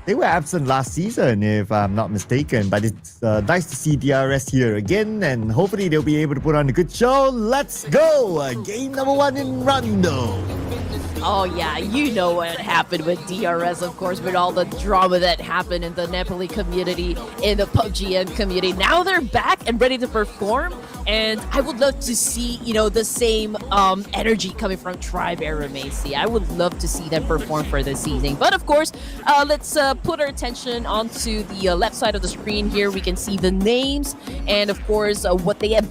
They were absent last season, if I'm not mistaken. But it's nice to see DRS here again, and hopefully they'll be able to put on a good show. Let's go! Game number 1 in Rondo. Oh yeah, you know what happened with DRS, of course, with all the drama that happened in the Nepali community, in the PUBG community. Now they're back and ready to perform, and I would love to see, the same energy coming from Tribe Aeromacy. I would love to see them perform for this season. But of course, let's put our attention onto the left side of the screen here. We can see the names and, of course, what they have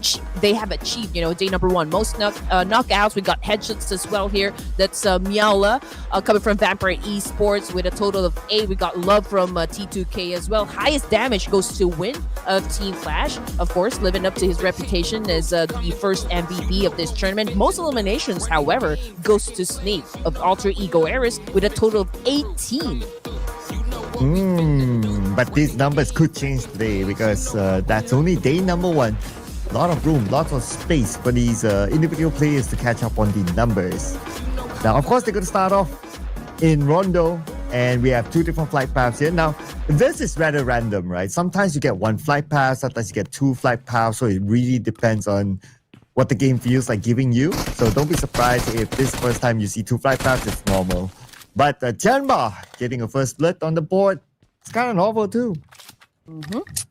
achieved. Day number 1, most knockouts. We got headshots as well here. That's Miaula coming from Vampire Esports with a total of 8. We got Love from T2K as well. Highest damage goes to Win of Team Flash, of course, living up to his reputation as the first MVP of this tournament. Most eliminations, however, goes to Snape of Alter Ego Eris with a total of 18. But these numbers could change today because that's only day number 1. A lot of room, lots of space for these individual players to catch up on the numbers. Now, of course, they're going to start off in Rondo, and we have 2 different flight paths here. Now, this is rather random, right? Sometimes you get 1 flight path, sometimes you get 2 flight paths, so it really depends on what the game feels like giving you. So don't be surprised if this first time you see 2 flight paths, it's normal. But Tianba getting a first split on the board, it's kind of normal too.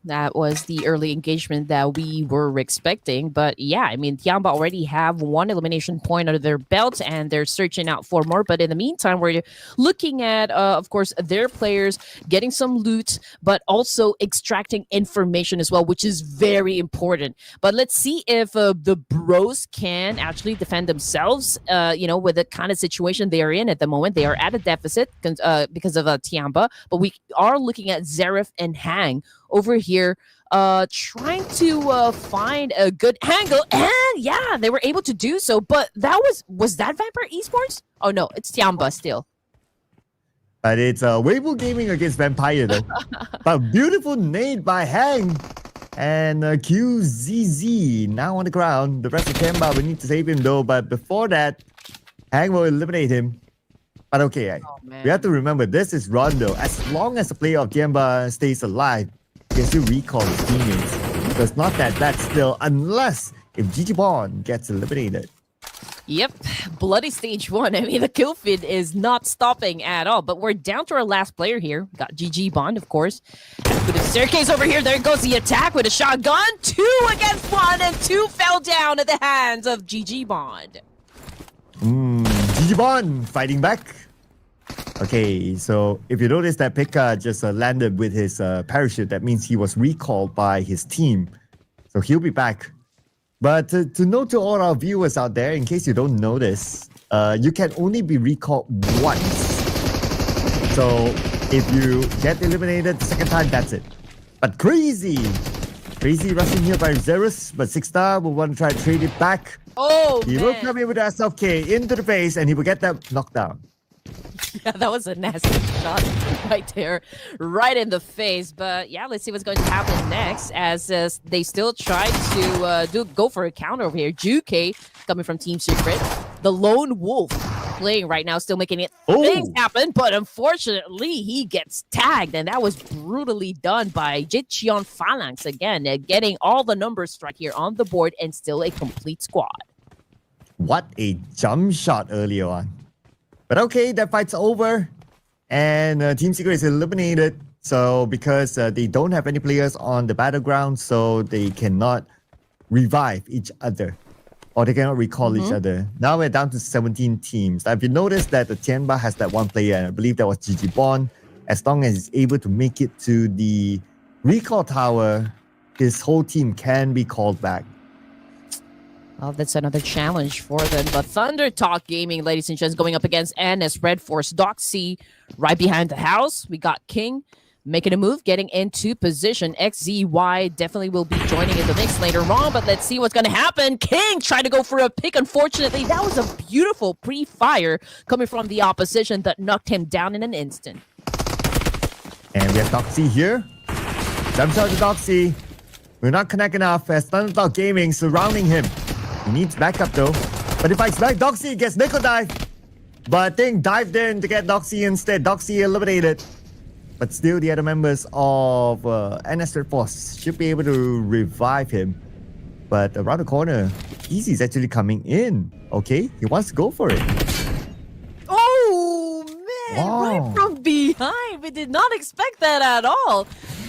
That was the early engagement that we were expecting. But yeah, Tianba already have 1 elimination point under their belt, and they're searching out for more. But in the meantime, we're looking at, of course, their players getting some loot, but also extracting information as well, which is very important. But let's see if the bros can actually defend themselves, with the kind of situation they are in at the moment. They are at a deficit because of Tianba, but we are looking at Zareth and Hang over here trying to find a good angle, and yeah, they were able to do so. But that was that Vampire Esports? Oh no, it's Tianba still. But it's Weibo Gaming against Vampire though. But beautiful nade by Hang. And QZZ now on the ground. The rest of Tianba, we need to save him though. But before that, Hang will eliminate him. But okay, we have to remember this is Rondo. As long as the player of Tianba stays alive, he can still recall his teammates. So it's not that bad still, unless if Jecheon gets eliminated. Yep, bloody stage 1. The kill feed is not stopping at all. But we're down to our last player here. Got Jecheon, of course. With the staircase over here, there goes the attack with a shotgun. 2 against 1, and 2 fell down at the hands of Jecheon. Jecheon fighting back. Okay, so if you notice that Pekka just landed with his parachute, that means he was recalled by his team. So he'll be back. But to note to all our viewers out there, in case you don't notice, you can only be recalled once. So if you get eliminated the second time, that's it. But Crazy rushing here by Zerus, but 6-star will want to try to trade it back. He will come in with the SLK into the face, and he will get that knockdown. Yeah, that was a nasty shot right there, right in the face. But yeah, let's see what's going to happen next as they still try to go for a counter over here. Juke coming from Team Secret. The Lone Wolf playing right now, still making things happen. But unfortunately, he gets tagged. And that was brutally done by Jecheon Phalanx again, getting all the numbers right here on the board and still a complete squad. What a jump shot earlier on. But okay, that fight's over, and Team Secret is eliminated. So because they don't have any players on the battleground, so they cannot revive each other, or they cannot recall each other. Now we're down to 17 teams. Now, if you notice that the Tianba has that 1 player, and I believe that was Jecheon. As long as he's able to make it to the recall tower, his whole team can be called back. Well, that's another challenge for them. But ThunderTalk Gaming, ladies and gents, going up against NS RedForce. Doxy right behind the house. We got King making a move, getting into position. XZY definitely will be joining in the mix later on, but let's see what's going to happen. King trying to go for a pick. Unfortunately, that was a beautiful pre-fire coming from the opposition that knocked him down in an instant. And we have Doxy here. Jump shot to Doxy. We're not connecting enough as ThunderTalk Gaming surrounding him. He needs backup though. But if I expect Doxy gets nickel dive. But Ting dived in to get Doxy instead. Doxy eliminated. But still, the other members of NS RedForce should be able to revive him. But around the corner, Easy's actually coming in. Okay, he wants to go for it. Oh, man, right from behind. We did not expect that at all.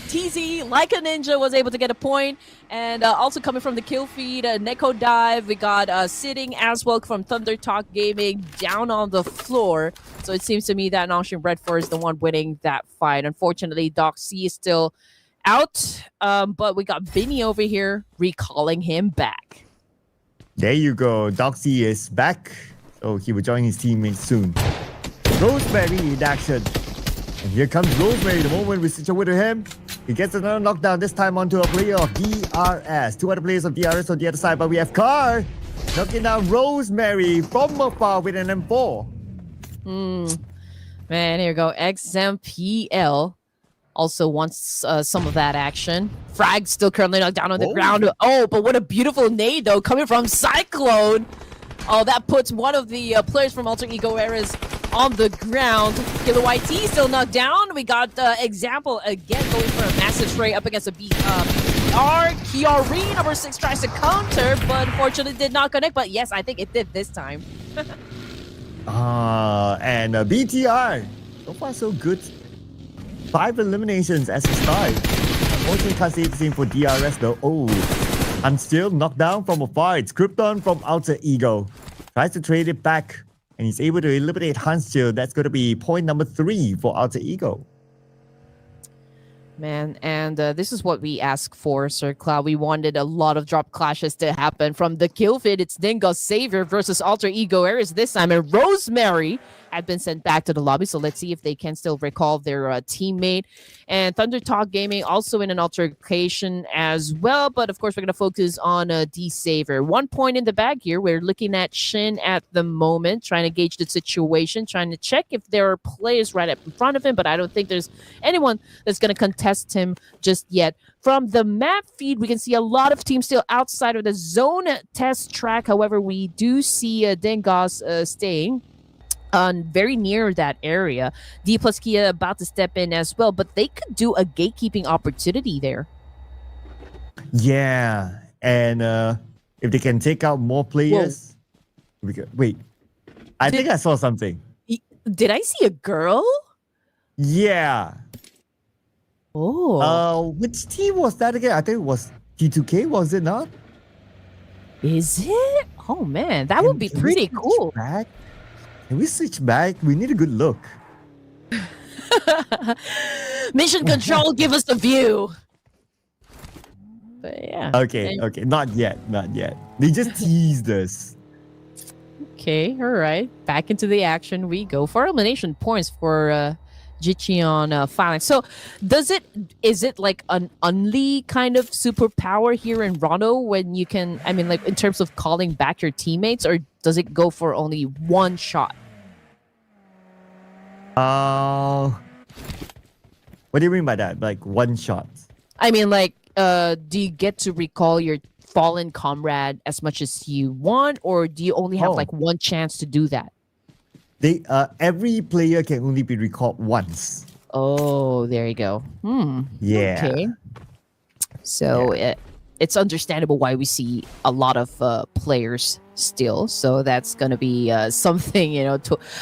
TZ, like a ninja, was able to get a point. And also coming from the kill feed, Neko dive. We got sitting as well from ThunderTalk Gaming down on the floor. So it seems to me that Nongshim RedForce is the one winning that fight. Unfortunately, Doc C is still out. But we got Vinny over here recalling him back. There you go. Doxy is back. So he will join his teammates soon. Rosemary in action. And here comes Rosemary. The moment we switch over to him, he gets another knockdown, this time onto a player of DRS. Two other players of DRS on the other side, but we have Car knocking down Rosemary from afar with an M4. Man, here we go. XMPL also wants some of that action. Frag still currently knocked down on the ground. Oh, but what a beautiful nade, though, coming from Cyclone. Oh, that puts one of the players from Alter Ego Eras on the ground. Killer YT still knocked down. We got Example again going for a massive spray up against a BR. Kiari, number 6, tries to counter, but unfortunately did not connect. But yes, I think it did this time. And BTR. So far, so good. 5 eliminations as a start. Unfortunately, can't see the same for DRS though. Oh, and still knocked down from afar. It's Krypton from Alter Ego. Tries to trade it back. And he's able to eliminate Hanschill. That's going to be point number 3 for Alter Ego. Man, and this is what we asked for, Sir Cloud. We wanted a lot of drop clashes to happen. From the kill feed, it's Dingo Savior versus Alter Ego Eras this time. And Rosemary had been sent back to the lobby. So let's see if they can still recall their teammate. And ThunderTalk Gaming also in an altercation as well. But of course, we're going to focus on D Savior. 1 point in the bag here. We're looking at Shin at the moment, trying to gauge the situation, trying to check if there are players right up in front of him. But I don't think there's anyone that's going to contest him just yet. From the map feed, we can see a lot of teams still outside of the zone test track. However, we do see Dengos staying very near that area. Dplus Kia about to step in as well, but they could do a gatekeeping opportunity there. Yeah, and if they can take out more players, wait. I think I saw something. Did I see a girl? Yeah. Oh. Which team was that again? I think it was T2K, was it not? Is it? Oh man, that would be pretty cool. Back? Can we switch back? We need a good look. Mission control, give us the view. But yeah. Okay. Not yet. They just teased us. Okay, all right. Back into the action we go for elimination points for Jecheon Phalanx. So is it like an only kind of superpower here in RONDO when you can, I mean, like in terms of calling back your teammates, or does it go for only one shot? What do you mean by that? Like one shot? I mean, like, do you get to recall your fallen comrade as much as you want, or do you only have like one chance to do that? Every player can only be recalled once. Oh, there you go. Yeah. Okay. So it's understandable why we see a lot of players still. So that's going to be something,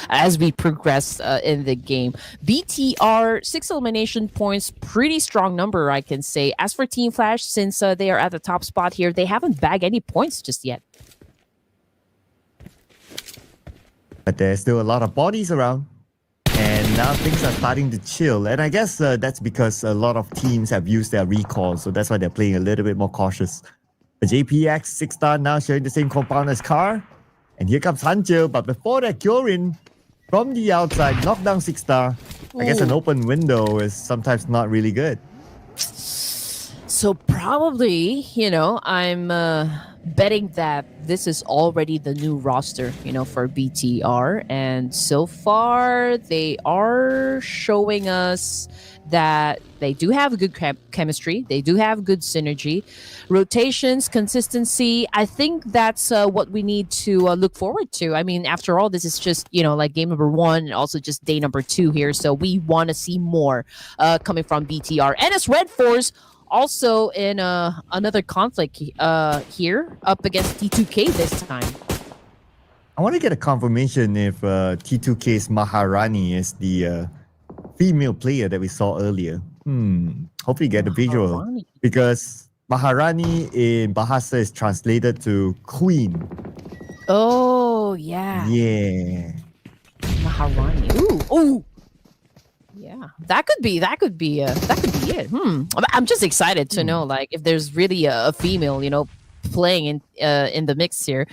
as we progress in the game. BTR, 6 elimination points, pretty strong number, I can say. As for Team Flash, since they are at the top spot here, they haven't bagged any points just yet. But there's still a lot of bodies around. And now things are starting to chill. And I guess that's because a lot of teams have used their recall. So that's why they're playing a little bit more cautious. The JPX 6-star now sharing the same compound as Car. And here comes Hanjo. But before that, Kyorin from the outside, knockdown 6-star. I guess an open window is sometimes not really good. So probably, I'm betting that this is already the new roster, for BTR. And so far, they are showing us that they do have good chemistry. They do have good synergy. Rotations, consistency. I think that's what we need to look forward to. I mean, after all, this is just, like game number 1 and also just day number 2 here. So we want to see more coming from BTR. And it's RedForce also in another conflict here up against T2K this time. I want to get a confirmation if T2K's Maharani is the female player that we saw earlier. Hopefully get a visual. Maharani. Because Maharani in Bahasa is translated to queen. Oh, yeah. Yeah. Maharani. Ooh. Yeah, that could be it. I'm just excited to know, like, if there's really a female, playing in the mix here.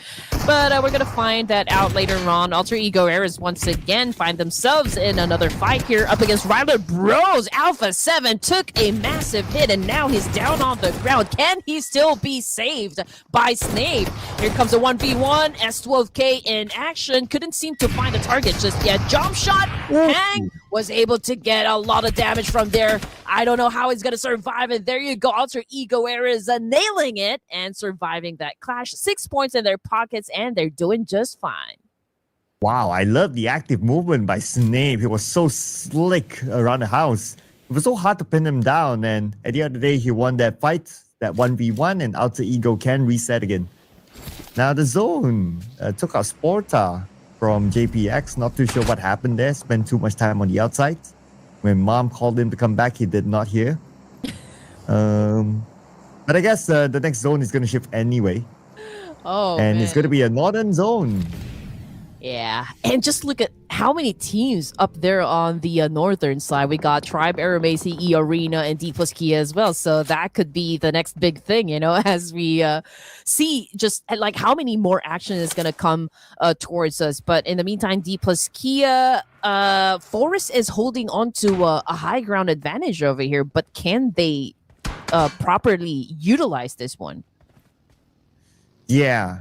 But we're gonna find that out later on. Alter Ego Eras once again find themselves in another fight here up against Raila Bros. Alpha 7 took a massive hit and now he's down on the ground. Can he still be saved by Snape? Here comes a 1v1. S12K in action. Couldn't seem to find a target just yet. Jump shot. Hang was able to get a lot of damage from there. I don't know how he's gonna survive it. There you go. Alter Ego Eras nailing it and surviving that clash. 6 points in their pockets and they're doing just fine. Wow, I love the active movement by Snape. He was so slick around the house. It was so hard to pin him down, and at the end of the day, he won that fight, that 1v1, and Alter Ego can reset again. Now the zone took out Sporta from JPX. Not too sure what happened there. Spent too much time on the outside. When mom called him to come back, he did not hear. But I guess the next zone is going to shift anyway. Oh, and man. It's going to be a northern zone. Yeah, and just look at how many teams up there on the northern side. We got Tribe, Aeromacy, Earena, and Dplus Kia as well. So that could be the next big thing, as we see just like how many more action is going to come towards us. But in the meantime, Dplus Kia, Forest is holding on to a high ground advantage over here. But can they properly utilize this one? Yeah.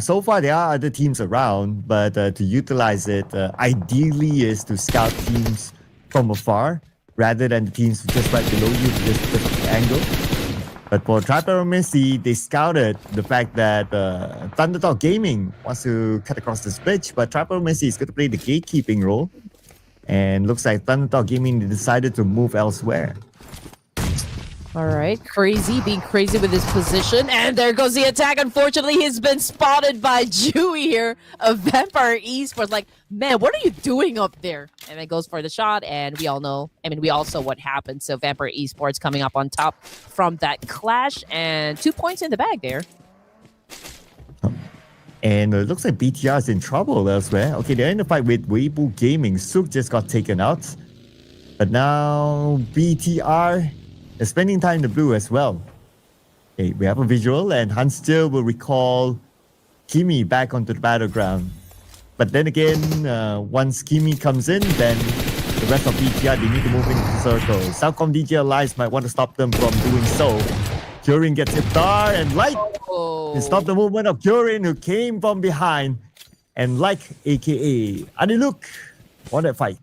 So far, there are other teams around, but to utilize it, ideally is to scout teams from afar rather than the teams just right below you to just put the angle. But for Aeromacy, they scouted the fact that ThunderTalk Gaming wants to cut across this bridge, but Aeromacy is going to play the gatekeeping role. And looks like ThunderTalk Gaming decided to move elsewhere. All right, being crazy with his position. And there goes the attack. Unfortunately, he's been spotted by Chewy here of Vampire Esports. Like, man, what are you doing up there? And it goes for the shot. And we all know, we all saw what happened. So Vampire Esports coming up on top from that clash. And 2 points in the bag there. And it looks like BTR is in trouble elsewhere. Okay, they're in a fight with Weibo Gaming. Suk just got taken out. But now BTR is spending time in the blue as well. Okay, we have a visual, and Hans still will recall Kimi back onto the battleground. But then again, once Kimi comes in, then the rest of BTR, they need to move into the circle. CelcomDigi Alliance might want to stop them from doing so. Curin gets Iftar, and Light to stop the movement of Curin, who came from behind. And like, aka Aniluk, won that fight.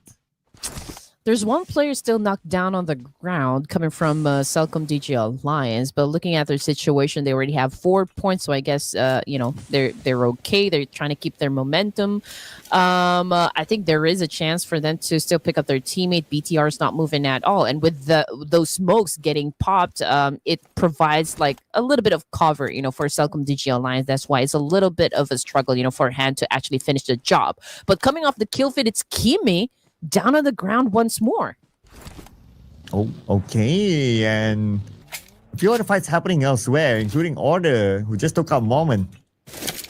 There's one player still knocked down on the ground coming from CelcomDigi Alliance, but looking at their situation, they already have 4 points. So I guess they're okay. They're trying to keep their momentum. I think there is a chance for them to still pick up their teammate. BTR is not moving at all, and with those smokes getting popped, it provides like a little bit of cover, for CelcomDigi Alliance. That's why it's a little bit of a struggle, for Hand to actually finish the job. But coming off the kill feed, it's Kimi down on the ground once more. Oh, okay. And a few other fights happening elsewhere, including Order, who just took out Moment.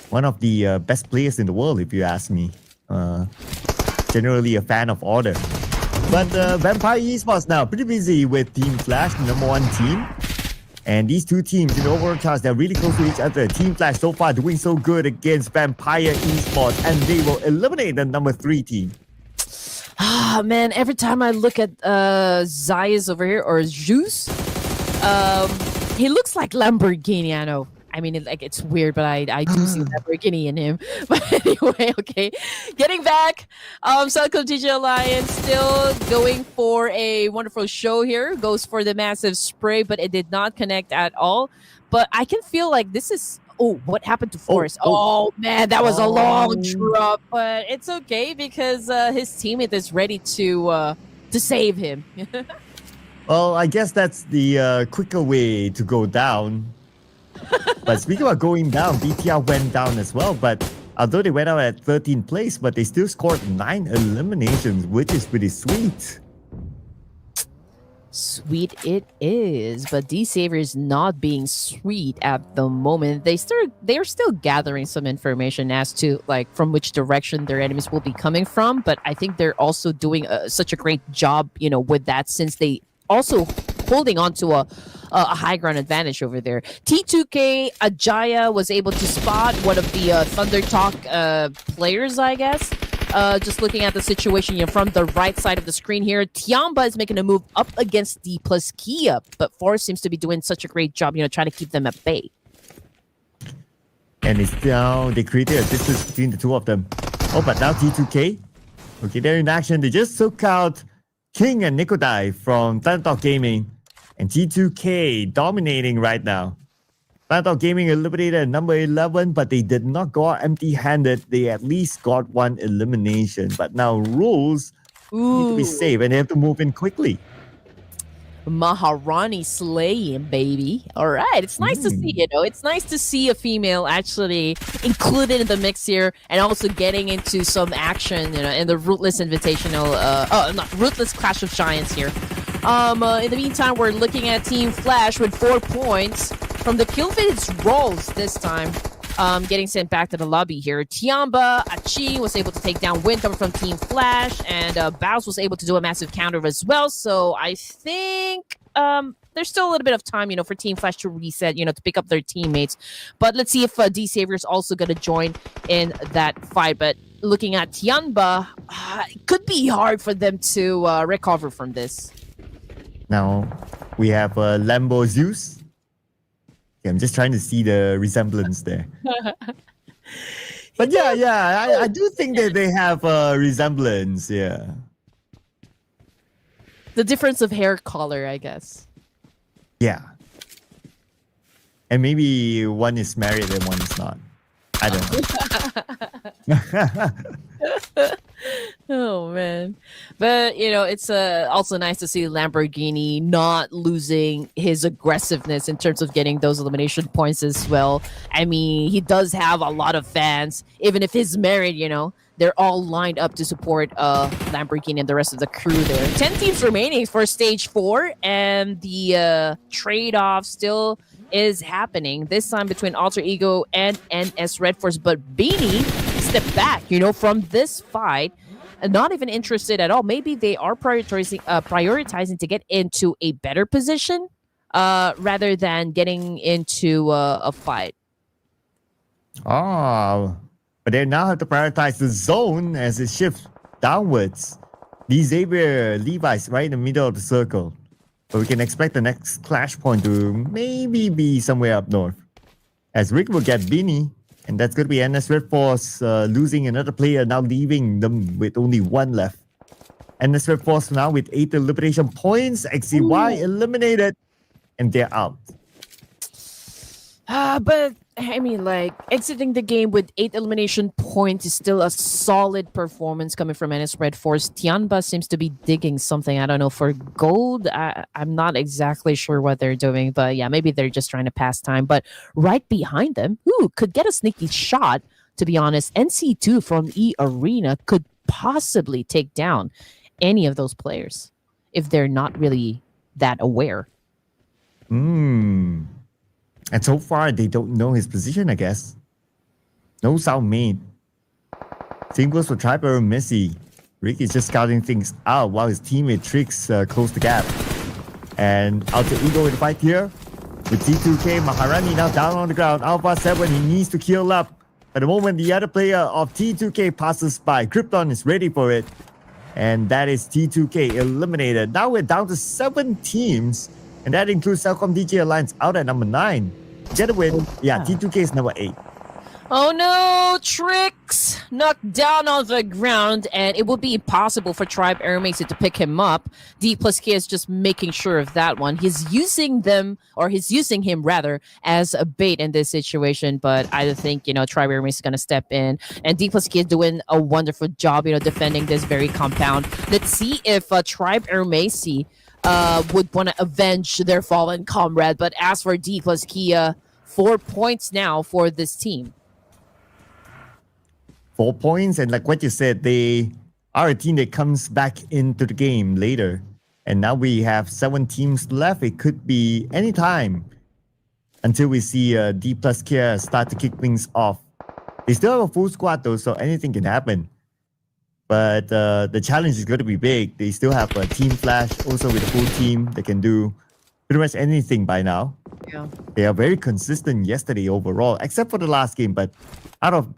One of the best players in the world, if you ask me. Generally a fan of Order. But Vampire Esports now pretty busy with Team Flash, the #1 team. And these two teams in the overall charts, they're really close to each other. Team Flash so far doing so good against Vampire Esports, and they will eliminate the #3 team. Ah, man, every time I look at Zayas over here, or Zeus, he looks like Lamborghini, I know. I mean, it's weird, but I do see Lamborghini in him. But anyway, okay. Getting back, CelcomDigi Alliance still going for a wonderful show here. Goes for the massive spray, but it did not connect at all. But I can feel like this is... Oh, what happened to Forrest? Oh, man, that was a long drop. But it's okay because his teammate is ready to save him. Well, I guess that's the quicker way to go down. But speaking about going down, BTR went down as well. But although they went out at 13th place, but they still scored 9 eliminations, which is pretty sweet. Sweet it is, but D-Saver is not being sweet at the moment. They're still gathering some information as to like from which direction their enemies will be coming from. But I think they're also doing such a great job, you know, with that, since they also holding on to a high ground advantage over there. T2K Ajaya was able to spot one of the ThunderTalk players, I guess. Just looking at the situation, you know, from the right side of the screen here, Tianba is making a move up against Dplus Kia, but Forrest seems to be doing such a great job, you know, trying to keep them at bay. And it's now they created a distance between the two of them. Oh, but now T2K, okay, they're in action. They just took out King and Nikodai from ThunderTalk Gaming, and T2K dominating right now. ThunderTalk Gaming eliminated at number 11, but they did not go out empty-handed. They at least got one elimination. But now rules need to be safe, and they have to move in quickly. Maharani slaying, baby. All right, it's nice to see, you know. It's nice to see a female actually included in the mix here, and also getting into some action, you know, in the Ruthless Invitational, not Ruthless Clash of Giants here. In the meantime, we're looking at Team Flash with 4 points from the kill feed. It's Rolls this time. Getting sent back to the lobby here. Tianba, Achi was able to take down Win coming from Team Flash, and Baus was able to do a massive counter as well. So I think there's still a little bit of time, you know, for Team Flash to reset, you know, to pick up their teammates. But let's see if D-Saver is also going to join in that fight. But looking at Tianba, it could be hard for them to recover from this. Now we have Lambo Zeus. I'm just trying to see the resemblance there. But yeah, I do think that they have a resemblance, yeah. The difference of hair color, I guess. Yeah. And maybe one is married and one is not. I don't know. Oh, man. But, you know, it's also nice to see Lamborghini not losing his aggressiveness in terms of getting those elimination points as well. I mean, he does have a lot of fans. Even if he's married, you know, they're all lined up to support Lamborghini and the rest of the crew there. 10 teams remaining for Stage 4, and the trade-off still is happening. This time between Alter Ego and NS RedForce, but Beanie stepped back, you know, from this fight. Not even interested at all. Maybe they are prioritizing to get into a better position rather than getting into a fight. Oh, but they now have to prioritize the zone as it shifts downwards. The Xavier Levi's right in the middle of the circle. So we can expect the next clash point to maybe be somewhere up north. As Rick will get Beanie, and that's going to be NS RedForce losing another player, now leaving them with only one left. NS RedForce now with 8 elimination points. XCY eliminated, and they're out. But, I mean, like, exiting the game with 8 elimination points is still a solid performance coming from NS RedForce. Tianba seems to be digging something. I don't know, for gold. I'm not exactly sure what they're doing, but yeah, maybe they're just trying to pass time. But right behind them, could get a sneaky shot, to be honest. NC2 from Earena could possibly take down any of those players if they're not really that aware. And so far, they don't know his position, I guess. No sound made. Same goes for Triper and Messi. Rick is just scouting things out while his teammate Trix close the gap. And Alter Ego in the fight here. With T2K, Maharani now down on the ground. Alpha 7, he needs to kill up. At the moment, the other player of T2K passes by. Krypton is ready for it. And that is T2K eliminated. Now we're down to 7 teams. And that includes CelcomDigi Alliance out at number 9. get a win. Yeah, T2K is number 8. Oh no, Tricks knocked down on the ground, and it would be impossible for Tribe Aeromacy to pick him up. Dplus is just making sure of that one. He's using him rather as a bait in this situation, but I think, Tribe Aeromacy is going to step in, and Dplus is doing a wonderful job, defending this very compound. Let's see if Tribe Aeromacy would want to avenge their fallen comrade, but as for Dplus Kia, 4 points now for this team. 4 points, and like what you said, they are a team that comes back into the game later. And now we have 7 teams left. It could be any time until we see Dplus Kia start to kick things off. They still have a full squad though, so anything can happen. But the challenge is going to be big. They still have a Team Flash also with a full team that can do pretty much anything by now. Yeah. They are very consistent yesterday overall, except for the last game. But out of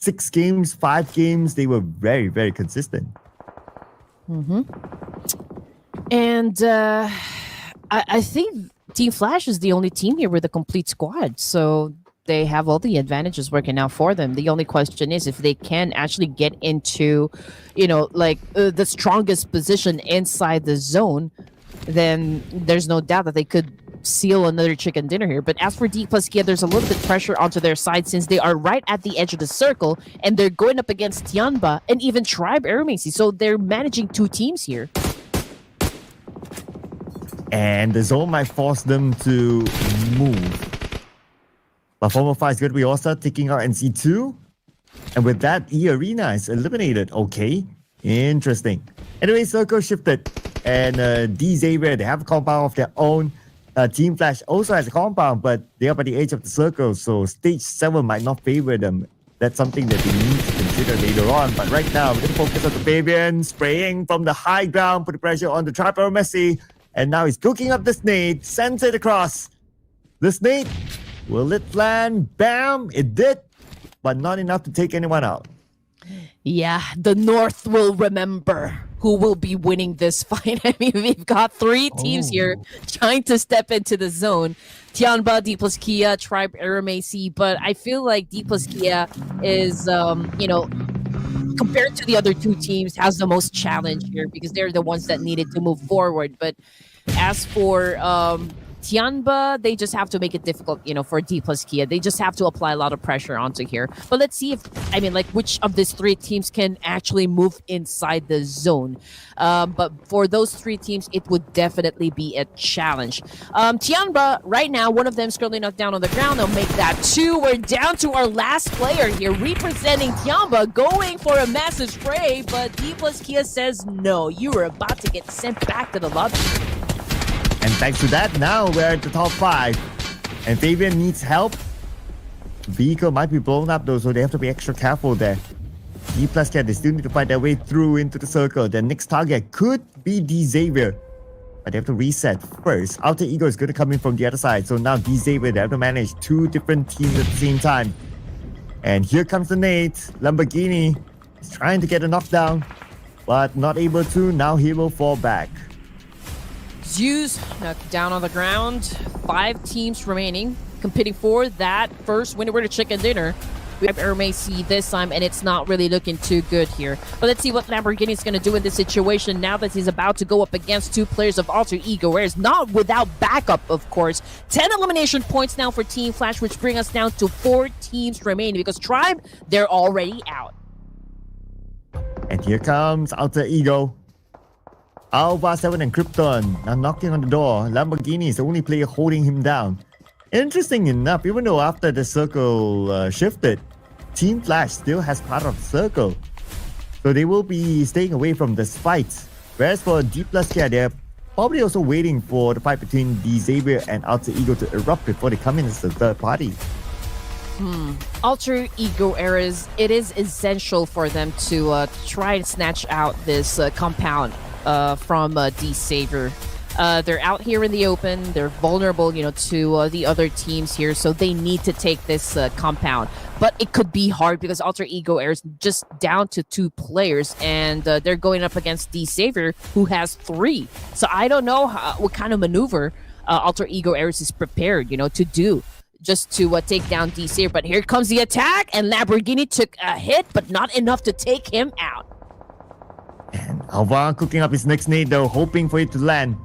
6 games, 5 games, they were very, very consistent. Mm-hmm. And I think Team Flash is the only team here with a complete squad. So they have all the advantages working out for them. The only question is if they can actually get into, the strongest position inside the zone, then there's no doubt that they could seal another chicken dinner here. But as for Dplus Kia, there's a little bit pressure onto their side since they are right at the edge of the circle and they're going up against Tianba and even Tribe Aeromacy. So they're managing 2 teams here. And the zone might force them to move. But Former 5 is going to be also taking out NC2. And with that, Arena is eliminated. Okay, interesting. Anyway, circle shifted. And D Xavier, they have a compound of their own. Team Flash also has a compound, but they are by the edge of the circle, so stage 7 might not favor them. That's something that they need to consider later on. But right now, we're going to focus on the Fabian, spraying from the high ground, putting pressure on the Tribe Aeromacy. And now he's cooking up the snake, sends it across. The snake, will it land? Bam! It did, but not enough to take anyone out. Yeah, the North will remember who will be winning this fight. I mean, we've got 3 teams here trying to step into the zone. Tianba, Dplus Kia, Tribe Aeromacy, but I feel like Dplus Kia is, compared to the other 2 teams, has the most challenge here because they're the ones that needed to move forward. But as for Tianba, they just have to make it difficult, for Dplus Kia. They just have to apply a lot of pressure onto here. But let's see which of these 3 teams can actually move inside the zone. But for those 3 teams, it would definitely be a challenge. Tianba, right now, one of them is currently knocked down on the ground. They'll make that 2. We're down to our last player here, representing Tianba, going for a massive spray. But Dplus Kia says, no, you are about to get sent back to the lobby. And thanks to that, now we're at the top 5. And Fabian needs help. Vehicle might be blown up though, so they have to be extra careful there. Dplus Kia, they still need to fight their way through into the circle. Their next target could be D Xavier, but they have to reset first. Alter Ego is going to come in from the other side. So now D Xavier, they have to manage 2 different teams at the same time. And here comes the nade. Lamborghini is trying to get a knockdown, but not able to. Now he will fall back. Zeus knocked down on the ground. 5 teams remaining, competing for that first winner to chicken dinner. We have Aeromacy this time, and it's not really looking too good here. But let's see what Lamborghini is going to do in this situation now that he's about to go up against 2 players of Alter Ego, whereas not without backup, of course. 10 elimination points now for Team Flash, which bring us down to 4 teams remaining because Tribe, they're already out. And here comes Alter Ego. Alpha 7 and Krypton are knocking on the door. Lamborghini is the only player holding him down. Interesting enough, even though after the circle shifted, Team Flash still has part of the circle. So they will be staying away from this fight. Whereas for Dplus Kia, they're probably also waiting for the fight between D Xavier and Alter Ego to erupt before they come in as the third party. Alter Ego eras, it is essential for them to try and snatch out this compound from D Xavier. They're out here in the open. They're vulnerable, to the other teams here, so they need to take this compound. But it could be hard because Alter Ego Air is just down to 2 players, and they're going up against D Xavier, who has 3. So I don't know what kind of maneuver Alter Ego Air is prepared, to do. just to take down D-Saber. But here comes the attack, and Lamborghini took a hit, but not enough to take him out. And Alva cooking up his next nade though, hoping for it to land.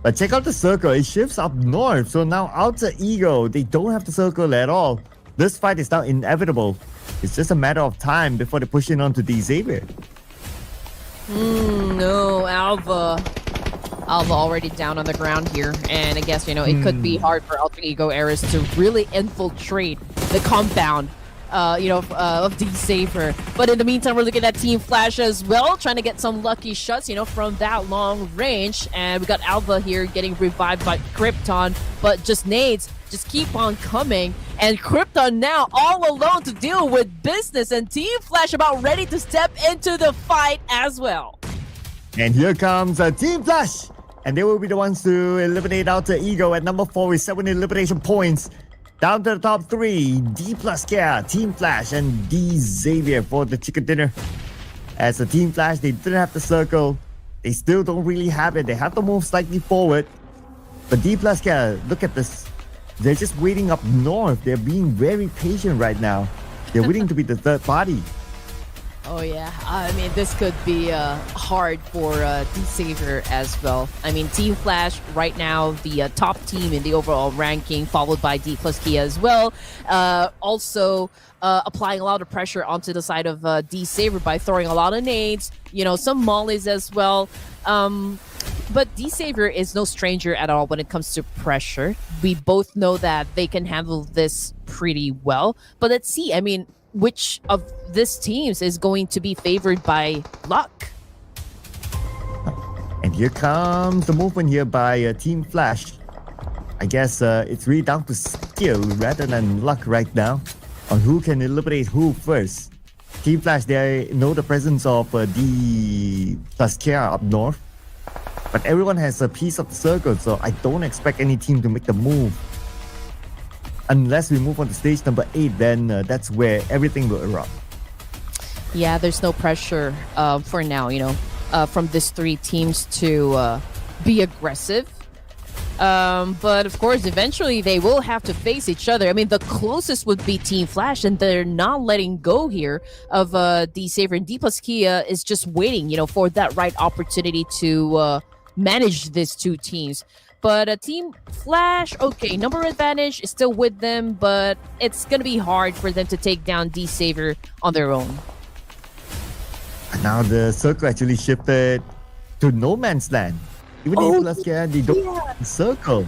But check out the circle, it shifts up north. So now Alter Ego, they don't have the circle at all. This fight is now inevitable. It's just a matter of time before they push in onto D-Saber. No, Alva already down on the ground here. And I guess, it could be hard for Alter Ego Eras to really infiltrate the compound, of D-Saber. But in the meantime, we're looking at Team Flash as well, trying to get some lucky shots, from that long range. And we got Alva here getting revived by Krypton, but just nades just keep on coming. And Krypton now all alone to deal with business, and Team Flash about ready to step into the fight as well. And here comes Team Flash, and they will be the ones to eliminate Alter Ego at number 4 with 7 elimination points. Down to the top 3, Dplus, Team Flash, and D-Xavier for the chicken dinner. As the Team Flash, they didn't have the circle. They still don't really have it. They have to move slightly forward. But Dplus, look at this. They're just waiting up north. They're being very patient right now. They're waiting to be the third party. Oh yeah, I mean, this could be hard for D-Saber as well. I mean, Team Flash right now, the top team in the overall ranking, followed by Dplus Kia as well. Also applying a lot of pressure onto the side of D-Saber by throwing a lot of nades, some mollies as well. But D-Saber is no stranger at all when it comes to pressure. We both know that they can handle this pretty well. But let's see, I mean, which of these teams is going to be favored by luck? And here comes the movement here by Team Flash. I guess it's really down to skill rather than luck right now on who can eliminate who first. Team Flash, they know the presence of Dplus Kia up north. But everyone has a piece of the circle, so I don't expect any team to make the move. Unless we move on to stage number 8, then that's where everything will erupt. Yeah, there's no pressure for now, from these 3 teams to be aggressive. But of course, eventually they will have to face each other. I mean, the closest would be Team Flash, and they're not letting go here of D-Saber. And Dplus Kia is just waiting, for that right opportunity to manage these 2 teams. But Team Flash, okay, number advantage is still with them, but it's going to be hard for them to take down D-Saber on their own. And now the circle actually shifted to no man's land. Even Dplus Kia, they don't have the circle.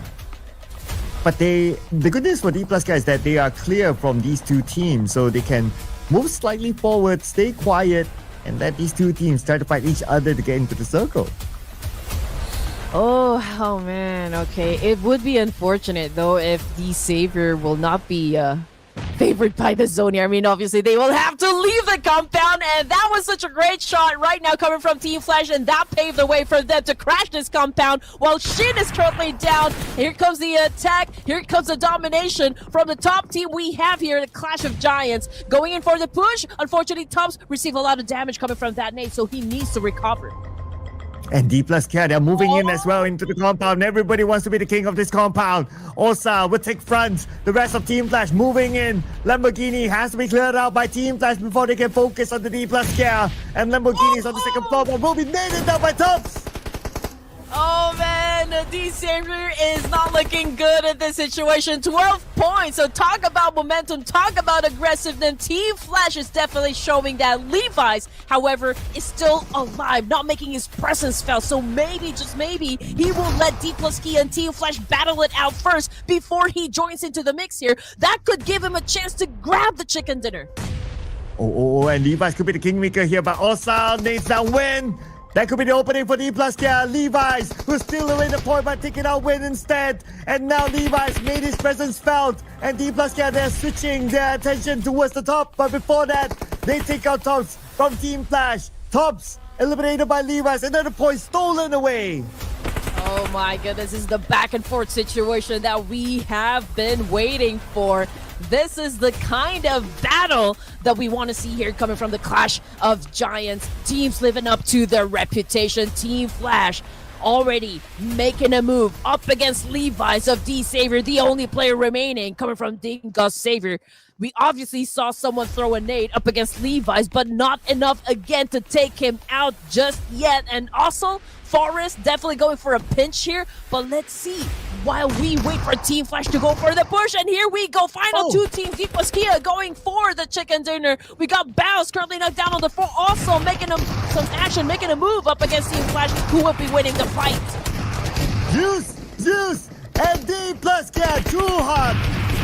But the good news for Dplus Kia is that they are clear from these 2 teams, so they can move slightly forward, stay quiet, and let these 2 teams try to fight each other to get into the circle. Oh man, okay. It would be unfortunate though if D-Saber will not be favored by the zone here. I mean, obviously they will have to leave the compound, and that was such a great shot right now coming from Team Flash, and that paved the way for them to crash this compound while Shin is currently down. Here comes the attack. Here comes the domination from the top team we have here, the Clash of Giants, going in for the push. Unfortunately, Tubbs received a lot of damage coming from that nade, so he needs to recover. And Dplus Kia, they're moving in as well into the compound. Everybody wants to be the king of this compound. Osa will take front. The rest of Team Flash moving in. Lamborghini has to be cleared out by Team Flash before they can focus on the Dplus Kia. And Lamborghini is on the second floor, but will be nailed down by Tubbs. Oh man, D-Saber is not looking good at this situation. 12 points, so talk about momentum, talk about aggressiveness. Team Flash is definitely showing that. Levi's, however, is still alive, not making his presence felt. So maybe, just maybe, he will let Dplus Kia and Team Flash battle it out first before he joins into the mix here. That could give him a chance to grab the chicken dinner. Oh, and Levi's could be the kingmaker here, but Osa needs that win. That could be the opening for Dplus Kia. Levi's, who's still away the point by taking out win instead. And now Levi's made his presence felt. And Dplus Kia, they're switching their attention towards the top. But before that, they take out Tops from Team Flash. Tops eliminated by Levi's. Another point stolen away. Oh my goodness, this is the back and forth situation that we have been waiting for. This is the kind of battle that we want to see here coming from the Clash of Giants. Teams living up to their reputation. Team Flash already making a move up against Levi's of D Savior, the only player remaining coming from Dingus Savior. We obviously saw someone throw a nade up against Levi's, but not enough again to take him out just yet. And also, Forest definitely going for a pinch here, but let's see while we wait for Team Flash to go for the push. And here we go, final two teams, Dplus Kia going for the chicken dinner. We got Bows currently knocked down on the floor, also making some action, making a move up against Team Flash, who will be winning the fight. Zeus, and Dplus Kia too hot.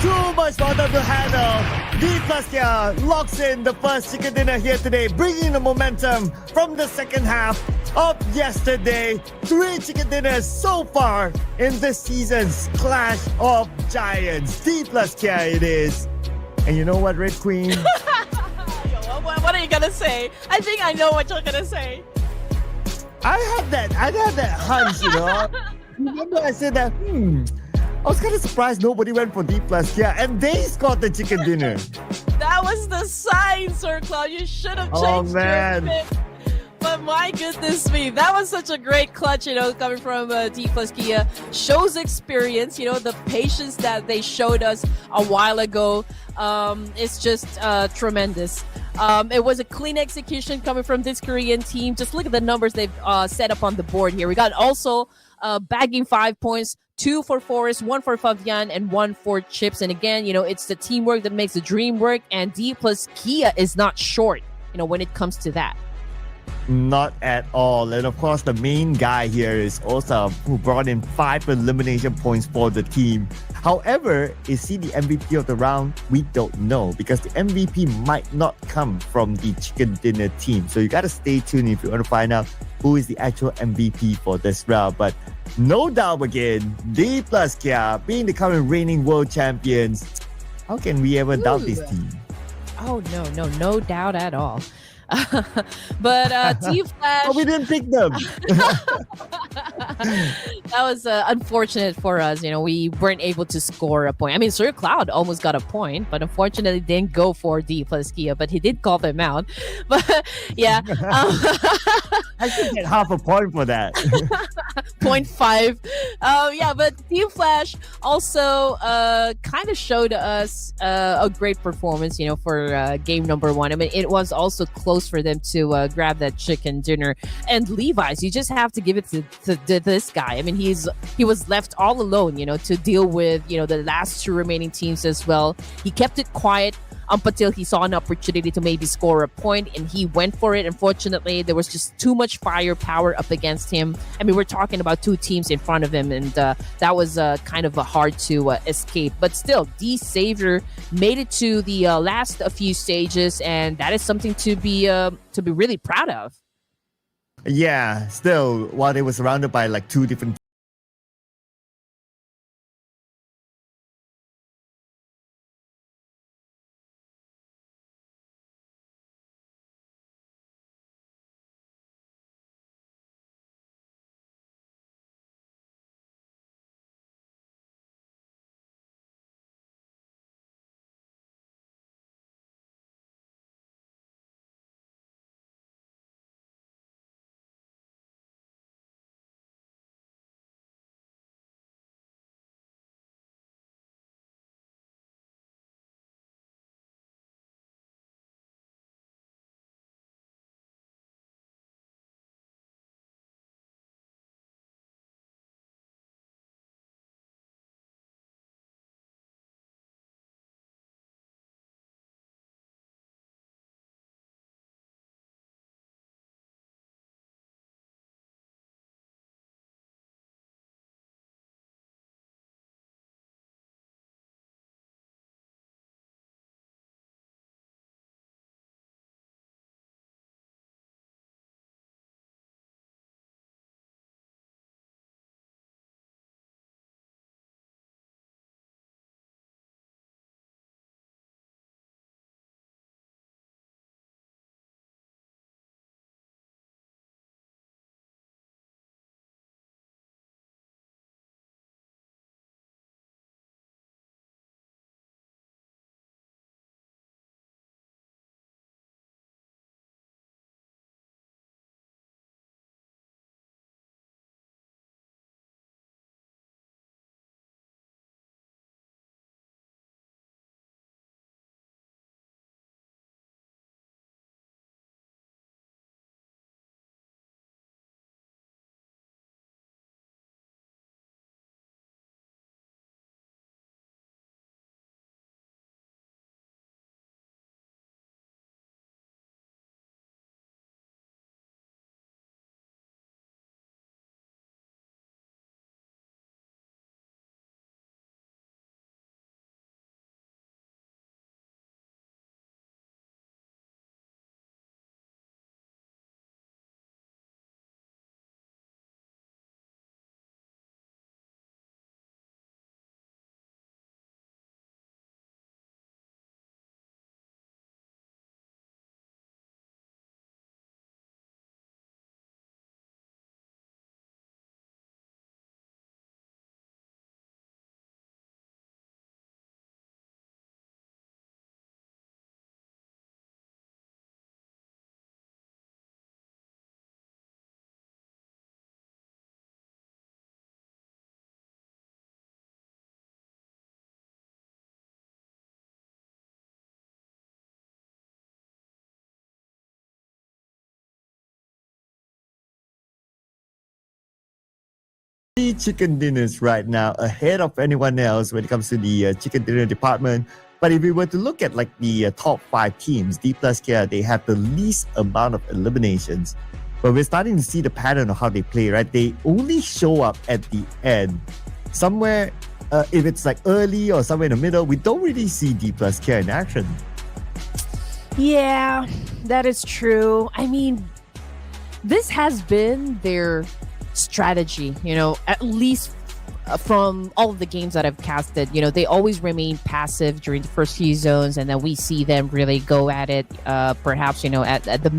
Too much for them to handle. Dplus Kia locks in the first chicken dinner here today, bringing the momentum from the second half of yesterday. 3 chicken dinners so far in this season's Clash of Giants. Dplus Kia it is. And you know what, Red Queen? What are you gonna say? I think I know what you're gonna say. I had that hunch, you know. Remember I said that, I was kind of surprised nobody went for Dplus Kia, and they scored the chicken dinner. That was the sign, Sir Cloud. You should have changed your pick. But my goodness me, that was such a great clutch, coming from Dplus Kia. Shows experience, the patience that they showed us a while ago. It's just tremendous. It was a clean execution coming from this Korean team. Just look at the numbers they've set up on the board here. We got also bagging 5 points, 2 for Forest, 1 for Fabian, and 1 for Chips. And again, it's the teamwork that makes the dream work. And Dplus Kia is not short, when it comes to that. Not at all. And of course, the main guy here is Osa, who brought in 5 elimination points for the team. However, is he the MVP of the round? We don't know, because the MVP might not come from the chicken dinner team. So you got to stay tuned if you want to find out who is the actual MVP for this round. But no doubt again, Dplus Kia being the current reigning world champions. How can we ever doubt this team? Oh, no doubt at all. But Team Flash, we didn't pick them. That was unfortunate for us. We weren't able to score a point. I mean, Sir Cloud almost got a point, but unfortunately didn't go for Dplus Kia, but he did call them out. But yeah, I should get half a point for that. 0.5. Yeah, but Team Flash also kind of showed us a great performance, for game number 1. I mean, it was also close for them to grab that chicken dinner. And Levi's, you just have to give it to this guy. I mean, he was left all alone, to deal with, the last 2 remaining teams as well. He kept it quiet up until he saw an opportunity to maybe score a point, and he went for it. Unfortunately, there was just too much firepower up against him. I mean, we're talking about 2 teams in front of him, and that was kind of hard to escape. But still, D Savior made it to the last few stages, and that is something to be really proud of. Yeah, still, while they were surrounded by like 2 different chicken dinners right now, ahead of anyone else when it comes to the chicken dinner department. But if we were to look at like the top 5 teams, Dplus here, they have the least amount of eliminations. But we're starting to see the pattern of how they play, right? They only show up at the end. Somewhere, if it's like early or somewhere in the middle, we don't really see Dplus here in action. Yeah, that is true. I mean, this has been their strategy, at least from all of the games that I've casted. They always remain passive during the first few zones, and then we see them really go at it, perhaps, at the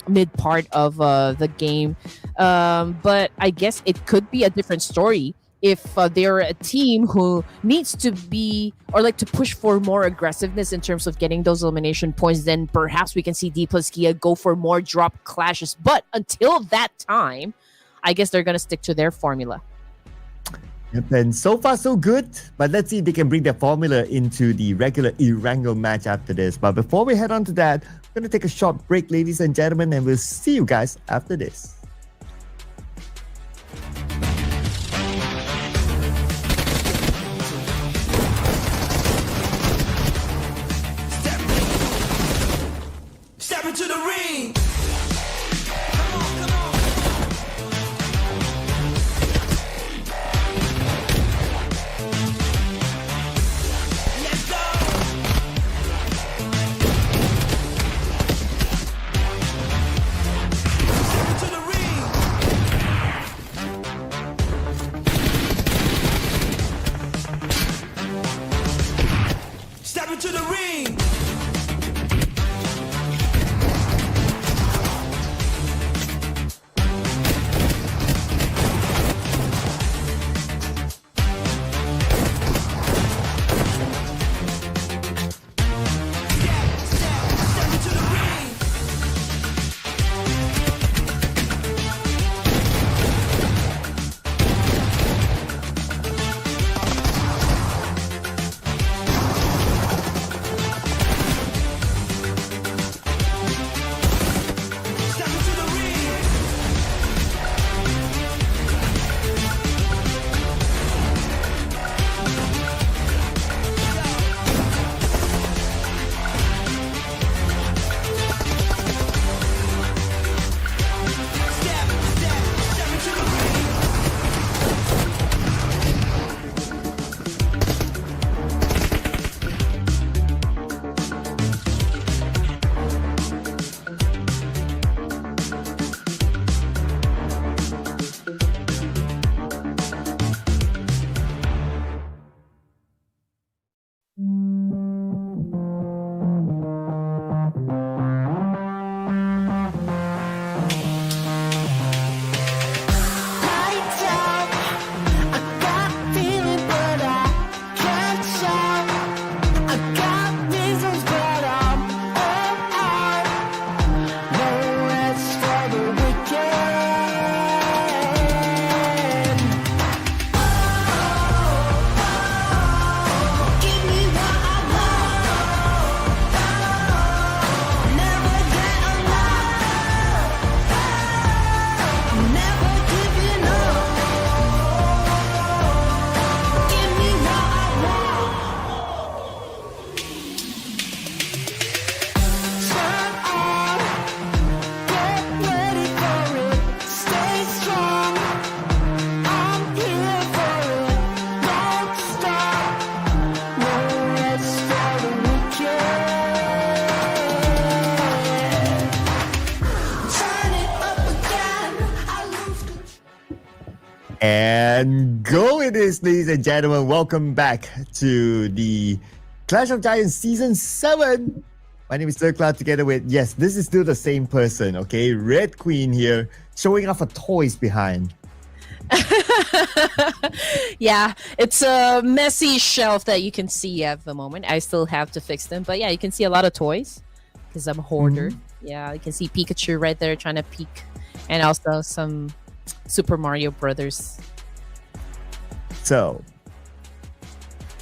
mid part of the game. But I guess it could be a different story if they're a team who needs to be or like to push for more aggressiveness in terms of getting those elimination points. Then perhaps we can see Dplus Kia go for more drop clashes. But until that time, I guess they're going to stick to their formula. Yep, and so far so good. But let's see if they can bring their formula into the regular ERANGEL match after this. But before we head on to that, we're going to take a short break, ladies and gentlemen, and we'll see you guys after this. Step into the ring. And go it is, ladies and gentlemen. Welcome back to the Clash of Giants Season 7. My name is CelcomDigi, together with, yes, this is still the same person, okay? Red Queen here, showing off her toys behind. Yeah, it's a messy shelf that you can see at the moment. I still have to fix them. But yeah, you can see a lot of toys because I'm a hoarder. Yeah, you can see Pikachu right there trying to peek. And also some Super Mario Brothers. So,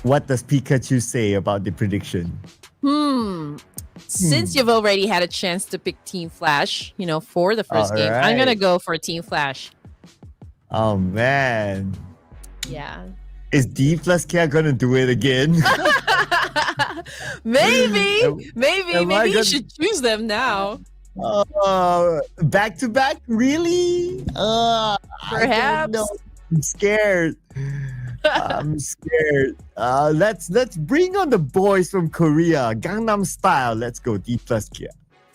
what does Pikachu say about the prediction? Since you've already had a chance to pick Team Flash, for the first game, I'm going to go for Team Flash. Oh man. Yeah. Is Dplus Kia gonna do it again? Maybe Am I you gonna- should choose them now. Back to back, really? I Perhaps. don't know. I'm scared. I'm scared. Let's bring on the boys from Korea, Gangnam Style. Let's go, Dplus Kia.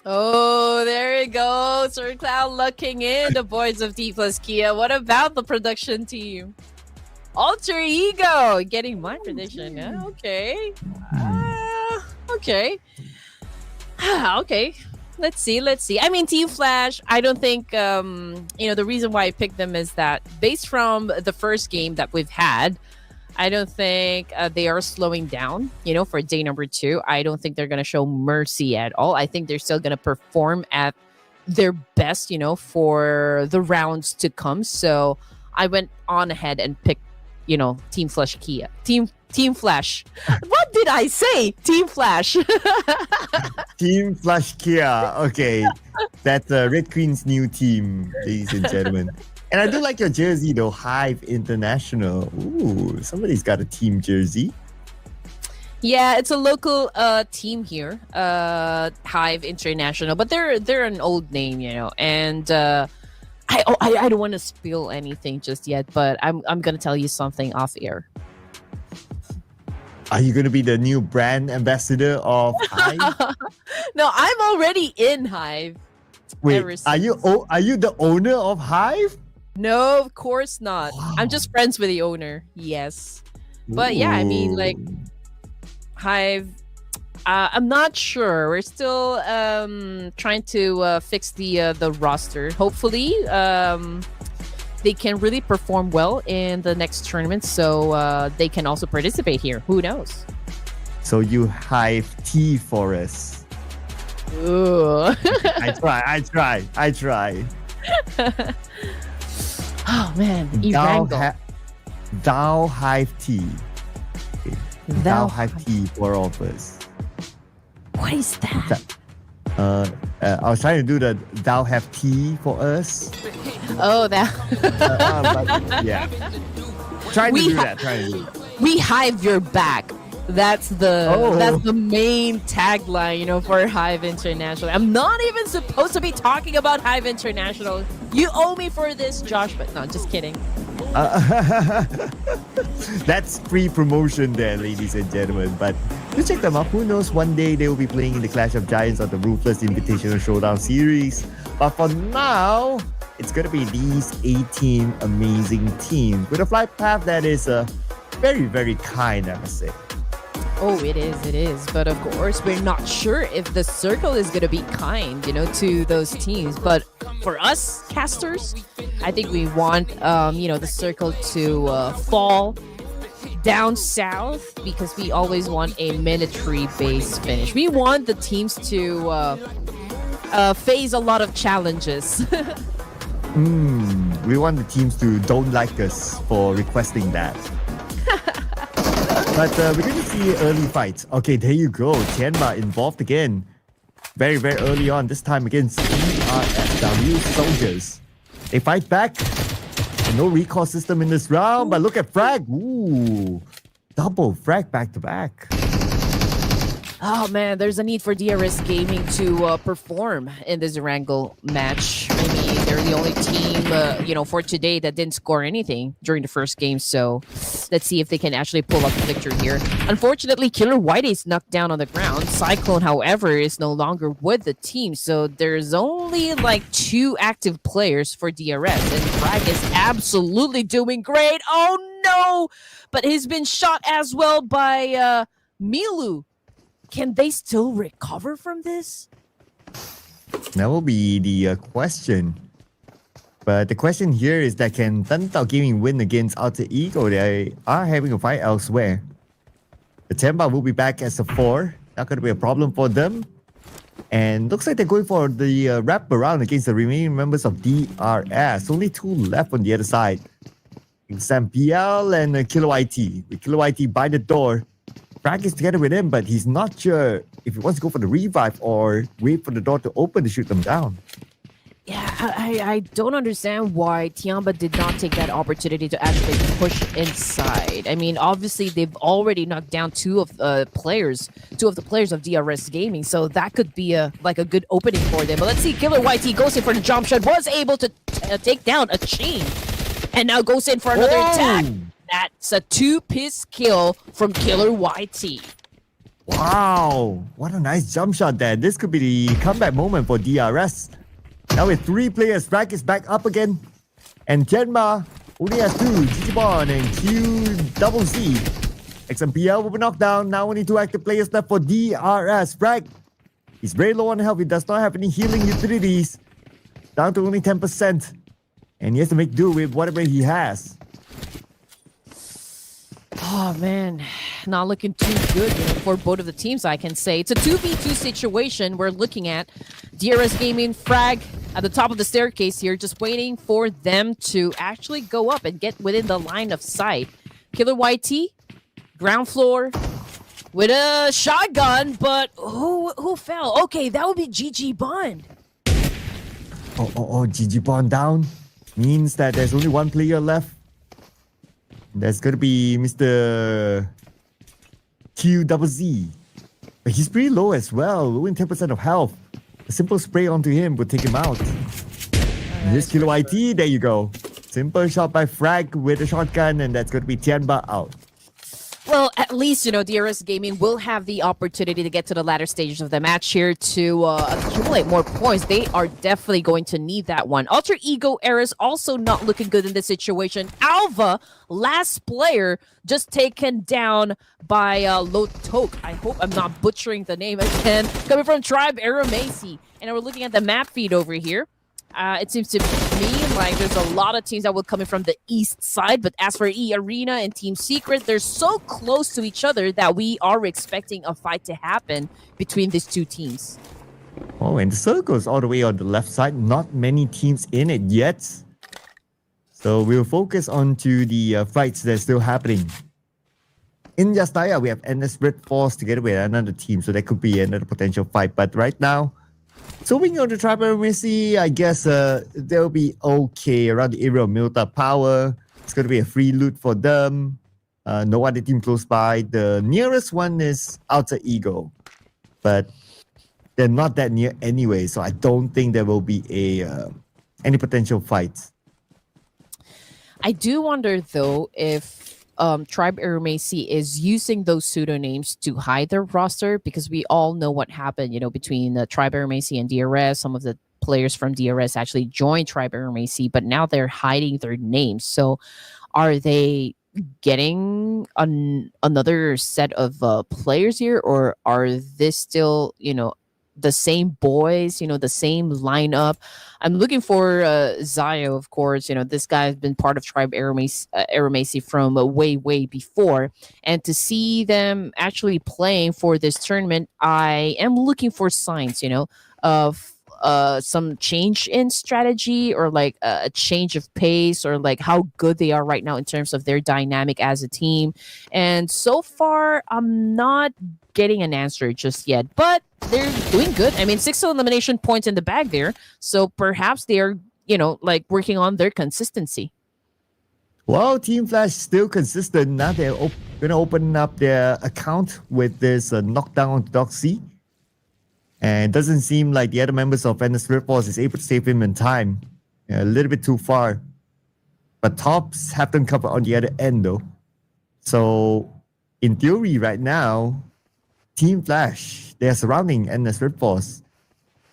Oh, there you go. Sir Cloud looking in the boys of Dplus Kia. What about the production team? Alter Ego getting my prediction. Yeah, okay. Okay. Okay. Let's see. I mean, Team Flash, I don't think, the reason why I picked them is that based from the first game that we've had, I don't think they are slowing down, for day number 2. I don't think they're going to show mercy at all. I think they're still going to perform at their best, for the rounds to come. So I went on ahead and picked, Team Flash Kia. Team Flash. What did I say? Team Flash. Team Flash Kia. Okay. That's Red Queen's new team, ladies and gentlemen. And I do like your jersey though, Hive International. Ooh, somebody's got a team jersey. Yeah, it's a local team here, Hive International, but they're an old name, and I don't want to spill anything just yet, but I'm gonna tell you something off air. Are you going to be the new brand ambassador of Hive? No, I'm already in Hive. Wait, are you the owner of Hive? No, of course not. Wow. I'm just friends with the owner. Yes, but yeah, I mean, like Hive. I'm not sure. We're still trying to fix the roster. Hopefully, they can really perform well in the next tournament, so they can also participate here. Who knows? So you Hive tea for us. Ooh. I try. Oh man, ERANGEL. Thou Hive tea. Okay. Thou Hive tea for all of us. What is that? I was trying to do the thou have tea for us. Oh, that. But yeah. Trying to do that. We Hive your back. That's the main tagline, for Hive International. I'm not even supposed to be talking about Hive International. You owe me for this, Josh, but no, just kidding. That's free promotion there, ladies and gentlemen. But you check them out. Who knows, one day they will be playing in the Clash of Giants or the Ruthless Invitational Showdown series. But for now, it's going to be these 18 amazing teams with a flight path that is very, very kind, I must say. Oh, it is. But of course, we're not sure if the circle is going to be kind, to those teams. But for us casters, I think we want, the circle to fall down south because we always want a military-based finish. We want the teams to face a lot of challenges. We want the teams to don't like us for requesting that. But we're going to see early fights. Okay, there you go. Tianba involved again. Very, very early on. This time against ERFW soldiers. They fight back. No recall system in this round, but look at frag. Ooh, double frag back to back. Oh man, there's a need for DRS Gaming to perform in this ERANGEL match. I mean, they're the only team, for today that didn't score anything during the first game. So let's see if they can actually pull up the victory here. Unfortunately, Killer White is knocked down on the ground. Cyclone, however, is no longer with the team. So there's only like 2 active players for DRS. And Frag is absolutely doing great. Oh no! But he's been shot as well by Milu. Can they still recover from this? That will be the question. But the question here is that can ThunderTalk Gaming win against Alter Ego? They are having a fight elsewhere. The Tianba will be back as a 4. Not going to be a problem for them. And looks like they're going for the wrap around against the remaining members of DRS. Only 2 left on the other side. Sam PL and Kilo IT. With Kilo IT by the door. Frag is together with him, but he's not sure if he wants to go for the revive or wait for the door to open to shoot them down. Yeah, I don't understand why Tianba did not take that opportunity to actually push inside. I mean, obviously they've already knocked down two of the players of DRS Gaming, so that could be a good opening for them. But let's see, Killer YT goes in for the jump shot, was able to take down a chain, and now goes in for another attack. That's a 2-piece kill from Killer YT. Wow, what a nice jump shot there. This could be the comeback moment for DRS. Now with 3 players, Frag is back up again. And Tianba only has 2, Jecheon and QZZ. XMPL will be knocked down. Now only 2 active players left for DRS. Frag, he's very low on health. He does not have any healing utilities. Down to only 10%. And he has to make do with whatever he has. Oh man, not looking too good for both of the teams, I can say. It's a 2v2 situation we're looking at. DRS Gaming, Frag at the top of the staircase here, just waiting for them to actually go up and get within the line of sight. Killer YT, ground floor with a shotgun, but who fell? Okay, that would be GG Bond. Oh, GG Bond down. Means that there's only 1 player left. That's gonna be Mr. QZZ. But he's pretty low as well, only 10% of health. A simple spray onto him would take him out. Here's Killer YT, there you go. Simple shot by Frag with a shotgun, and that's gonna be Tianba out. Well, at least, DRS Gaming will have the opportunity to get to the latter stages of the match here to accumulate more points. They are definitely going to need that one. Alter Ego Eras also not looking good in this situation. Alva, last player, just taken down by Lotok. I hope I'm not butchering the name again. Coming from Tribe Aeromacy. And we're looking at the map feed over here. It seems to me like there's a lot of teams that will come in from the east side, but as for Arena and Team Secret, they're so close to each other that we are expecting a fight to happen between these two teams. Oh, and the circle is all the way on the left side. Not many teams in it yet. So we'll focus on to the fights that's still happening. In Yastaya, we have RedForce together with another team, so that could be another potential fight. But right now, so when you're on the Tribe Aeromacy, I guess they'll be okay around the area of Milta Power. It's going to be a free loot for them. No other team close by. The nearest one is Alter Ego. But they're not that near anyway, so I don't think there will be any potential fights. I do wonder, though, if Tribe Aeromacy is using those pseudonyms to hide their roster, because we all know what happened, between Tribe Aeromacy and DRS. Some of the players from DRS actually joined Tribe Aeromacy, but now they're hiding their names. So are they getting another set of players here, or are this still, the same boys, the same lineup? I'm looking for Zio, of course. This guy's been part of Tribe Aeromacy from way before. And to see them actually playing for this tournament, I am looking for signs, of some change in strategy, or like a change of pace, or like how good they are right now in terms of their dynamic as a team. And so far, I'm not getting an answer just yet, but they're doing good. I mean, 6 elimination points in the bag there, so perhaps they are, working on their consistency. Well, Team Flash still consistent. Now they're going to open up their account with this knockdown on Doxy. And it doesn't seem like the other members of RedForce is able to save him in time. A little bit too far. But Tops have them covered on the other end, though. So, in theory, right now, Team Flash, they are surrounding RedForce.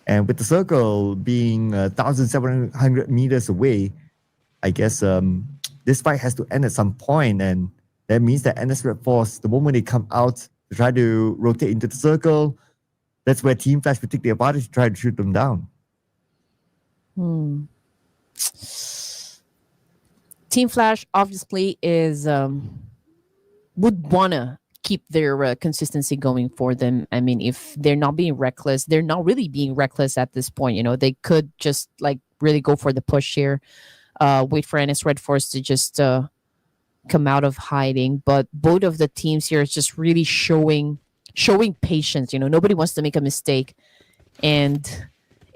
And with the circle being 1,700 meters away, I guess this fight has to end at some point. And that means that RedForce, the moment they come out to try to rotate into the circle, that's where Team Flash will take the advantage to try to shoot them down. Team Flash obviously is would wanna keep their consistency going for them. I mean, if they're not being reckless, they're not really being reckless at this point. They could just really go for the push here, wait for RedForce to just come out of hiding. But both of the teams here is just really showing patience. Nobody wants to make a mistake, and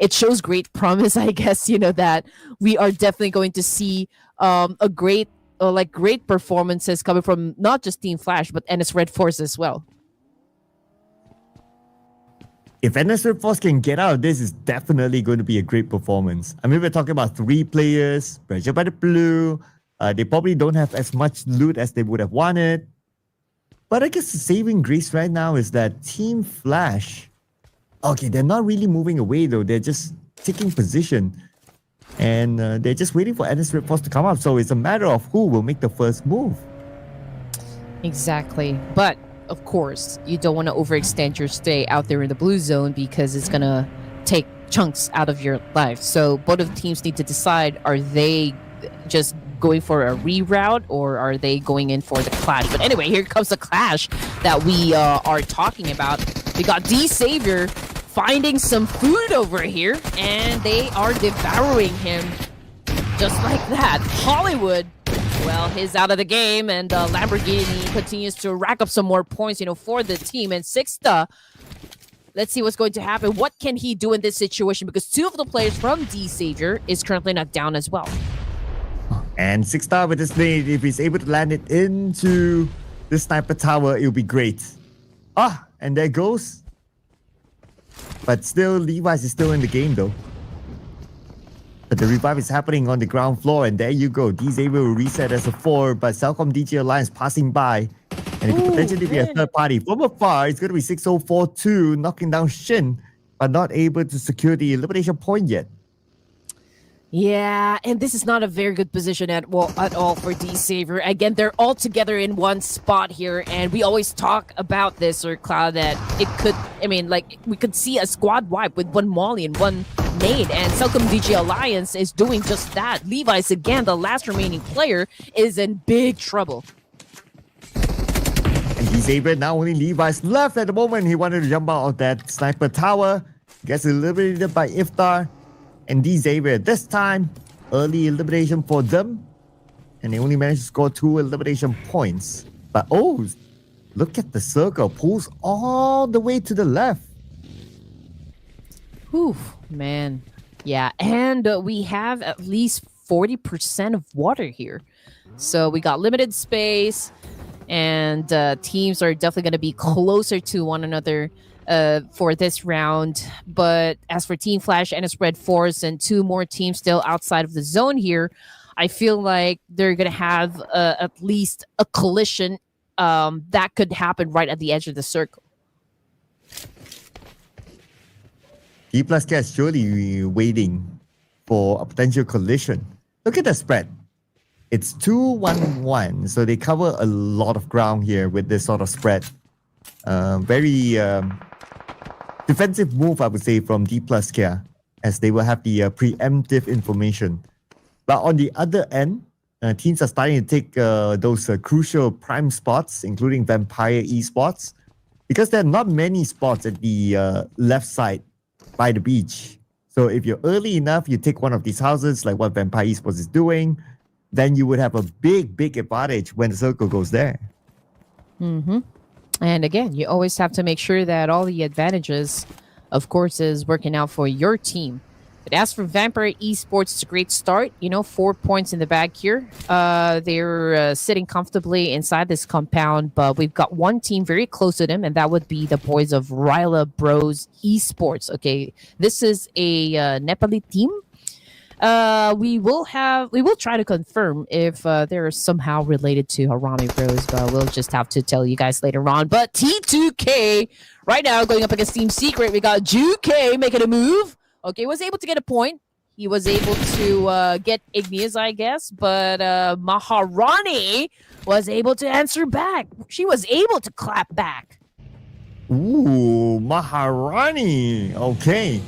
it shows great promise, I guess, that we are definitely going to see a great great performances coming from not just Team Flash but NS RedForce as well. If NS RedForce can get out of this, it's definitely going to be a great performance. I mean, we're talking about 3 players, pressured by the blue. They probably don't have as much loot as they would have wanted. But I guess the saving grace right now is that Team Flash, okay, they're not really moving away though. They're just taking position. And they're just waiting for NS RedForce to come up. So it's a matter of who will make the first move. Exactly. But, of course, you don't want to overextend your stay out there in the blue zone because it's going to take chunks out of your life. So both of the teams need to decide, are they just going for a reroute or are they going in for the clash? But anyway, here comes the clash that we are talking about. We got D-Savior finding some food over here, and they are devouring him just like that. Hollywood, well, he's out of the game, and Lamborghini continues to rack up some more points, for the team. And Sixta, let's see what's going to happen. What can he do in this situation? Because 2 of the players from D-Savior is currently knocked down as well. And Sixta with his nade, if he's able to land it into the sniper tower, it'll be great. And there goes. But still, Levi's is still in the game though. But the revive is happening on the ground floor, and there you go. D-Savior will reset as a 4, but CelcomDigi Alliance passing by. And it could potentially be a third party. From afar, it's going to be 6042, knocking down Shin, but not able to secure the elimination point yet. Yeah, and this is not a very good position at all for D-Savior. Again, they're all together in one spot here, and we always talk about this, Sir Cloud, that it could, we could see a squad wipe with 1 Molly and 1 nade, and CelcomDigi Alliance is doing just that. Levi's, again, the last remaining player, is in big trouble. And D-Savior, now only Levi's left at the moment. He wanted to jump out of that sniper tower. Gets eliminated by Iftar. And D-Savior, this time, early elimination for them. And they only managed to score 2 elimination points. But look at the circle. Pulls all the way to the left. Whew, man. Yeah, and we have at least 40% of water here. So we got limited space. And teams are definitely going to be closer to one another for this round. But as for Team Flash and its RedForce and 2 more teams still outside of the zone here, I feel like they're going to have at least a collision that could happen right at the edge of the circle. Dplus is surely waiting for a potential collision. Look at the spread. It's 2-1-1, so they cover a lot of ground here with this sort of spread. Very defensive move, I would say, from Dplus here, as they will have the preemptive information. But on the other end, teams are starting to take those crucial prime spots, including Vampire Esports, because there are not many spots at the left side by the beach. So if you're early enough, you take one of these houses, like what Vampire Esports is doing, then you would have a big advantage when the circle goes there. Mm-hmm. And again, you always have to make sure that all the advantages, of course, is working out for your team. But as for Vampire Esports, it's a great start. 4 points in the bag here. They're sitting comfortably inside this compound, but we've got one team very close to them, and that would be the boys of Raila Bros Esports. Okay, this is a Nepali team. We will try to confirm if they're somehow related to Harami Bros, but we'll just have to tell you guys later on. But T2K right now going up against Team Secret. We got Juke making a move. Okay, was able to get a point. He was able to get Igneous, I guess, but Maharani was able to answer back. She was able to clap back. Ooh, Maharani. Okay.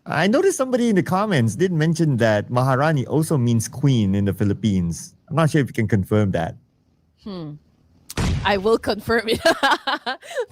I noticed somebody in the comments did mention that Maharani also means queen in the Philippines. I'm not sure if you can confirm that. I will confirm it.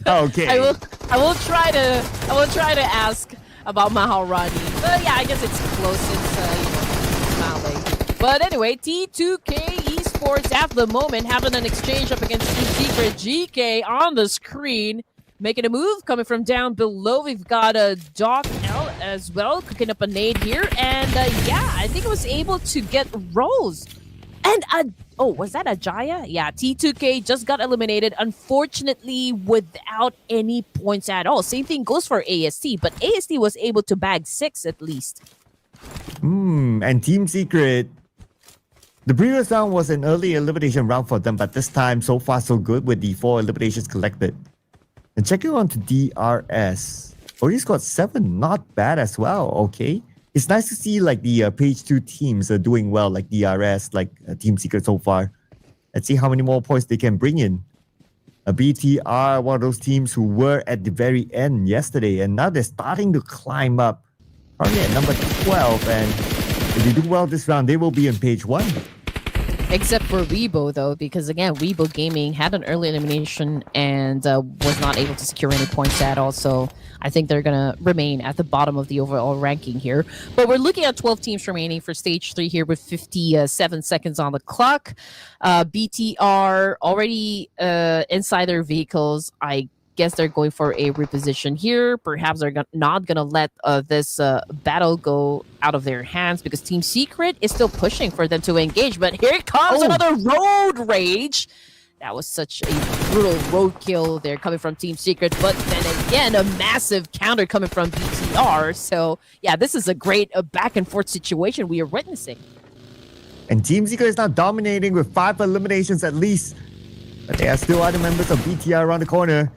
Okay. I will try to ask about Maharani. But yeah, I guess it's close. It's Malay. But anyway, T2K Esports at the moment having an exchange up against Team Secret. GK on the screen. Making a move coming from down below. We've got a Doc L as well, cooking up a nade here. And yeah, I think it was able to get Rose. And was that a Jaya? Yeah, T2K just got eliminated, unfortunately, without any points at all. Same thing goes for AST, but AST was able to bag 6 at least. And Team Secret, the previous round was an early elimination round for them, but this time, so far, so good with the 4 eliminations collected. And checking on to DRS, already scored 7, not bad as well, okay. It's nice to see like the page 2 teams are doing well, like DRS, like Team Secret so far. Let's see how many more points they can bring in. BTR, one of those teams who were at the very end yesterday, and now they're starting to climb up. Currently at number 12, and if they do well this round, they will be in page 1. Except for Weibo, though, because again, Weibo Gaming had an early elimination and was not able to secure any points at all. So I think they're going to remain at the bottom of the overall ranking here. But we're looking at 12 teams remaining for stage 3 here with 57 seconds on the clock. BTR already inside their vehicles. I guess they're going for a reposition here. Perhaps they're not going to let this battle go out of their hands because Team Secret is still pushing for them to engage. But here comes another road rage. That was such a brutal roadkill there coming from Team Secret. But then again, a massive counter coming from BTR. So yeah, this is a great back and forth situation we are witnessing. And Team Secret is now dominating with 5 eliminations at least. But there are still other members of BTR around the corner.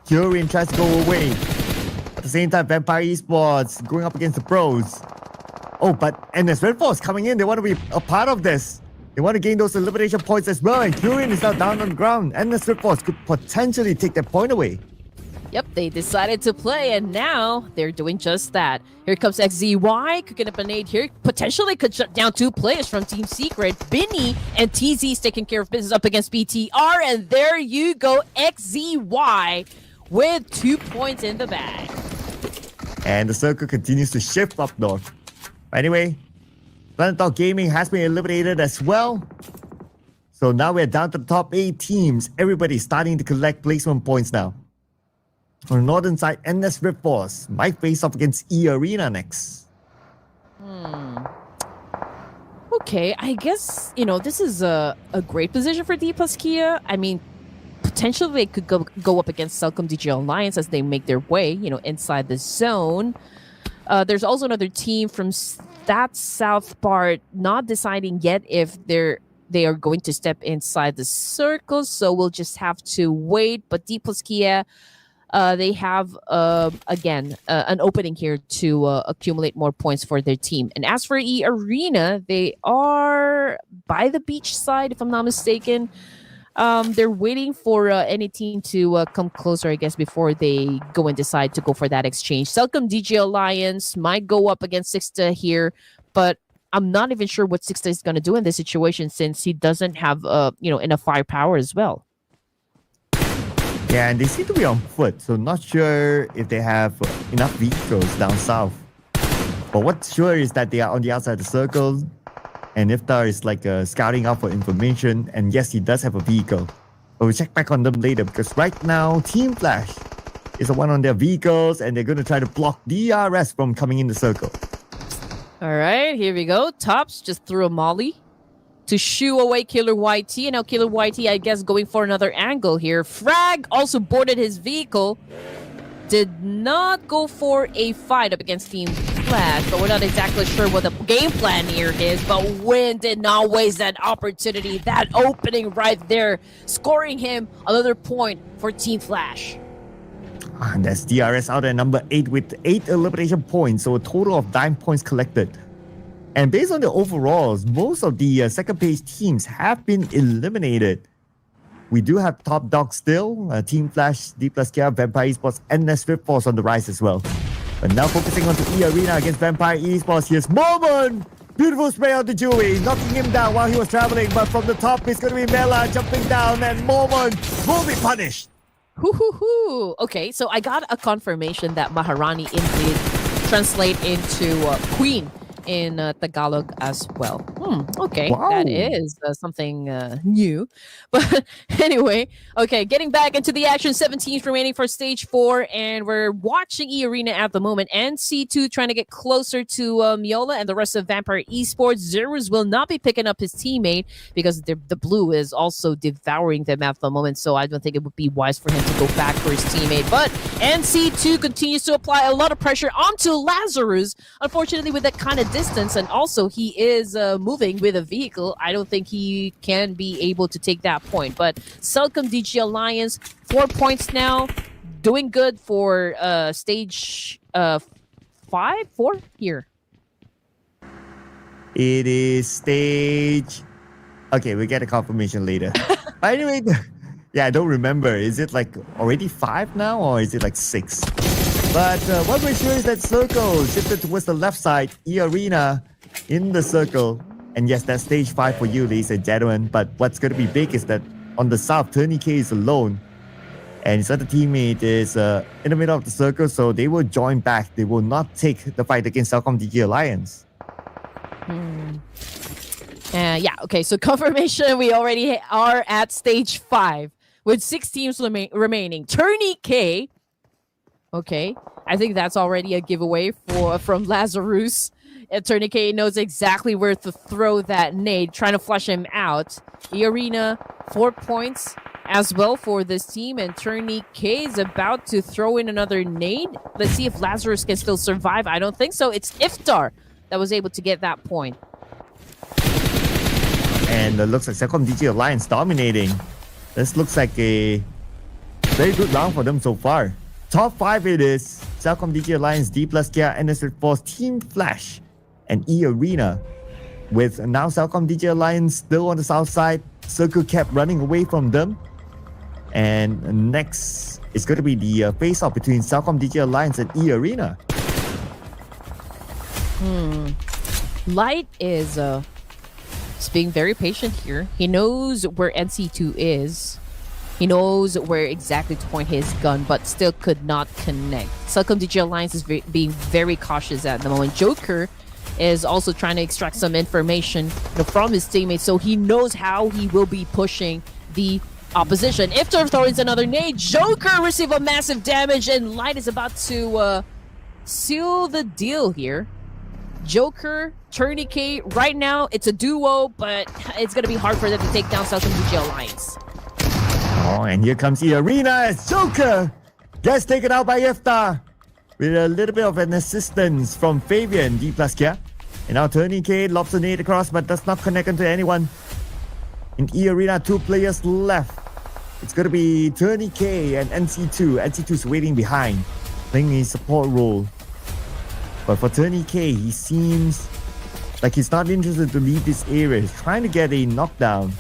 Kyurem tries to go away. At the same time, Vampire Esports going up against the pros. And there's RedForce coming in. They want to be a part of this. They want to gain those elimination points as well. And Kyurem is now down on the ground. And the RedForce could potentially take that point away. Yep, they decided to play, and now they're doing just that. Here comes XZY, cooking up a nade here. Potentially could shut down 2 players from Team Secret. Binny and TZ's taking care of business up against BTR. And there you go, XZY with 2 points in the bag. And the circle continues to shift up north. Anyway, ThunderTalk Gaming has been eliminated as well. So now we're down to the top 8 teams. Everybody's starting to collect placement points now. On the northern side, NS RedForce might face off against Earena next. Okay, I guess, this is a great position for Dplus Kia. I mean, potentially they could go up against CelcomDigi Alliance as they make their way, inside the zone. There's also another team from that south part not deciding yet if they are going to step inside the circle, so we'll just have to wait. But Dplus Kia, they have, again, an opening here to accumulate more points for their team. And as for Earena, they are by the beach side, if I'm not mistaken. They're waiting for any team to come closer, I guess, before they go and decide to go for that exchange. CelcomDigi Alliance might go up against Sixta here, but I'm not even sure what Sixta is going to do in this situation since he doesn't have, enough firepower as well. Yeah, and they seem to be on foot, so not sure if they have enough vehicles down south. But what's sure is that they are on the outside of the circle, and Iftar is like scouting out for information, and yes, he does have a vehicle. But we'll check back on them later, because right now, Team Flash is the one on their vehicles, and they're going to try to block DRS from coming in the circle. All right, here we go. Tops just threw a molly to shoo away Killer YT. And now Killer YT, I guess, going for another angle here. Frag also boarded his vehicle. Did not go for a fight up against Team Flash, but we're not exactly sure what the game plan here is. But Win did not waste that opportunity, that opening right there, scoring him another point for Team Flash. And that's DRS out at number 8 with 8 elimination points, so a total of 9 points collected. And based on the overalls, most of the second page teams have been eliminated. We do have top dog still, Team Flash, Dplus Kia, Vampire Esports, and RedForce on the rise as well. But now focusing on the Earena against Vampire Esports, here's Moment! Beautiful spray on the Dewey, knocking him down while he was traveling, but from the top it's going to be Mela jumping down, and Moment will be punished. Hoo. Okay, so I got a confirmation that Maharani indeed translate into Queen in Tagalog as well. Okay, Wow. that is something new. But anyway, okay, getting back into the action, 7 teams remaining for stage 4, and we're watching Earena at the moment. NC2 trying to get closer to Miola and the rest of Vampire Esports. Zerus will not be picking up his teammate because the blue is also devouring them at the moment, so I don't think it would be wise for him to go back for his teammate. But NC2 continues to apply a lot of pressure onto Lazarus, unfortunately with that kind of distance, and also he is moving with a vehicle. I don't think he can be able to take that point. But CelcomDigi Alliance, 4 points now, doing good for stage 4 here. It is stage. Okay, we get a confirmation later. But anyway, yeah, I don't remember. Is it like already 5 now, or is it like 6? But what we're sure is that Circle shifted towards the left side, Earena in the circle. And yes, that's stage 5 for you, ladies and gentlemen. But what's going to be big is that on the south, TourneyK is alone. And his other teammate is in the middle of the circle, so they will join back. They will not take the fight against CelcomDigi Alliance. Yeah, okay, so confirmation, we already are at stage 5 with 6 teams remaining. TourneyK, okay, I think that's already a giveaway from Lazarus. TourneyK knows exactly where to throw that nade, trying to flush him out. Earena, 4 points as well for this team, and TourneyK is about to throw in another nade. Let's see if Lazarus can still survive. I don't think so. It's Iftar that was able to get that point. And it looks like CelcomDigi Alliance dominating. This looks like a very good round for them so far. Top 5 it is CelcomDigi Alliance, Dplus, Kia, RedForce, Team Flash, and Earena. With now CelcomDigi Alliance still on the south side, Circle kept running away from them. And next is going to be the face-off between CelcomDigi Alliance and Earena. Light is being very patient here. He knows where NC2 is. He knows where exactly to point his gun, but still could not connect. CelcomDigi Alliance is being very cautious at the moment. Joker is also trying to extract some information from his teammates, so he knows how he will be pushing the opposition. If Turf throws another nade, Joker receive a massive damage, and Light is about to seal the deal here. Joker, TourneyK, right now it's a duo, but it's going to be hard for them to take down CelcomDigi Alliance. Oh, and here comes Earena as Joker gets taken out by Iftar with a little bit of an assistance from Fabian, Dplus, Kia. And now TourneyK lobs a nade across but does not connect into anyone. In Earena, 2 players left. It's going to be TourneyK and NC2. NC2 is waiting behind, playing a support role. But for TourneyK, he seems like he's not interested to leave this area. He's trying to get a knockdown,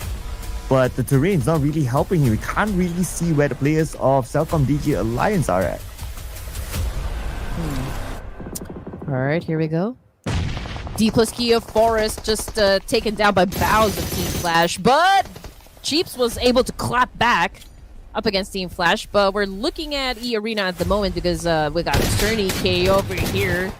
but the terrain's not really helping him. We can't really see where the players of CelcomDigi Alliance are at. All right, here we go. Dplus, Kia, Forest just taken down by Bows of Team Flash, but Cheeps was able to clap back up against Team Flash. But we're looking at Earena at the moment because we got TourneyK over here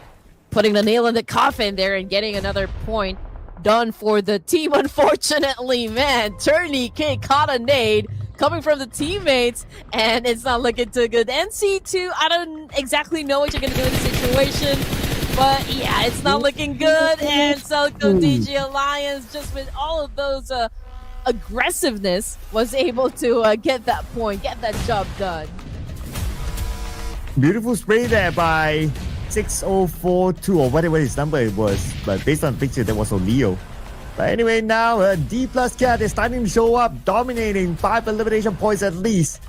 putting the nail in the coffin there and getting another point done for the team. Unfortunately, man, TourneyK caught a nade coming from the teammates, and it's not looking too good. NC2, I don't exactly know what you're going to do in this situation, but yeah, it's not looking good. And CelcomDigi Alliance, just with all of those aggressiveness, was able to get that point, get that job done. Beautiful spray there by 6042 or whatever his number it was, but based on the picture that was Leo. But anyway, now Dplus Cat is starting to show up, dominating 5 elimination points at least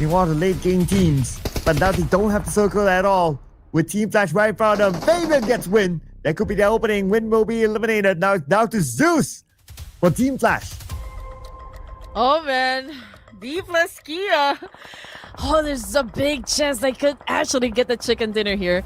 in one of the late game teams. But now they don't have the circle at all. With Team Flash right in front of them, Fabian gets win. That could be their opening. Win will be eliminated. Now it's down to Zeus for Team Flash. Oh man, Dplus Kia. Oh, there's a big chance they could actually get the chicken dinner here.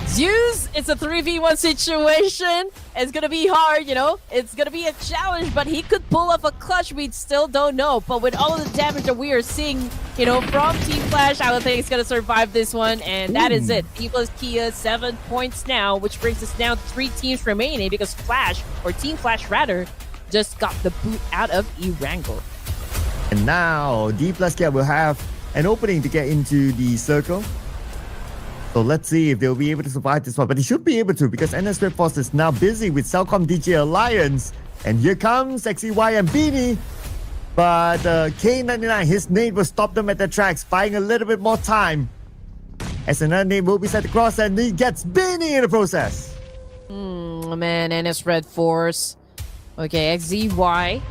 Zeus, it's a 3v1 situation. It's gonna be hard, you know. It's gonna be a challenge, but he could pull off a clutch. We still don't know. But with all of the damage that we are seeing, you know, from Team Flash, I would think it's gonna survive this one. And that is it. Dplus Kia 7 points now, which brings us down to 3 teams remaining because Flash, or Team Flash rather, just got the boot out of ERANGEL. And now Dplus Kia will have an opening to get into the circle. So let's see if they'll be able to survive this one. But they should be able to because RedForce is now busy with CelcomDigi Alliance. And here comes XEY and Beanie. But K99, his nade will stop them at their tracks, buying a little bit more time. As another nade will be set across and he gets Beanie in the process. Man, and it's RedForce. Okay, XEY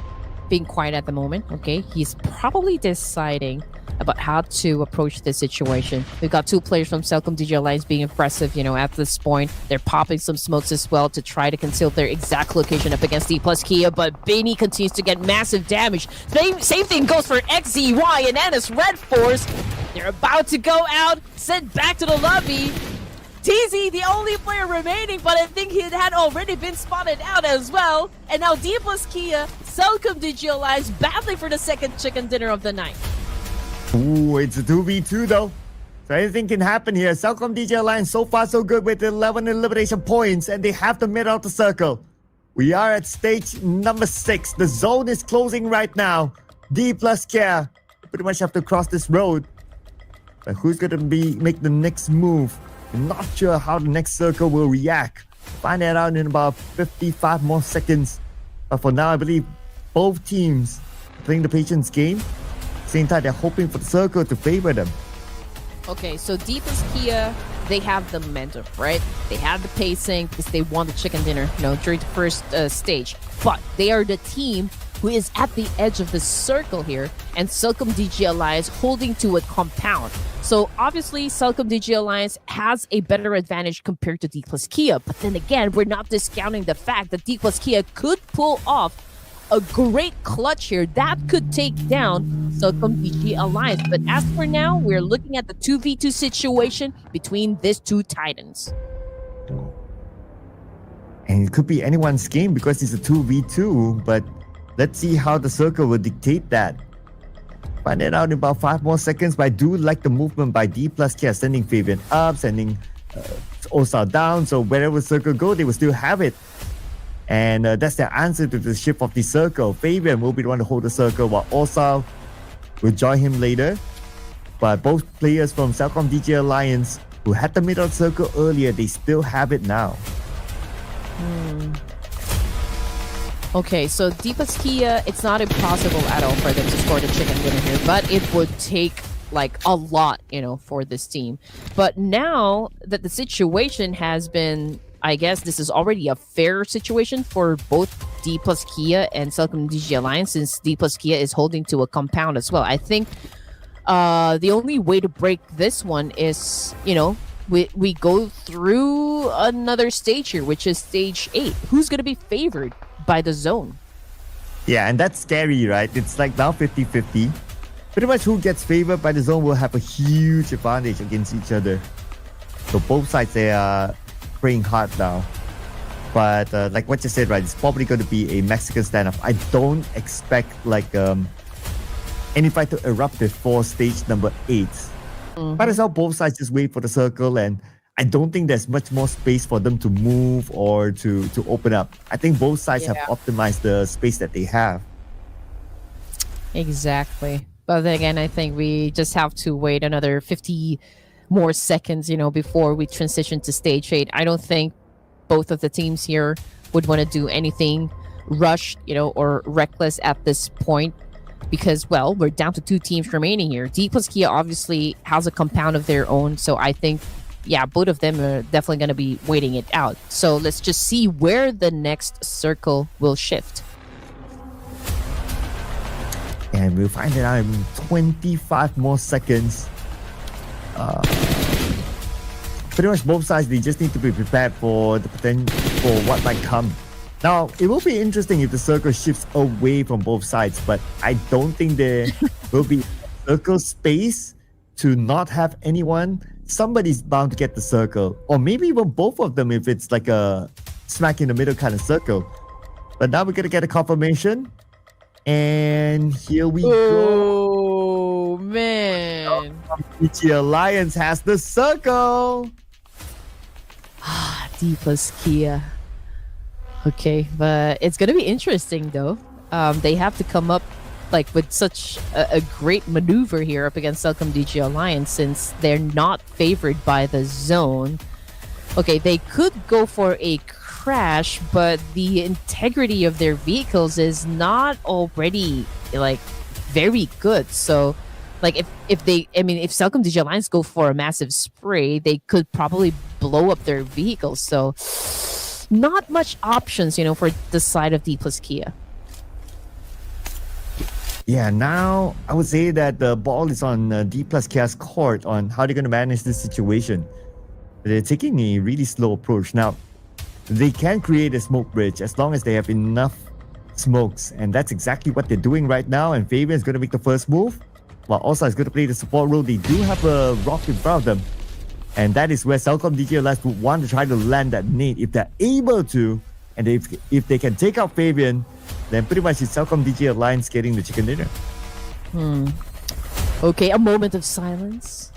being quiet at the moment. Okay, he's probably deciding about how to approach this situation. We've got 2 players from CelcomDigi Alliance being impressive, you know, at this point. They're popping some smokes as well to try to conceal their exact location up against Dplus Kia, but Beanie continues to get massive damage. Same thing goes for XEY and Ennis RedForce. They're about to go out, sent back to the lobby. TZ, the only player remaining, but I think he had already been spotted out as well. And now Dplus Kia, CelcomDigi Alliance battling for the second chicken dinner of the night. Ooh, it's a 2v2 though. So anything can happen here. CelcomDigi Alliance so far so good with 11 elimination points and they have the mid out the circle. We are at stage number 6. The zone is closing right now. Dplus Kia pretty much have to cross this road. But who's going to make the next move? I'm not sure how the next circle will react. Find that out in about 55 more seconds. But for now, I believe both teams are playing the patience game. Same time, they're hoping for the circle to favor them. Okay, so Dplus Kia, they have the momentum, right? They have the pacing because they won the chicken dinner, you know, during the first stage. But they are the team who is at the edge of the circle here, and CelcomDigi Alliance holding to a compound. So obviously, CelcomDigi Alliance has a better advantage compared to Dplus Kia. But then again, we're not discounting the fact that Dplus Kia could pull off a great clutch here that could take down CelcomDigi Alliance. But as for now, we're looking at the 2v2 situation between these 2 titans. And it could be anyone's game because it's a 2v2, but let's see how the circle will dictate that. Find it out in about 5 more seconds, but I do like the movement by Dplus Kia, sending Fabian up, sending Osal down, so wherever circle go, they will still have it. And that's their answer to the shift of the circle. Fabian will be the one to hold the circle, while Osal will join him later. But both players from CelcomDigi Alliance who had the middle circle earlier, they still have it now. Okay, so Dplus Kia, it's not impossible at all for them to score the chicken dinner here, but it would take like a lot, you know, for this team. But now that the situation has been, I guess this is already a fair situation for both Dplus Kia and CelcomDigi Alliance, since Dplus Kia is holding to a compound as well. I think the only way to break this one is, you know, we go through another stage here, which is stage 8. Who's going to be favored by the zone? Yeah, and that's scary, right? It's like now 50-50. Pretty much who gets favored by the zone will have a huge advantage against each other. So both sides, they are praying hard now. But like what you said, right, it's probably going to be a Mexican standoff. I don't expect like any fight to erupt before stage number 8. Might as well both sides just wait for the circle, and I don't think there's much more space for them to move or to open up. I think both sides have optimized the space that they have. Exactly. But then again, I think we just have to wait another 50 more seconds, you know, before we transition to stage 8. I don't think both of the teams here would want to do anything rushed, you know, or reckless at this point. Because, well, we're down to 2 teams remaining here. Dplus Kia obviously has a compound of their own. So I think, yeah, both of them are definitely going to be waiting it out. So let's just see where the next circle will shift. And we'll find it out in 25 more seconds. Pretty much both sides, they just need to be prepared for the potential for what might come. Now, it will be interesting if the circle shifts away from both sides, but I don't think there will be circle space to not have anyone somebody's bound to get the circle, or maybe even both of them if it's like a smack in the middle kind of circle. But now we're gonna get a confirmation, and here we go. Oh man. CelcomDigi Alliance has the circle. Dplus Kia. Okay, but it's gonna be interesting though. They have to come up like with such a great maneuver here up against CelcomDigi Alliance since they're not favored by the zone. Okay, they could go for a crash, but the integrity of their vehicles is not already like very good. So like if CelcomDigi Alliance go for a massive spray, they could probably blow up their vehicles. So not much options, for the side of Dplus Kia. Yeah, now I would say that the ball is on Dplus Kia's court on how they're going to manage this situation. They're taking a really slow approach. Now, they can create a smoke bridge as long as they have enough smokes, and that's exactly what they're doing right now. And Fabian is going to make the first move, while Osa is going to play the support role. They do have a rock in front of them, and that is where CelcomDigi Alliance would want to try to land that nade if they're able to. And if they can take out Fabian, then pretty much it's CelcomDigi Alliance getting the chicken dinner. Okay, a moment of silence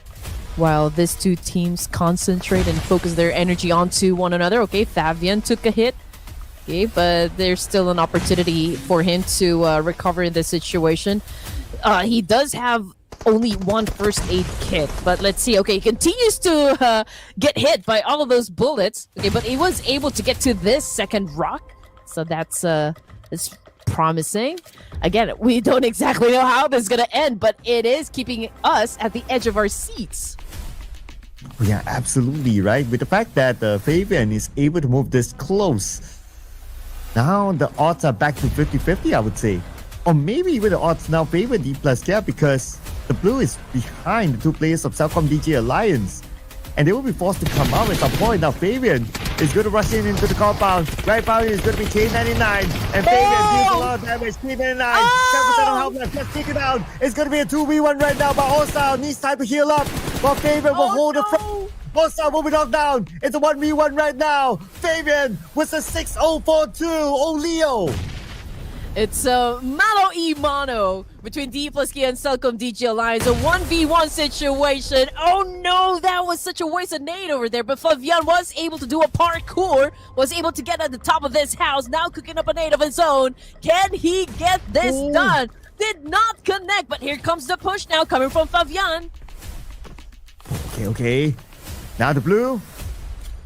while these two teams concentrate and focus their energy onto one another. Okay, Fabian took a hit. Okay, but there's still an opportunity for him to recover in this situation. He does have only one first aid kit, but let's see. Okay, he continues to get hit by all of those bullets. Okay, but he was able to get to this second rock, so that's promising. Again, we don't exactly know how this is gonna end, but it is keeping us at the edge of our seats. Yeah, absolutely, right? With the fact that Fabian is able to move this close, now the odds are back to 50-50, I would say. Or maybe even the odds now favor Dplus Kia because the blue is behind the two players of CelcomDigi Alliance. And they will be forced to come out at some point. Now Fabian is going to rush into the compound. Right now is going to be K99. And Fabian deals a lot of damage. K99, 7% of health left. Let's take it down. It's going to be a 2v1 right now. But Osa needs time to heal up. But Fabian will hold the front. Osa will be knocked down. It's a 1v1 right now. Fabian with a 6-0-4-2. Oh, Leo. It's a mano-y-mano between Dplus Kia and CelcomDigi Alliance. A 1v1 situation. Oh no, that was such a waste of nade over there. But Fabian was able to do a parkour, was able to get at the top of this house, now cooking up a nade of his own. Can he get this done? Did not connect, but here comes the push now coming from Fabian. Okay. Now the blue,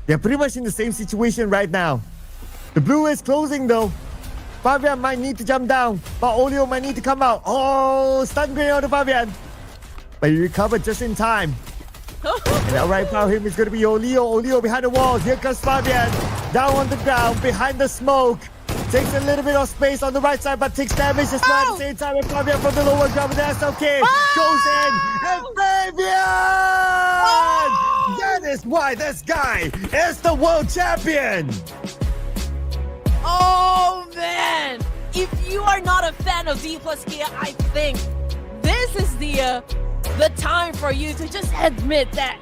they're pretty much in the same situation right now. The blue is closing though. Fabian might need to jump down, but Olio might need to come out. Oh, stun grenade on the Fabian. But he recovered just in time. And now right now him is going to be Olio. Olio behind the walls. Here comes Fabian. Down on the ground, behind the smoke. Takes a little bit of space on the right side, but takes damage as well at the same time. And Fabian from the lower ground, but that's okay. Goes in. And Fabian! That is why this guy is the world champion. Oh man! If you are not a fan of Dplus Kia, I think this is the time for you to just admit that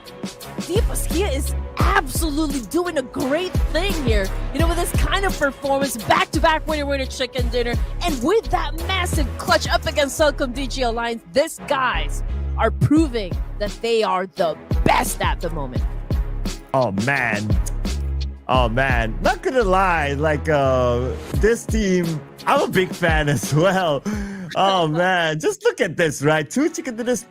Dplus Kia is absolutely doing a great thing here. With this kind of performance, back-to-back winner chicken dinner, and with that massive clutch up against CelcomDigi Alliance, these guys are proving that they are the best at the moment. Oh man, not gonna lie, this team, I'm a big fan as well. Oh man, just look at this, right? 2 chicken dinners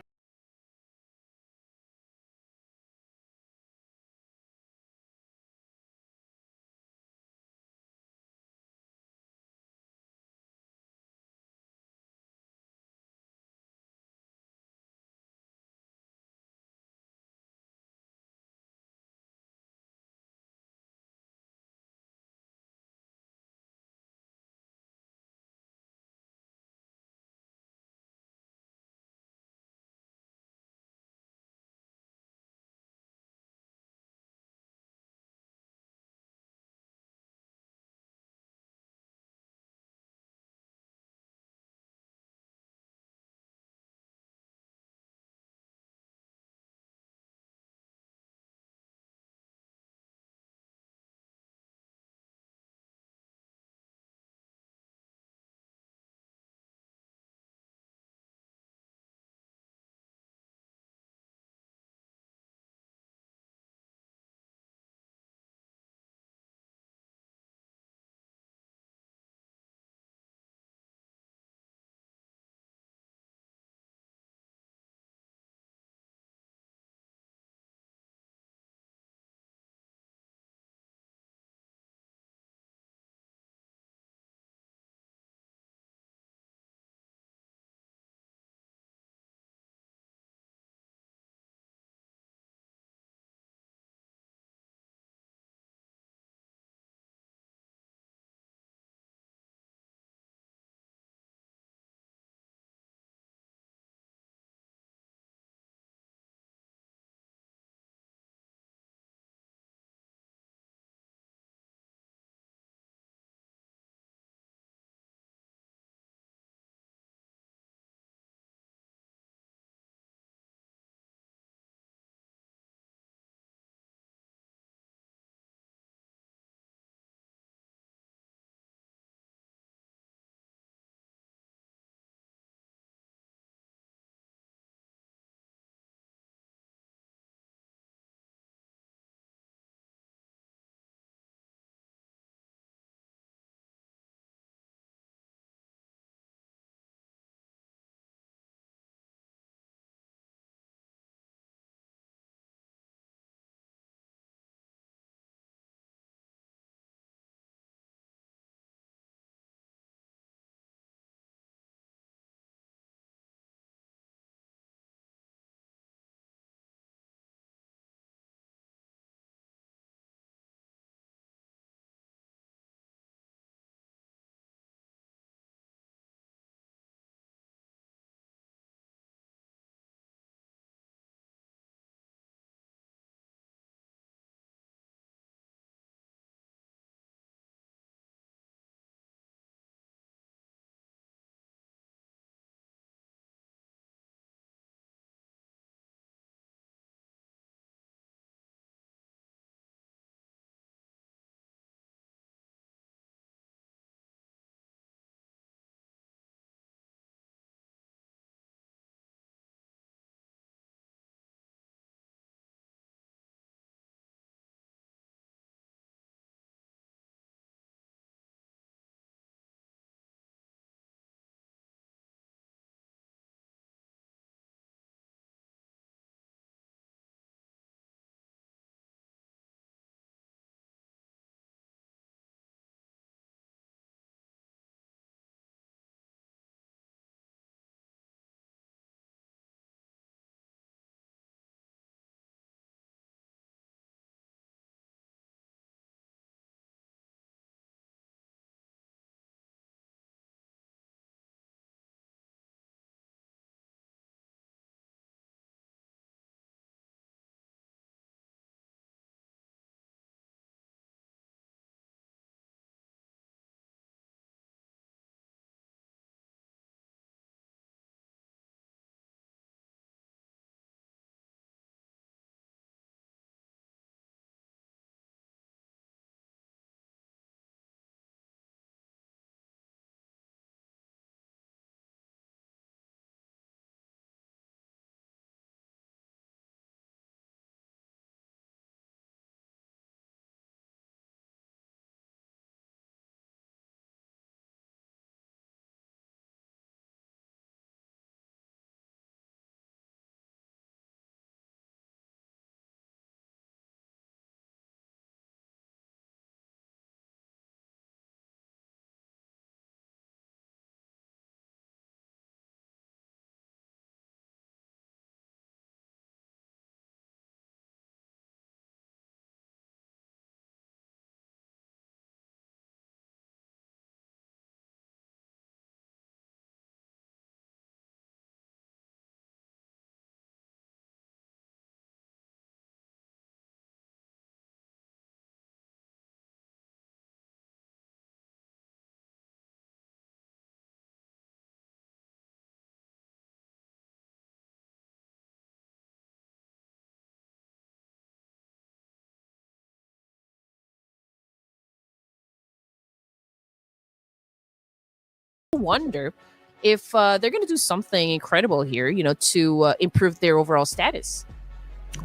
wonder if they're going to do something incredible here, to improve their overall status.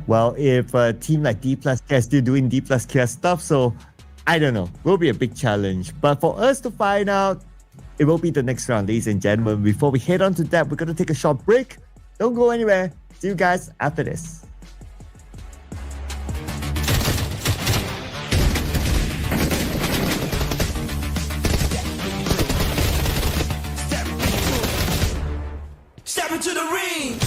Well, if a team like Dplus is still doing Dplus care stuff, so I don't know, will be a big challenge. But for us to find out, it will be the next round, ladies and gentlemen. Before we head on to that, we're going to take a short break. Don't go anywhere. See you guys after this. Step into the ring.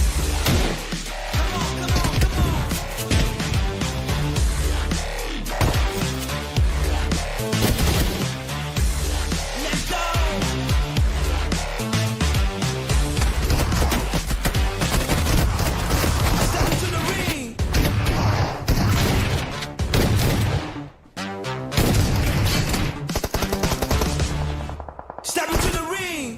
Let's go. Step into the ring. Step into the ring.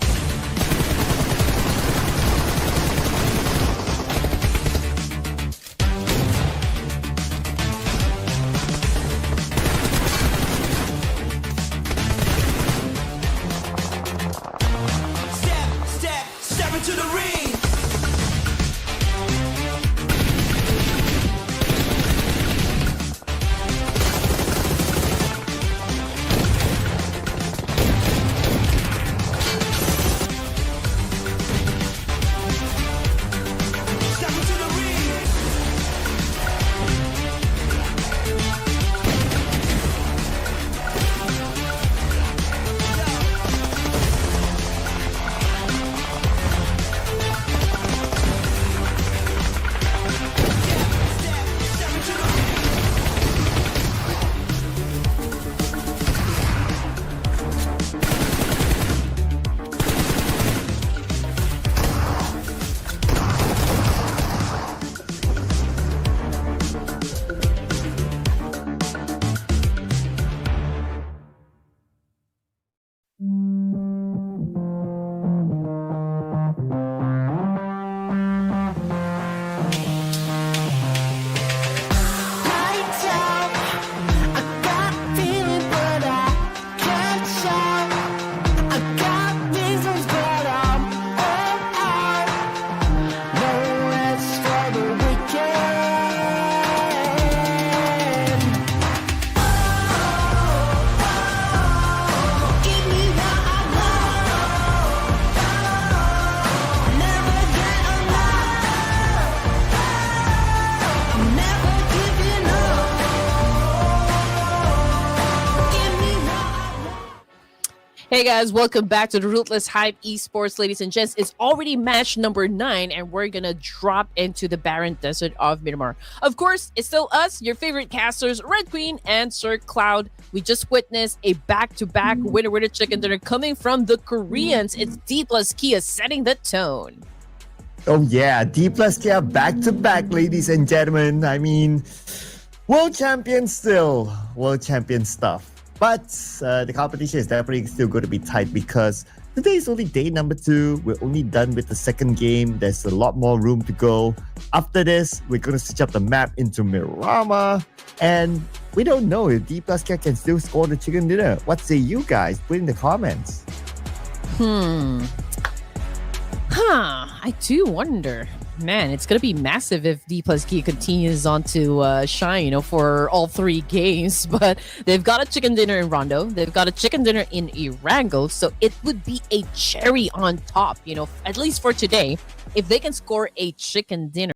Step into the ring. Step into the ring. Step into the lights out. I got feeling, but I can't shout. I got reasons, but I'm all out. No rest for the weekend. Give me what I want. Never get enough. I'm never giving up. Give me what I want. Hey guys, welcome back to the Ruthless Hype Esports, ladies and gents. It's already match number 9, and we're gonna drop into the barren desert of Miramar. Of course, it's still us, your favorite casters, Red Queen and Sir Cloud. We just witnessed a back-to-back winner chicken dinner coming from the Koreans. It's Dplus Kia setting the tone. Oh yeah, Dplus care back to back, ladies and gentlemen. I mean, world champion still, world champion stuff. But the competition is definitely still going to be tight because today is only day number 2. We're only done with the second game. There's a lot more room to go. After this, we're going to switch up the map into Miramar. And we don't know if Dplus care can still score the chicken dinner. What say you guys? Put in the comments. I do wonder. Man, it's gonna be massive if Dplus Kia continues on to shine, for all 3 games. But they've got a chicken dinner in Rondo, they've got a chicken dinner in ERANGEL, so it would be a cherry on top, at least for today, if they can score a chicken dinner.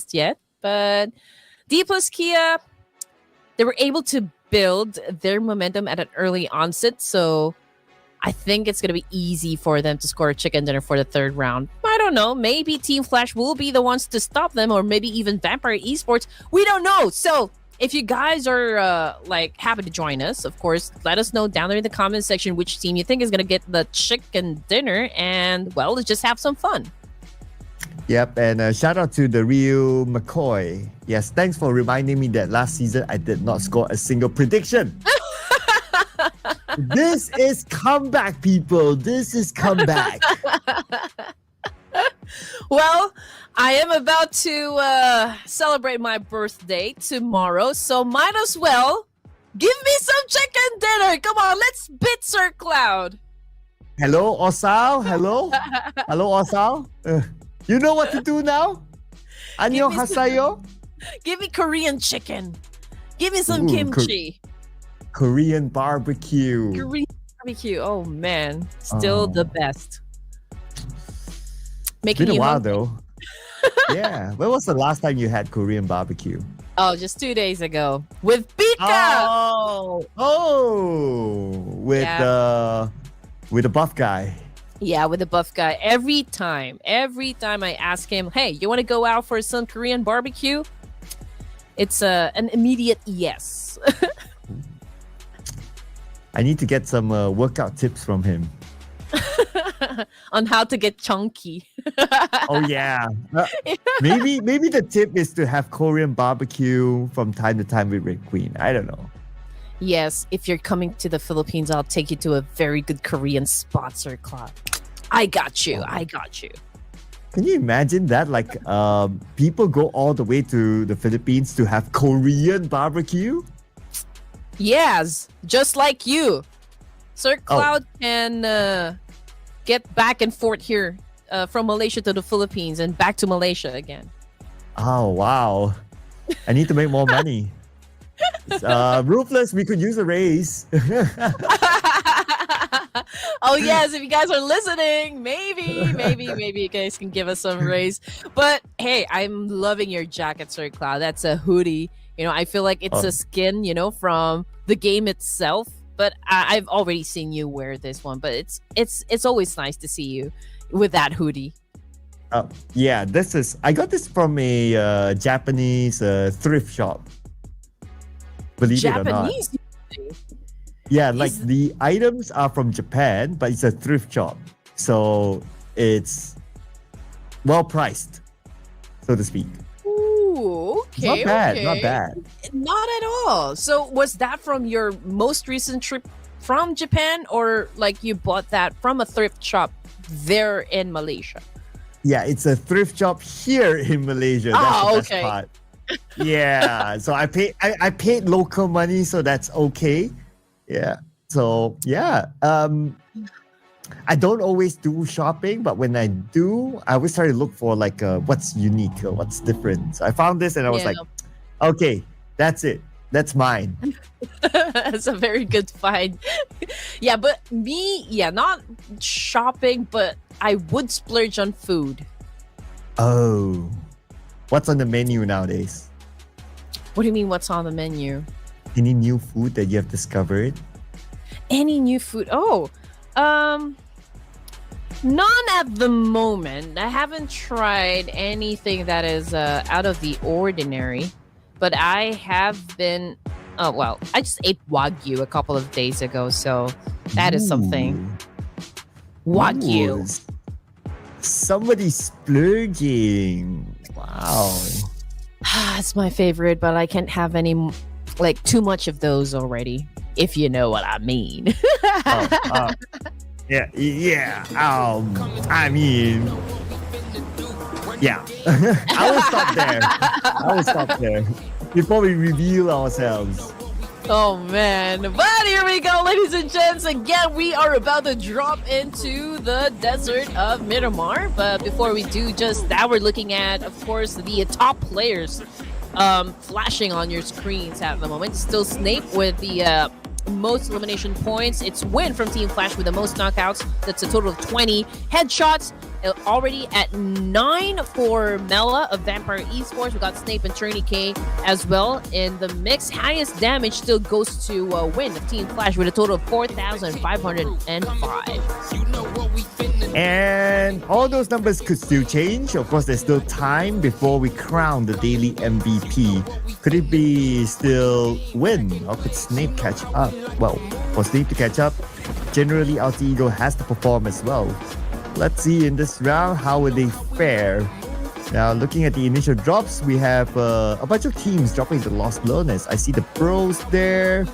just yet. But Dplus Kia, they were able to build their momentum at an early onset, so I think it's going to be easy for them to score a chicken dinner for the third round. I don't know. Maybe Team Flash will be the ones to stop them, or maybe even Vampire Esports. We don't know. So if you guys are happy to join us, of course, let us know down there in the comment section which team you think is going to get the chicken dinner. And, well, let's just have some fun. Yep, and shout out to the real McCoy. Yes, thanks for reminding me that last season I did not score a single prediction. This is comeback, people. This is comeback. Well, I am about to celebrate my birthday tomorrow, so might as well give me some chicken dinner. Come on, let's bit Sir Cloud. Hello, Osal. Hello? Hello, Osal. You know what to do now? Annyeong hasayo. Give me Korean chicken. Give me some Ooh, kimchi. Korean barbecue. Korean barbecue. Oh, man. Still the best. It's been a while, though. Yeah. When was the last time you had Korean barbecue? Oh, just 2 days ago. With Pika! With the buff guy. Yeah, with the buff guy. Every time I ask him, hey, you want to go out for some Korean barbecue? It's an immediate yes. I need to get some workout tips from him. On how to get chunky. Oh, yeah. Maybe the tip is to have Korean barbecue from time to time with Red Queen. I don't know. Yes, if you're coming to the Philippines, I'll take you to a very good Korean spot, Sir Cloud. I got you. Can you imagine that? Like, people go all the way to the Philippines to have Korean barbecue? Yes, just like you. Sir Cloud can get back and forth here from Malaysia to the Philippines and back to Malaysia again. Oh, wow. I need to make more money. Ruthless, we could use a raise. Oh yes, if you guys are listening, maybe you guys can give us some raise. But hey, I'm loving your jacket, Sir Cloud. That's a hoodie. You know, I feel like it's a skin, from the game itself. But I've already seen you wear this one. But it's always nice to see you with that hoodie. Yeah, I got this from a Japanese thrift shop. Believe Japanese? it or not. Yeah, like the items are from Japan, but it's a thrift shop. So it's well priced, so to speak. Ooh, okay. Not bad. Not at all. So was that from your most recent trip from Japan, or like you bought that from a thrift shop there in Malaysia? Yeah, it's a thrift shop here in Malaysia. That's the best part. Yeah, so I paid local money, so that's okay. Yeah. So yeah, I don't always do shopping, but when I do, I always try to look for like what's unique or what's different. So I found this and I was like, okay, that's it. That's mine. That's a very good find. Yeah, but me, not shopping, but I would splurge on food. Oh, what's on the menu nowadays? What do you mean, what's on the menu? Any new food that you have discovered? Any new food? Oh, none at the moment. I haven't tried anything that is out of the ordinary, but I have been. Oh well, I just ate Wagyu a couple of days ago, so that is something. Wagyu. Ooh, somebody's splurging. Wow. It's my favorite, but I can't have any, like, too much of those already, if you know what I mean. Yeah. I mean, yeah. I will stop there before we reveal ourselves. Oh man, but here we go, ladies and gents. Again, we are about to drop into the desert of Miramar, but before we do just that, we're looking at, of course, the top players flashing on your screens at the moment. Still Snape with the most elimination points. It's Win from Team Flash with the most knockouts. That's a total of 20 headshots. already at 9 for Mela of Vampire Esports. We got Snape and Trini K as well in the mix. Highest damage still goes to Win of Team Flash with a total of 4,505. And all those numbers could still change. Of course, there's still time before we crown the daily MVP. Could it be still Win, or could Snape catch up? Well, for Snape to catch up, generally Alter Ego has to perform as well. Let's see in this round, how will they fare? Now, looking at the initial drops, we have a bunch of teams dropping the Lost Learners. I see the Bros there.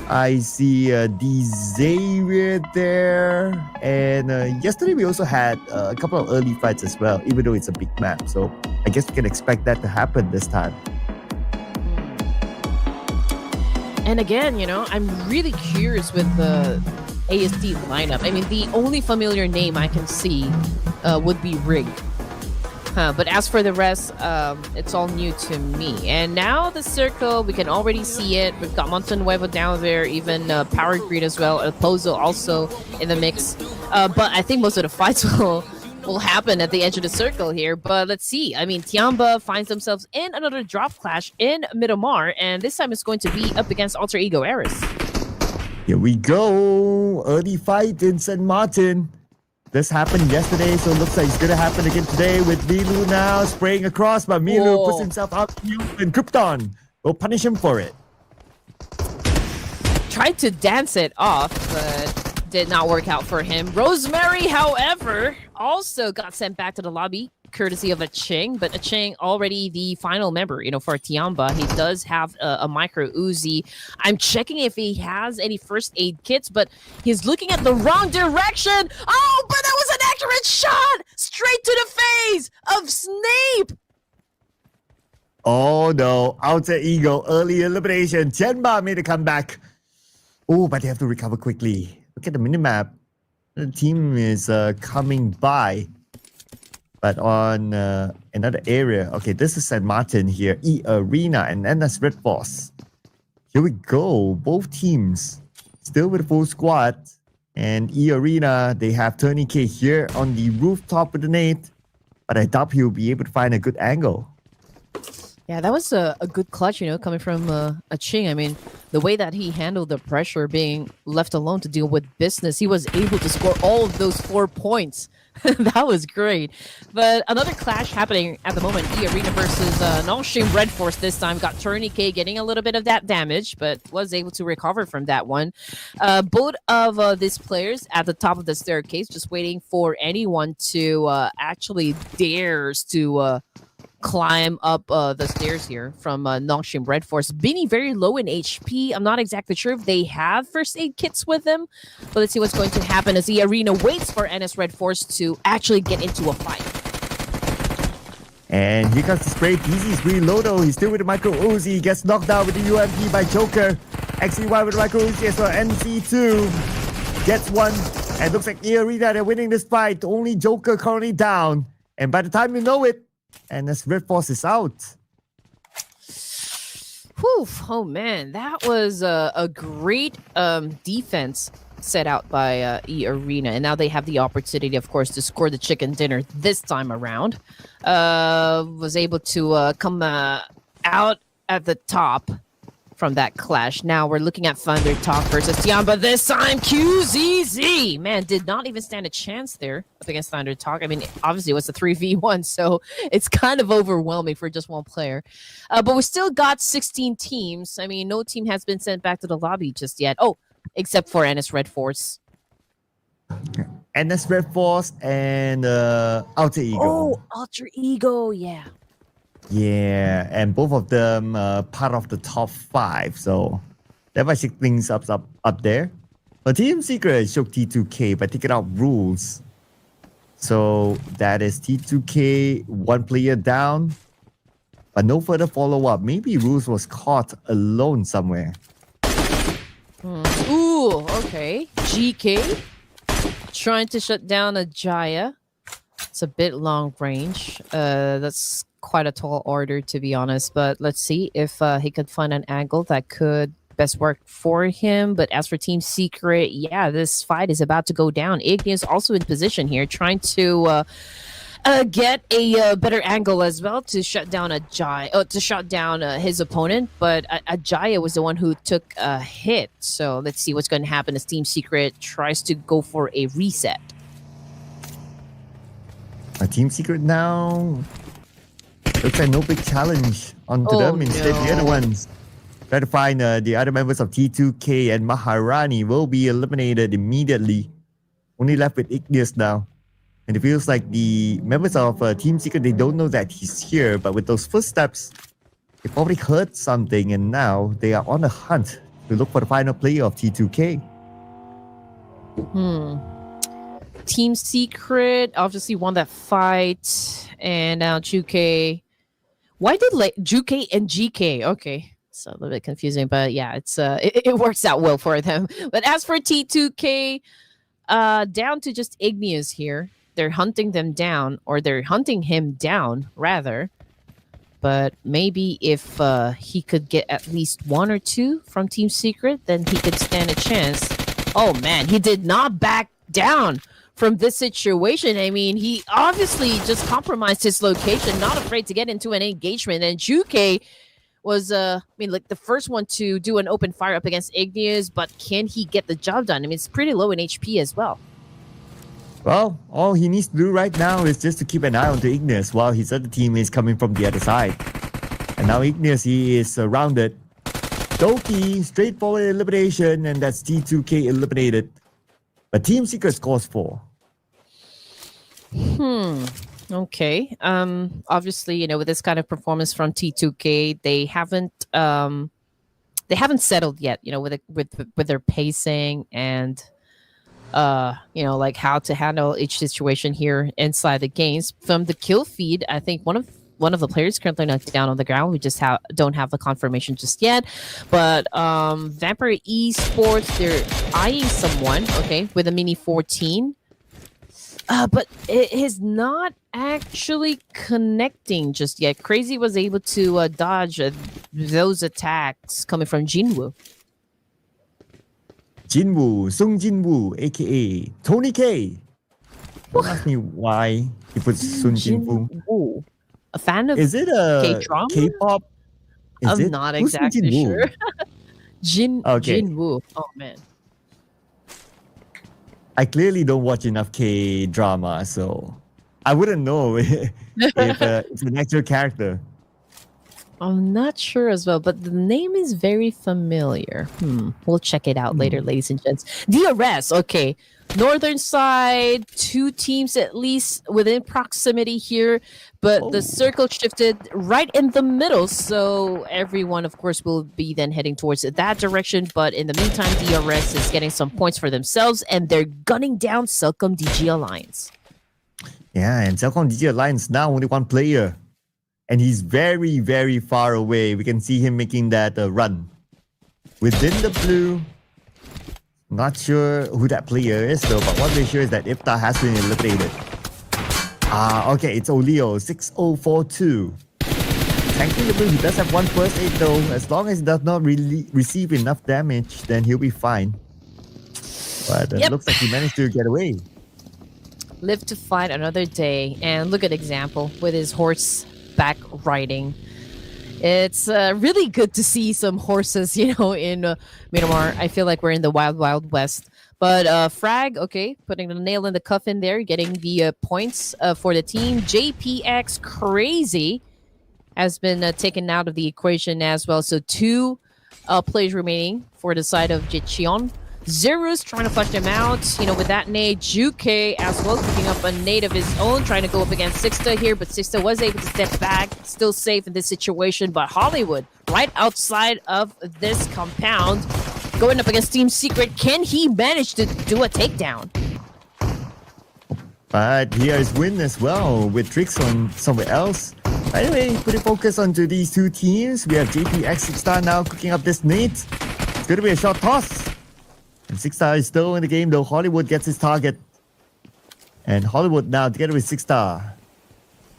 I see Xavier there. And yesterday we also had a couple of early fights as well, even though it's a big map. So I guess we can expect that to happen this time. And again, you know, I'm really curious with the ASD lineup. I mean, the only familiar name I can see would be Rig. But as for the rest, it's all new to me. And now the circle, we can already see it. We've got Monton Weibo down there, even Power Grid as well. Pozo also in the mix. But I think most of the fights will happen at the edge of the circle here. But let's see. I mean, Tianba finds themselves in another drop clash in Miramar. And this time it's going to be up against Alter Ego Eris. Here we go. Early fight in St. Martin. This happened yesterday, so it looks like it's going to happen again today with Milu now spraying across, but Milu puts himself out and Krypton will punish him for it. Tried to dance it off, but did not work out for him. Rosemary, however, also got sent back to the lobby, courtesy of Ching, but Ching already the final member, you know, for Tianba. He does have a micro Uzi. I'm checking if he has any first aid kits, but he's looking at the wrong direction. Oh, but that was an accurate shot straight to the face of Snape. Oh no, Alter Ego, early elimination. Tianba made a comeback. Oh, but they have to recover quickly. Look at the minimap. The team is coming by. But on another area, okay, this is St. Martin here, Earena, and then that's RedForce. Here we go, both teams still with a full squad. And Earena, they have Tony K here on the rooftop with the nade. But I doubt he'll be able to find a good angle. Yeah, that was a good clutch, you know, coming from Ching. I mean, the way that he handled the pressure, being left alone to deal with business, he was able to score all of those 4 points. That was great. But another clash happening at the moment. Earena versus Nongshim RedForce this time. Got Tourniquet getting a little bit of that damage, but was able to recover from that one. Both of these players at the top of the staircase, just waiting for anyone to actually dares to climb up the stairs here from Nongshim RedForce. Beanie very low in HP. I'm not exactly sure if they have first aid kits with them, but let's see what's going to happen as the Arena waits for NS RedForce to actually get into a fight. And here comes the spray. PZ's reload though. He's still with the micro Uzi. Gets knocked down with the UMP by Joker. XCY with the micro Uzi as well. NC2 gets one. And looks like Arena, they're winning this fight. Only Joker currently down. And by the time you know it, and as RedForce is out. Whew, oh man, that was a great defense set out by Arena, and now they have the opportunity, of course, to score the chicken dinner this time around. Was able to come out at the top from that clash. Now we're looking at ThunderTalk versus Tianba. This time, QZZ! Man, did not even stand a chance there up against ThunderTalk. I mean, obviously it was a 3v1, so it's kind of overwhelming for just one player. But we still got 16 teams. I mean, no team has been sent back to the lobby just yet. Oh, except for NS RedForce. NS RedForce and Alter Ego. Oh, Alter Ego, yeah. Yeah, and both of them part of the top 5, so that might shake things up there. But Team Secret shook T2K by taking out rules. So that is T2K, 1 player down, but no further follow-up. Maybe rules was caught alone somewhere. Ooh, okay. GK trying to shut down a Jaya. It's a bit long range. That's quite a tall order, to be honest, but let's see if he could find an angle that could best work for him. But as for Team Secret, yeah, this fight is about to go down. Igneous also in position here, trying to get a better angle as well to shut down his opponent. But Ajaya was the one who took a hit. So let's see what's going to happen as Team Secret tries to go for a reset. Team Secret now looks like no big challenge onto them. Instead, the other ones try to find the other members of T2K and Maharani will be eliminated immediately. Only left with Igneous now. And it feels like the members of Team Secret, they don't know that he's here. But with those footsteps, they probably heard something. And now they are on a hunt to look for the final player of T2K. Team Secret obviously won that fight. And now Juke. Why did Juke and GK? Okay. It's a little bit confusing. But yeah, it works out well for them. But as for T2K, down to just Igneous here. They're hunting them down, or they're hunting him down, rather. But maybe if he could get at least 1 or 2 from Team Secret, then he could stand a chance. Oh, man, he did not back down from this situation. I mean, he obviously just compromised his location, not afraid to get into an engagement. And Juke was, like the first one to do an open fire up against Igneous, but can he get the job done? I mean, it's pretty low in HP as well. Well, all he needs to do right now is just to keep an eye on the Igneous while his other team is coming from the other side. And now Igneous, he is surrounded. Doki, straightforward elimination, and that's T2K eliminated. But Team Secret scores 4. Okay. Obviously, with this kind of performance from T2K, they haven't settled yet, with their pacing and like how to handle each situation here inside the games. From the kill feed, I think one of the players currently knocked down on the ground. We just don't have the confirmation just yet. But Vampire Esports, they're eyeing someone, okay, with a Mini 14. But it is not actually connecting just yet. Crazy was able to dodge those attacks coming from Jinwoo. Jinwoo, Sung Jinwoo, aka Tony K. Don't ask me why he puts Sung Jinwoo. A fan of Is it a K-drama? K-pop? I'm not exactly sure. Jinwoo. Oh man. I clearly don't watch enough K-drama, so I wouldn't know if it's an actual character. I'm not sure as well, but the name is very familiar. We'll check it out later, ladies and gents. DRS, okay. Northern side, 2 teams at least within proximity here, but the circle shifted right in the middle, so everyone, of course, will be then heading towards that direction. But in the meantime, DRS is getting some points for themselves, and they're gunning down CelcomDigi Alliance. Yeah, and CelcomDigi Alliance now only 1 player. And he's very, very far away. We can see him making that run. Within the blue, not sure who that player is though, but what we're sure is that Ifta has been eliminated. Okay, it's Oleo, 6042. Tanking the blue, he does have 1 first aid though. As long as he does not really receive enough damage, then he'll be fine. But it looks like he managed to get away. Live to fight another day. And look at example with his horse back riding. It's really good to see some horses, in Miramar. I feel like we're in the wild, wild west. But Frag, okay, putting the nail in the coffin there, getting the points for the team. JPX Crazy has been taken out of the equation as well. So 2 players remaining for the side of Jecheon. Zero's trying to flush them out, with that nade. Juke as well, picking up a nade of his own, trying to go up against Sixta here, but Sixta was able to step back, still safe in this situation. But Hollywood, right outside of this compound, going up against Team Secret. Can he manage to do a takedown? But he has win as well with tricks on somewhere else. Anyway, putting focus onto these 2 teams. We have JPX Sixta now cooking up this nade. It's going to be a short toss. And Sixta is still in the game though. Hollywood gets his target. And Hollywood now together with Sixta.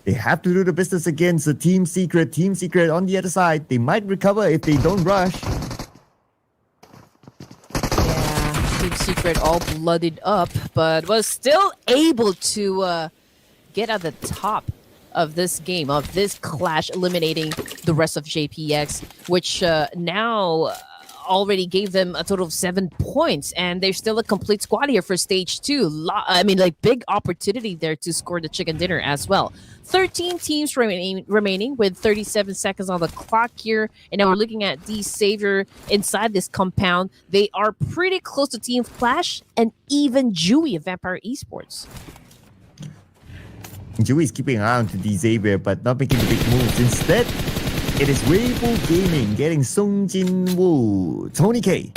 They have to do the business against the Team Secret. Team Secret on the other side. They might recover if they don't rush. Team Secret all blooded up, but was still able to get at the top of this game, of this clash, eliminating the rest of JPX, which now already gave them a total of 7 points, and there's still a complete squad here for stage 2. I mean, like, big opportunity there to score the chicken dinner as well. 13 teams remaining with 37 seconds on the clock here, and now we're looking at the Savior inside this compound. They are pretty close to Team Flash and even Dewey of Vampire Esports. Dewey is keeping an eye on the Xavier, but not making the big moves. Instead, it is Weibo Gaming getting Sung Jin Woo, Tony K.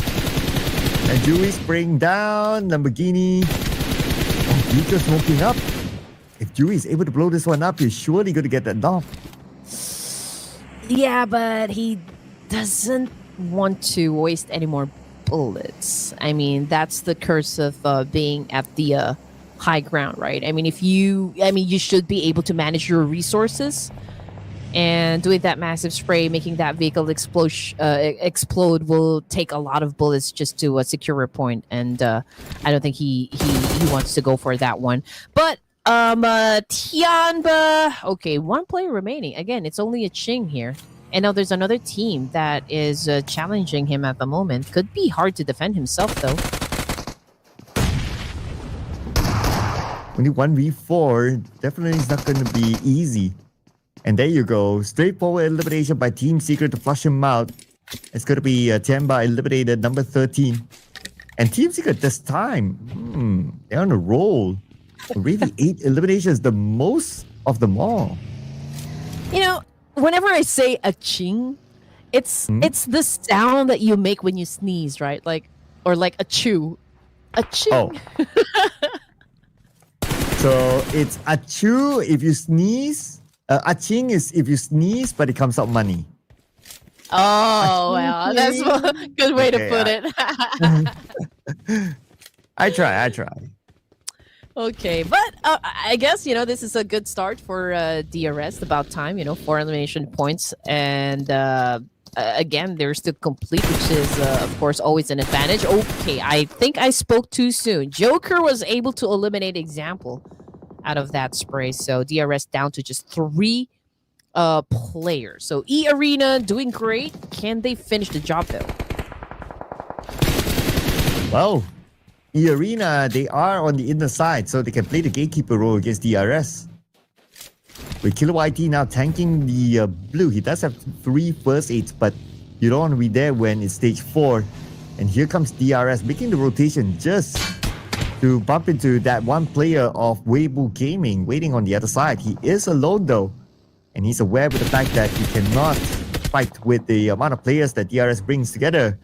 And Dewey spraying down, Lamborghini. Oh, Vika smoking up. If Dewey is able to blow this one up, he's surely going to get that knock. Yeah, but he doesn't want to waste any more bullets. I mean, that's the curse of being at the high ground, right? I mean, you should be able to manage your resources. And doing that massive spray, making that vehicle explode will take a lot of bullets just to secure a point. And I don't think he wants to go for that one. But Tianba, okay, 1 player remaining. Again, it's only a Ching here. And now there's another team that is challenging him at the moment. Could be hard to defend himself, though. Only 1v4, definitely is not going to be easy. And there you go. Straightforward elimination by Team Secret to flush him out. It's going to be Tianba eliminated, number 13. And Team Secret this time, they're on a roll. Really, 8 eliminations, the most of them all. You know, whenever I say a ching, it's the sound that you make when you sneeze, right? Like, or like a chew. A ching. Oh. So it's a chew if you sneeze. Aching is if you sneeze, but it comes out money. Oh, well, that's a good way to put it. I try. Okay, but I guess, this is a good start for DRS. About time, 4 elimination points. And again, they're still complete, which is, of course, always an advantage. Okay, I think I spoke too soon. Joker was able to eliminate Example out of that spray. So DRS down to just 3 players. So Arena doing great. Can they finish the job, though? Well, Arena, they are on the inner side, so they can play the gatekeeper role against DRS. With Killer YT now tanking the blue. He does have 3 first aids, but you don't want to be there when it's stage 4. And here comes DRS making the rotation just to bump into that one player of Weibo Gaming waiting on the other side. He is alone though, and he's aware of the fact that he cannot fight with the amount of players that DRS brings together.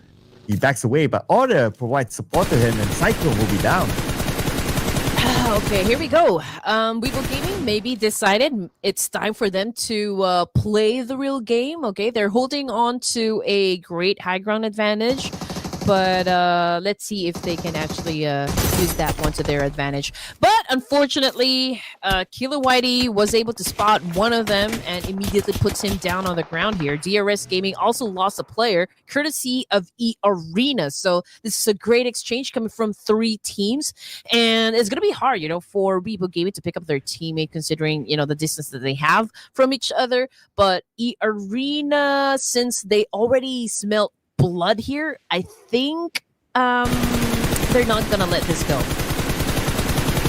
He backs away, but Order provides support to him, and Cyclone will be down. Okay, here we go. Weibo Gaming maybe decided it's time for them to play the real game. Okay, they're holding on to a great high ground advantage, but let's see if they can actually use that one to their advantage. But unfortunately, Killer Whitey was able to spot one of them and immediately puts him down on the ground here. DRS Gaming also lost a player courtesy of Arena. So this is a great exchange coming from 3 teams, and it's going to be hard, for Weibo Gaming to pick up their teammate considering, the distance that they have from each other. But Arena, since they already smelled blood here, I think they're not gonna let this go.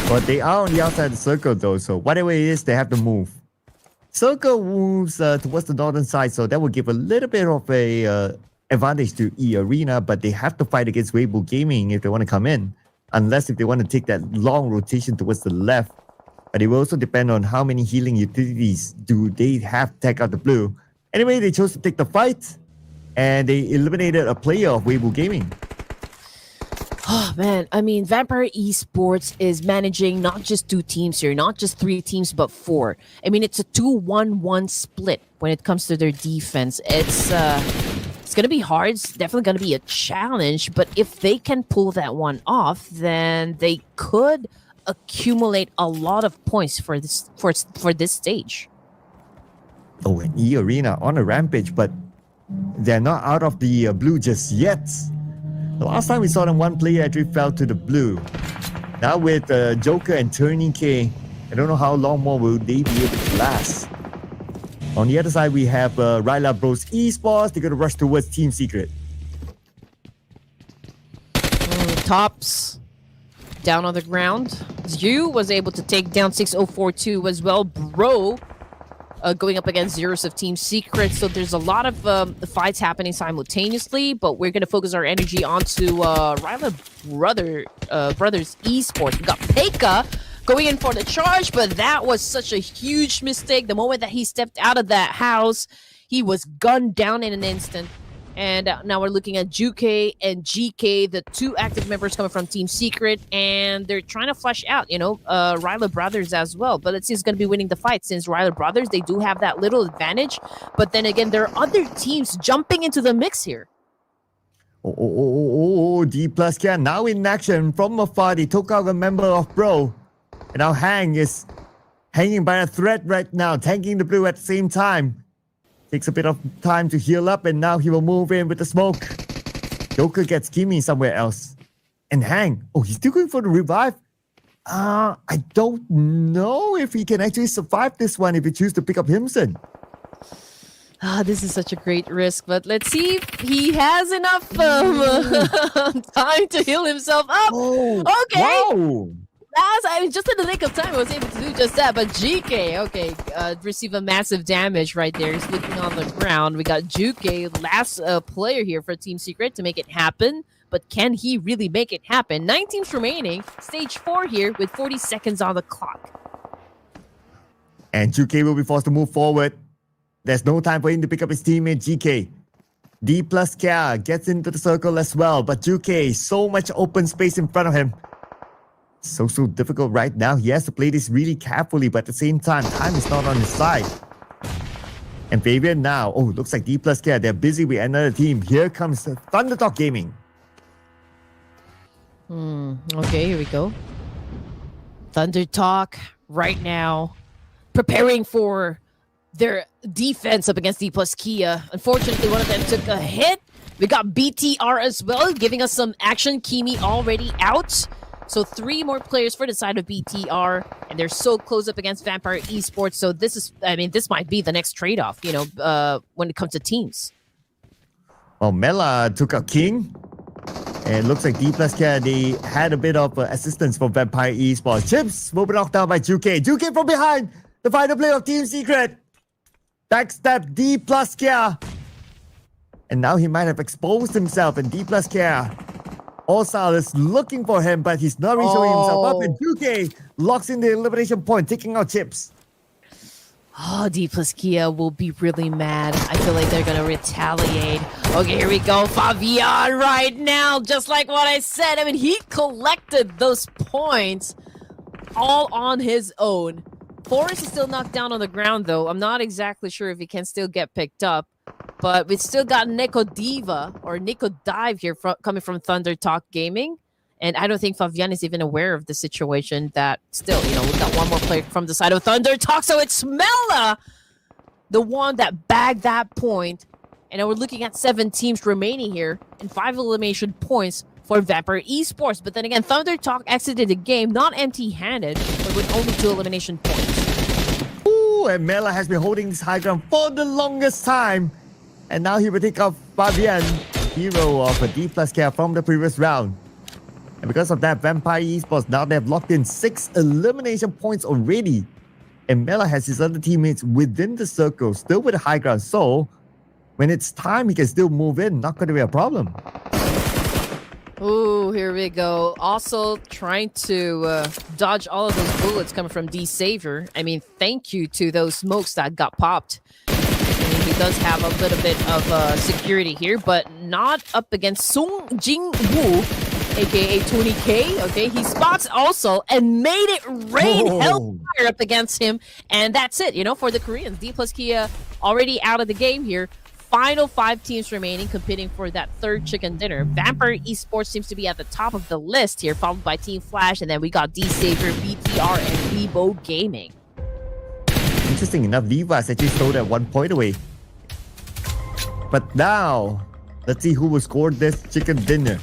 But they are on the outside of the circle though, so whatever it is, they have to move. Circle moves towards the northern side, so that will give a little bit of a advantage to Arena, but they have to fight against Weibo Gaming if they want to come in, unless if they want to take that long rotation towards the left. But it will also depend on how many healing utilities do they have to take out the blue. Anyway, they chose to take the fight, and they eliminated a player of Weibo Gaming. Oh, man. I mean, Vampire Esports is managing not just 2 teams here, not just 3 teams, but 4. I mean, it's a 2-1-1 split when it comes to their defense. It's going to be hard. It's definitely going to be a challenge. But if they can pull that one off, then they could accumulate a lot of points for this stage. Oh, and Arena on a rampage, but they're not out of the blue just yet. The last time we saw them, one player actually fell to the blue. Now with Joker and Turning K, I don't know how long more will they be able to last. On the other side, we have Raila Bros Esports. They're going to rush towards Team Secret. Tops down on the ground. Yu was able to take down 6042 as well. Bro going up against Zeros of Team Secret. So there's a lot of fights happening simultaneously, but we're going to focus our energy onto Raila Brothers Esports. We got Pekka going in for the charge, but that was such a huge mistake. The moment that he stepped out of that house, he was gunned down in an instant. And now we're looking at Juke and GK, the two active members coming from Team Secret, and they're trying to flush out, Raila Brothers as well. But let's see who's going to be winning the fight, since Raila Brothers, they do have that little advantage. But then again, there are other teams jumping into the mix here. Dplus can now in action from afar. They took out a member of Bro. And now Hang is hanging by a thread right now, tanking the blue at the same time. Takes a bit of time to heal up, and now he will move in with the smoke. Joker gets Kimmy somewhere else. And Hang, he's still going for the revive. I don't know if he can actually survive this one if he chooses to pick up Himson. This is such a great risk, but let's see if he has enough time to heal himself up. Okay. Wow. Just in the nick of time, I was able to do just that. But GK, receive a massive damage right there. He's looking on the ground. We got Juke, last player here for Team Secret to make it happen. But can he really make it happen? 9 teams remaining. Stage 4 here with 40 seconds on the clock. And Juke will be forced to move forward. There's no time for him to pick up his teammate GK. Dplus Kia gets into the circle as well. But Juke, so much open space in front of him. So difficult right now. He has to play this really carefully, but at the same time is not on his side. And Fabian now, looks like Dplus Care, they're busy with another team. Here comes ThunderTalk Gaming. Okay, here we go. ThunderTalk right now preparing for their defense up against Dplus Kia. Unfortunately, one of them took a hit. We got BTR as well, giving us some action. Kimi already out. So 3 more players for the side of BTR, and they're so close up against Vampire Esports. So this might be the next trade-off, when it comes to teams. Well, Mela took out King, and it looks like Dplus Care, they had a bit of assistance from Vampire Esports. Chips will be knocked down by Juke. Juke from behind, the final play of Team Secret. Backstab Dplus Care. And now he might have exposed himself, and Dplus Care All-Star is looking for him, but he's not really showing himself up. And 2K locks in the elimination point, taking out Chips. Dplus Kia will be really mad. I feel like they're going to retaliate. Okay, here we go. Fabian right now, just like what I said. I mean, he collected those points all on his own. Forrest is still knocked down on the ground, though. I'm not exactly sure if he can still get picked up. But we still got Nico Diva or Nico Dive here coming from ThunderTalk Gaming. And I don't think Fabian is even aware of the situation that still, we've got one more player from the side of ThunderTalk. So it's Mela, the one that bagged that point. And now we're looking at 7 teams remaining here and 5 elimination points for Vampire Esports. But then again, ThunderTalk exited the game not empty-handed, but with only 2 elimination points. Ooh, and Mela has been holding this high ground for the longest time. And now he will take out Fabian, hero of a Dplus Care from the previous round. And because of that, Vampire Esports, now they have locked in 6 elimination points already. And Mela has his other teammates within the circle, still with the high ground. So, when it's time, he can still move in. Not going to be a problem. Ooh, here we go. Also trying to dodge all of those bullets coming from D-Savior. I mean, thank you to those smokes that got popped. He does have a little bit of security here, but not up against Sung Jing Woo, aka Tony K. Okay, he spots also and made it rain hellfire up against him, and that's it. For the Koreans, Dplus Kia already out of the game here. Final 5 teams remaining, competing for that 3rd chicken dinner. Vampire Esports seems to be at the top of the list here, followed by Team Flash, and then we got D-Savior, BTR, and Weibo Gaming. Interesting enough, Levi's actually stole that 1 point away. But now, let's see who will score this chicken dinner.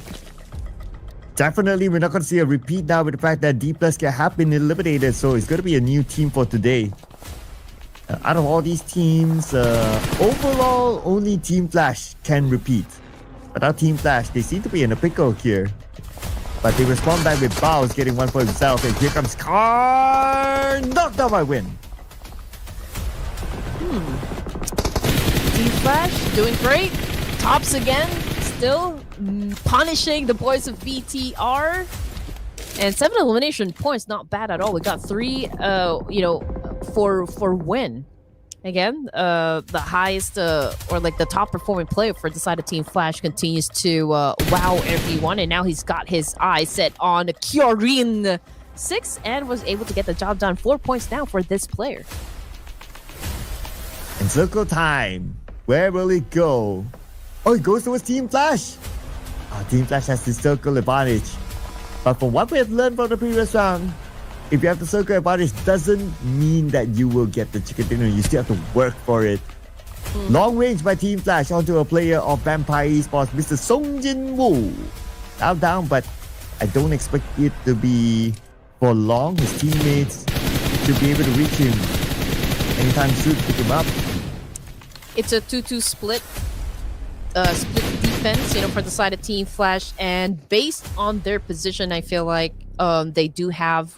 Definitely, we're not going to see a repeat now with the fact that Dplus have been eliminated. So it's going to be a new team for today. Out of all these teams, overall, only Team Flash can repeat. Without Team Flash, they seem to be in a pickle here. But they respond back with Bao's getting one for himself. And here comes Car. Knocked out by Win. Team Flash doing great. Tops again. Still punishing the boys of VTR. And 7 elimination points, not bad at all. We got 3, for Win. Again, the highest or like the top performing player for Decided Team Flash continues to wow everyone, and now he's got his eyes set on Kyorin 6 and was able to get the job done. 4 points now for this player. And circle time. Where will it go? Oh, it goes towards Team Flash. Team Flash has the circle advantage. But from what we have learned from the previous round, if you have the circle advantage, doesn't mean that you will get the chicken dinner. You still have to work for it. Long range by Team Flash onto a player of Vampire Esports, Mr. Song Jin-woo. Down, but I don't expect it to be for long. His teammates should be able to reach him anytime soon to pick him up. It's a 2-2 split. Split defense, for Decided Team Flash, and based on their position, I feel like they do have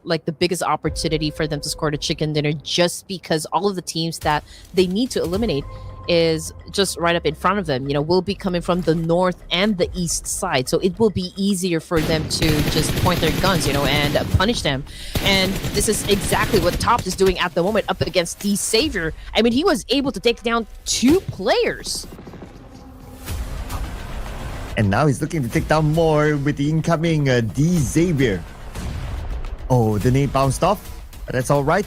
like the biggest opportunity for them to score the chicken dinner, just because all of the teams that they need to eliminate is just right up in front of them. Will be coming from the north and the east side, so it will be easier for them to just point their guns, and punish them. And this is exactly what Top is doing at the moment up against D Savior. I mean, he was able to take down 2 players. And now he's looking to take down more with the incoming D Xavier. Oh, the nade bounced off. But that's all right.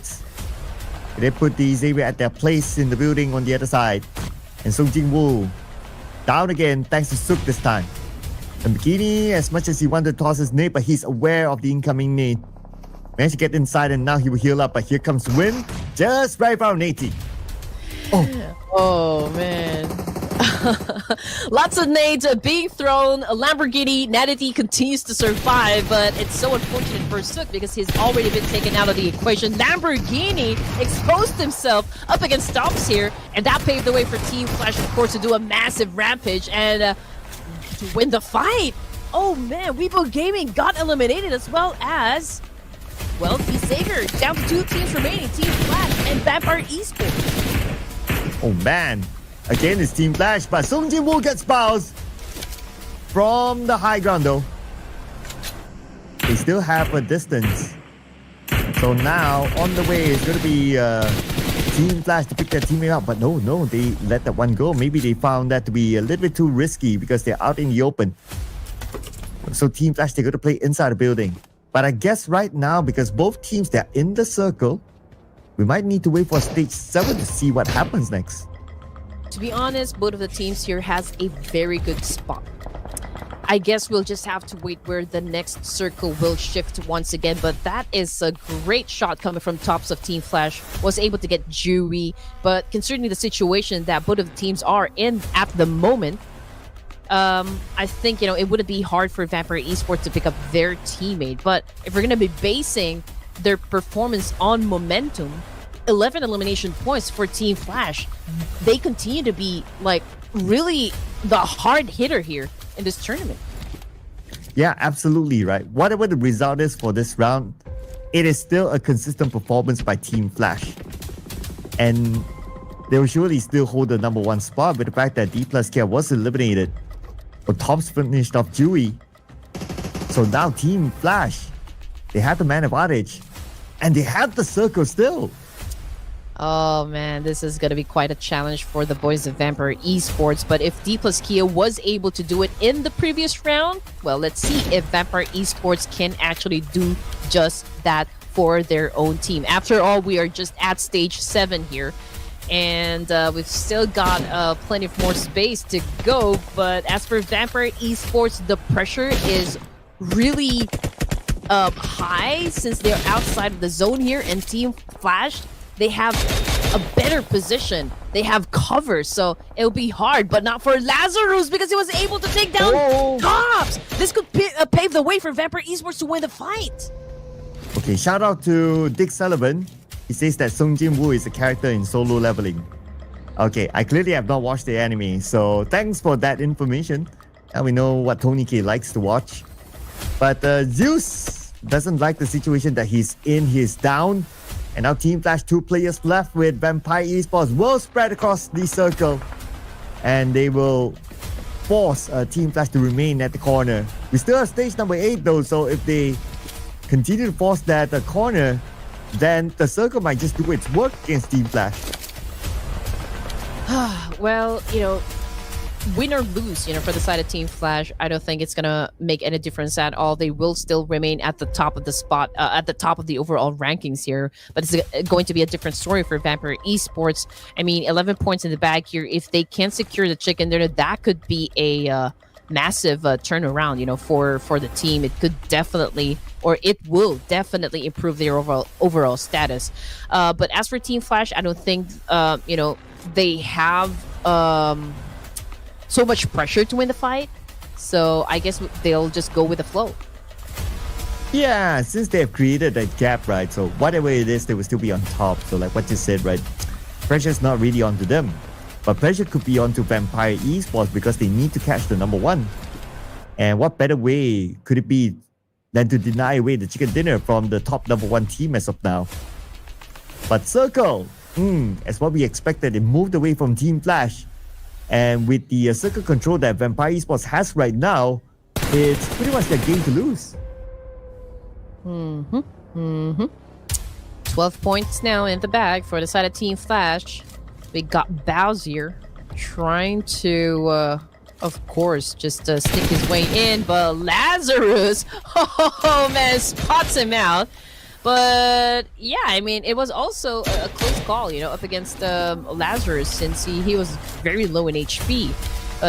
They put D Xavier at their place in the building on the other side. And Song Jin-woo down again thanks to Suk this time. And Bikini, as much as he wanted to toss his nade, but he's aware of the incoming nade. Managed to get inside and now he will heal up. But here comes Win, just right around 80. Oh man. Lots of nades being thrown. A Lamborghini Natity continues to survive, but it's so unfortunate for Suk because he's already been taken out of the equation. Lamborghini exposed himself up against Stops here, and that paved the way for Team Flash, of course, to do a massive rampage and to win the fight. Oh man, Weibo Gaming got eliminated, as well as, well, D Savior. Down to 2 teams remaining, Team Flash and Vampire Esports. Oh man. Again, it's Team Flash, but Song Jin-woo gets bounced from the high ground though. They still have a distance. So now, on the way, it's going to be Team Flash to pick their teammate up. But no, they let that one go. Maybe they found that to be a little bit too risky because they're out in the open. So Team Flash, they're going to play inside the building. But I guess right now, because both teams, they're in the circle, we might need to wait for stage 7 to see what happens next. To be honest, both of the teams here has a very good spot. I guess we'll just have to wait where the next circle will shift once again, but that is a great shot coming from Tops of Team Flash. Was able to get Jui, but considering the situation that both of the teams are in at the moment, I think, it wouldn't be hard for Vampire Esports to pick up their teammate. But if we're going to be basing their performance on momentum, 11 elimination points for Team Flash. They continue to be like really the hard hitter here in this tournament. Yeah, absolutely right. Whatever the result is for this round, it is still a consistent performance by Team Flash. And they will surely still hold the number 1 spot with the fact that Dplus was eliminated. But Tops finished off Dewey. So now Team Flash, they have the man advantage. And they have the circle still. Oh man, this is going to be quite a challenge for the boys of Vampire Esports. But if Dplus was able to do it in the previous round, well, let's see if Vampire Esports can actually do just that for their own team. After all, we are just at stage 7 here. And we've still got plenty of more space to go. But as for Vampire Esports, the pressure is really high since they're outside of the zone here. And Team Flash, they have a better position. They have cover, so it'll be hard, but not for Lazarus because he was able to take down Tops. This could pave the way for Vampire Esports to win the fight. Okay, shout out to Dick Sullivan. He says that Sung Jin Woo is a character in solo leveling. Okay, I clearly have not watched the anime, so thanks for that information. Now we know what Tony K likes to watch. But Zeus doesn't like the situation that he's in. He's down. And now Team Flash, 2 players left with Vampire Esports will spread across the circle. And they will force Team Flash to remain at the corner. We still have stage number 8 though, so if they continue to force that corner, then the circle might just do its work against Team Flash. Well, win or lose, for the side of Team Flash, I don't think it's gonna make any difference at all. They will still remain at the top of the spot, at the top of the overall rankings here. But it's going to be a different story for Vampire Esports. I mean, 11 points in the bag here. If they can secure the chicken dinner, that could be a massive turnaround, for the team. It could definitely, or it will definitely improve their overall status. But as for Team Flash, I don't think, they have so much pressure to win the fight, so I guess they'll just go with the flow. Yeah, since they have created that gap, right? So whatever it is, they will still be on top. So like what you said, right? Pressure's not really onto them, but pressure could be onto Vampire Esports because they need to catch the number 1. And what better way could it be than to deny away the chicken dinner from the top number 1 team as of now? But Circle, as what we expected, it moved away from Team Flash. And with the circle control that Vampire Esports has right now, it's pretty much their game to lose. 12 points now in the bag for the side of Team Flash. We got Bowser trying to, of course, just stick his way in, but Lazarus, oh man, spots him out. But yeah, I mean, it was also a close call, up against Lazarus, since he was very low in HP.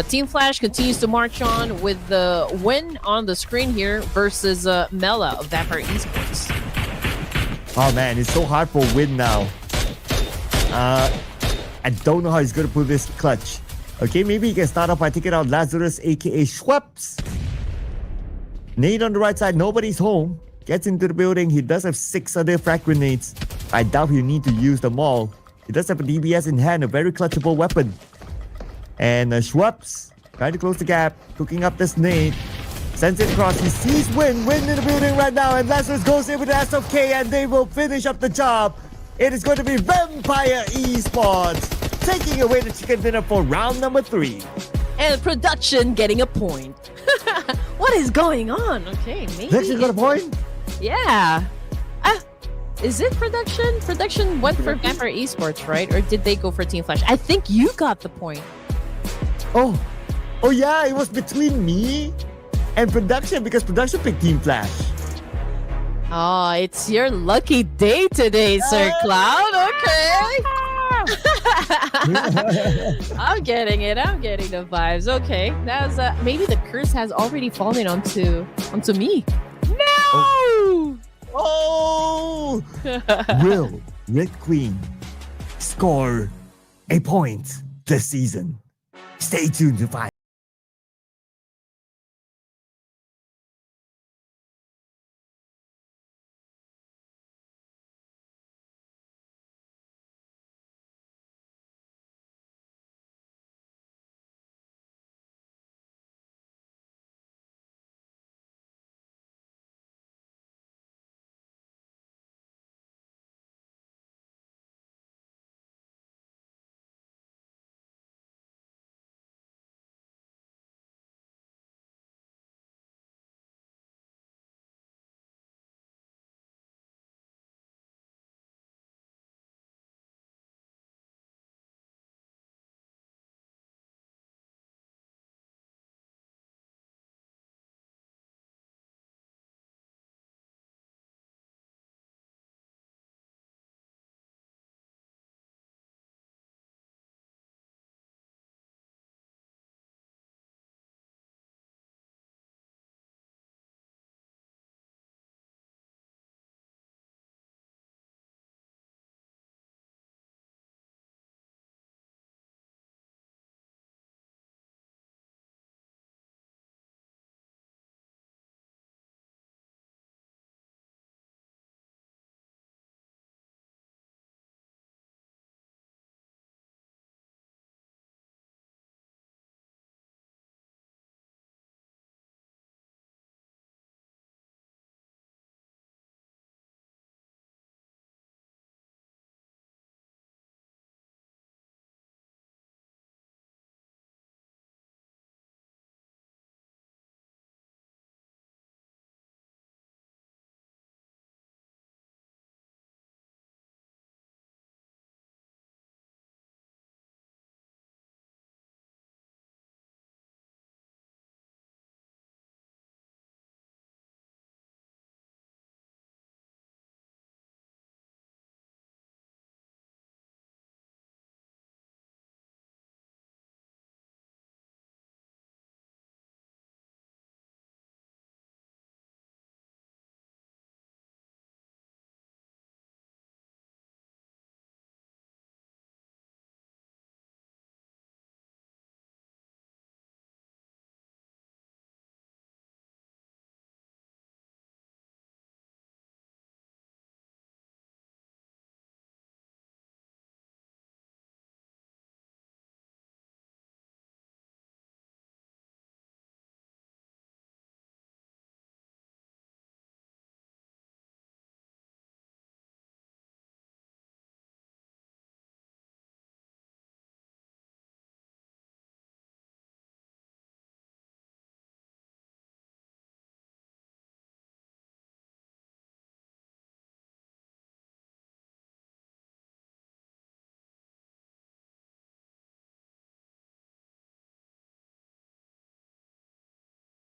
Team Flash continues to march on with the win on the screen here versus Mela of Vampire Esports. Oh man, it's so hard for Win now. I don't know how he's going to pull this clutch. Okay, maybe he can start off by taking out Lazarus, aka Schweppes. Nade on the right side, nobody's home. Gets into the building. He does have 6 other frag grenades. I doubt he'll need to use them all. He does have a DBS in hand, a very clutchable weapon. And Schweppes trying to close the gap, cooking up this nade. Sends it across. He sees Win in the building right now, and Lazarus goes in with the SFK, and they will finish up the job. It is going to be Vampire Esports taking away the chicken dinner for round number 3. And production getting a point. What is going on? Okay, maybe. Production got a point? Yeah. Is it production? Production went for Vampire Esports, right? Or did they go for Team Flash? I think you got the point. Oh yeah, it was between me and production because production picked Team Flash. Oh, it's your lucky day today, Sir Cloud. Okay. I'm getting it. I'm getting the vibes. Okay, that was maybe the curse has already fallen onto me. No! Oh! Will Red Queen score a point this season? Stay tuned to find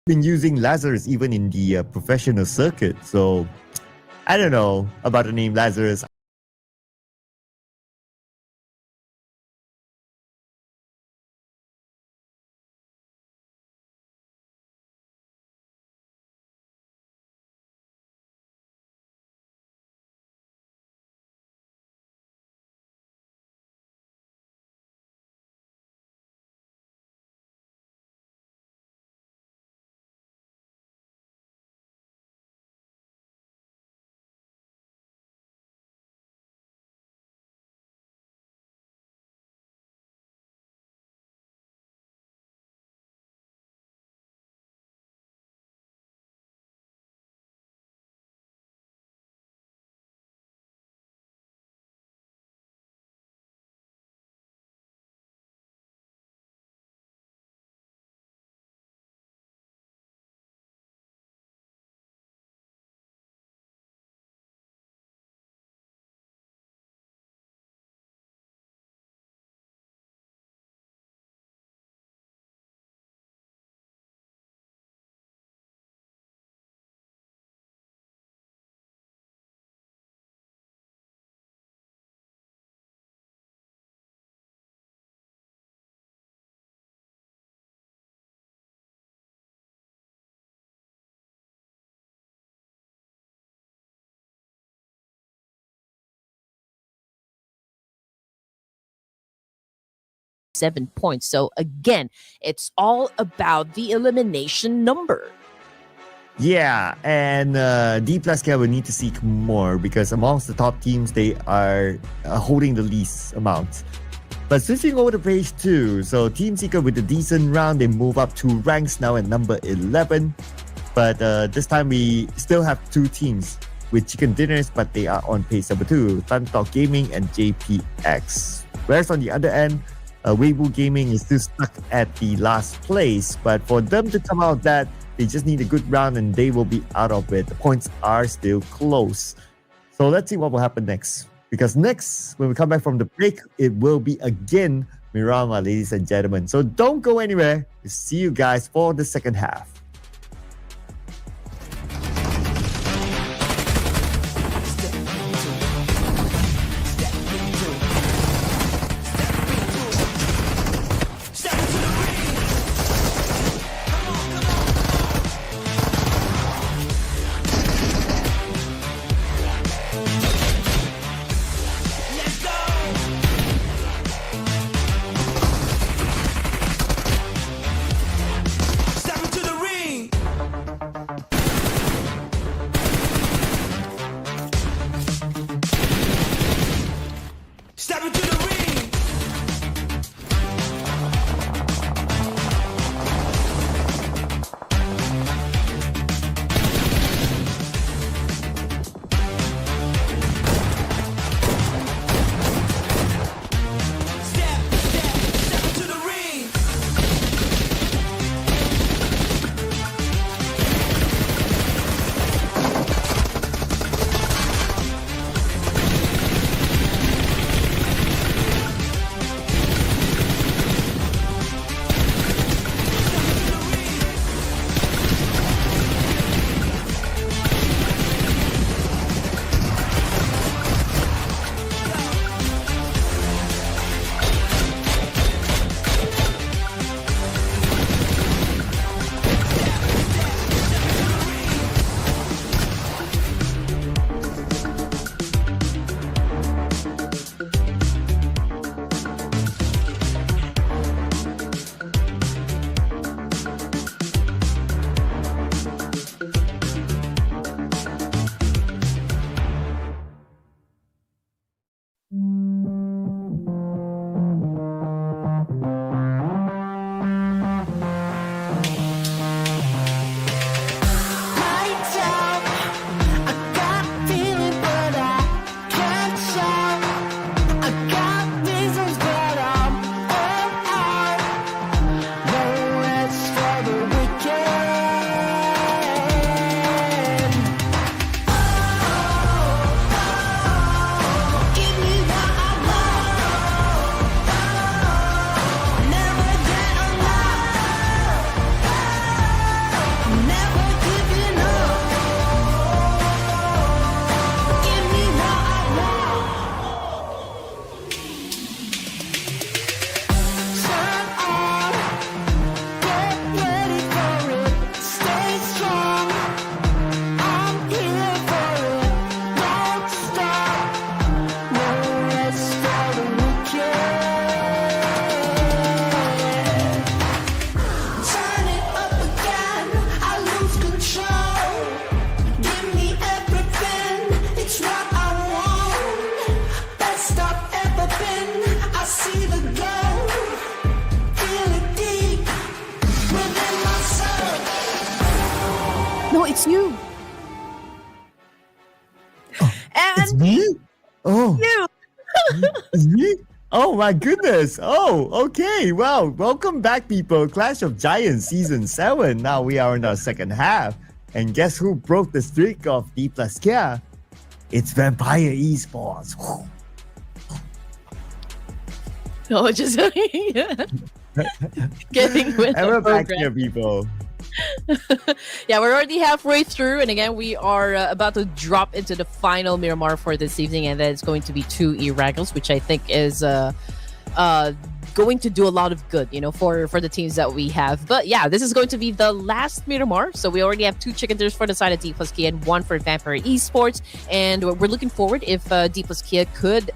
been using Lazarus even in the professional circuit. So I don't know about the name Lazarus. Points. So again, it's all about the elimination number. Yeah, and Dplus will need to seek more because amongst the top teams, they are holding the least amount. But switching over to page 2, so Team Seeker with a decent round, they move up 2 ranks now at number 11. But this time we still have 2 teams with chicken dinners, but they are on page number 2, ThunderTalk Gaming and JPX. Whereas on the other end, Weibo Gaming is still stuck at the last place, but for them to come out that, they just need a good round and they will be out of it. The points are still close. So let's see what will happen next. Because next, when we come back from the break, it will be again Miramar, ladies and gentlemen. So don't go anywhere. We'll see you guys for the second half. It's me? Oh, You. it's me? Oh my goodness. Oh, okay. Well, welcome back, people. Clash of Giants Season 7. Now we are in our second half. And guess who broke the streak of Dplus Kia? It's Vampire Esports. No, just getting with And the we're back program. here, people. Yeah, we're already halfway through, and again, we are about to drop into the final Miramar for this evening, and then it's going to be 2 ERANGELs, which I think is going to do a lot of good, for the teams that we have. But yeah, this is going to be the last Miramar, so we already have 2 chicken dinners for the side of Dplus Kia and 1 for Vampire Esports, and we're looking forward if Dplus Kia could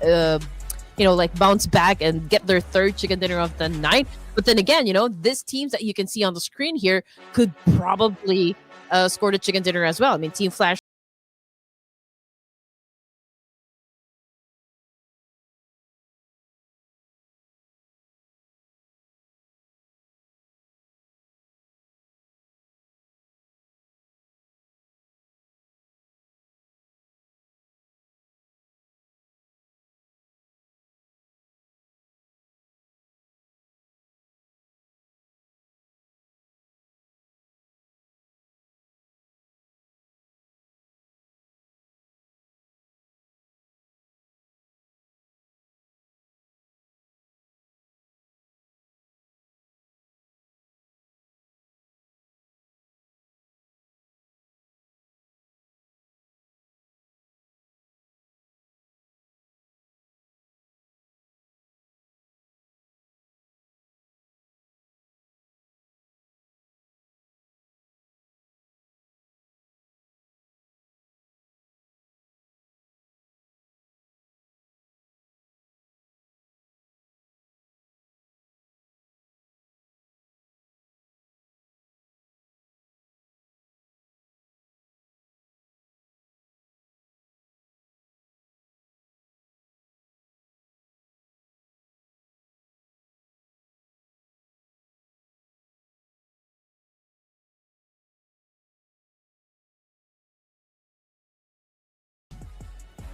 bounce back and get their 3rd chicken dinner of the night. But then again, these teams that you can see on the screen here could probably score the chicken dinner as well. I mean, Team Flash.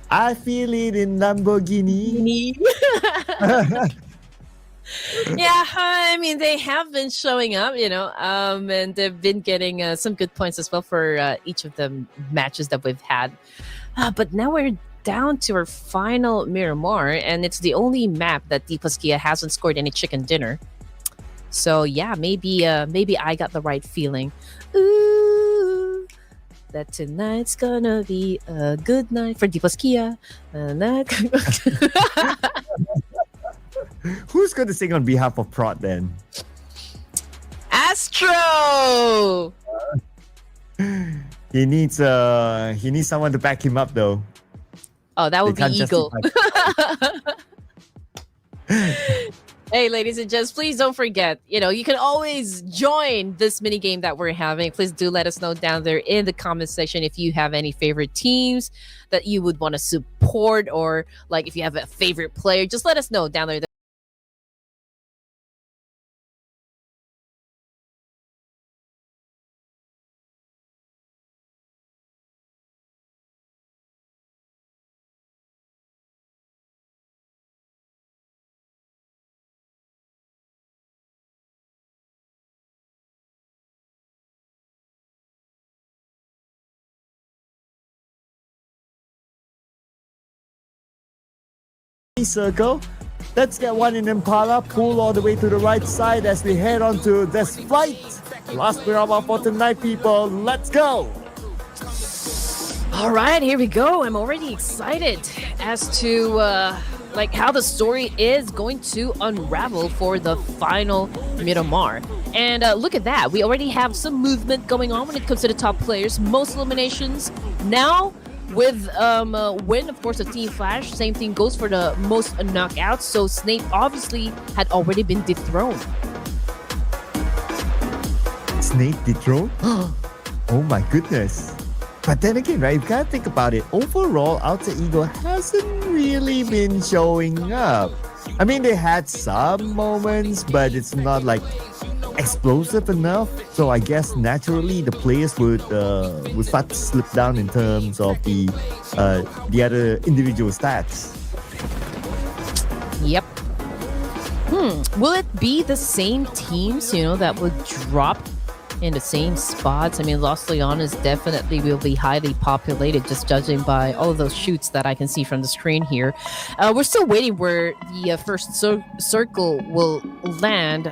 I feel it in Lamborghini. Yeah, I mean, they have been showing up, and they've been getting some good points as well for each of the matches that we've had. But now we're down to our final Miramar, and it's the only map that Dplus Kia hasn't scored any chicken dinner. So yeah, maybe I got the right feeling. Ooh, that tonight's gonna be a good night for Dplus Kia. Who's going to sing on behalf of Prod then? Astro! He needs someone to back him up though. Oh, that would They be can't Eagle. justify- Hey, ladies and gents, please don't forget, you can always join this mini game that we're having. Please do let us know down there in the comment section if you have any favorite teams that you would want to support, or like if you have a favorite player, just let us know down there. Circle. Let's get one in Impala, pull all the way to the right side as we head on to this flight. Last Miramar for tonight, people. Let's go! All right, here we go. I'm already excited as to how the story is going to unravel for the final Miramar. And look at that. We already have some movement going on when it comes to the top players. Most eliminations now with win, of course, of Team Flash. Same thing goes for the most knockouts. So Snape obviously had already been dethroned. Snake dethroned? Oh my goodness. But then again, right, you gotta think about it. Overall, Alter Ego hasn't really been showing up. I mean, they had some moments, but it's not like explosive enough. So I guess naturally the players would start to slip down in terms of the other individual stats. Yep. Will it be the same teams, that would drop in the same spots? I mean, Los Leones definitely will be highly populated, just judging by all of those shoots that I can see from the screen here. We're still waiting where the first circle will land.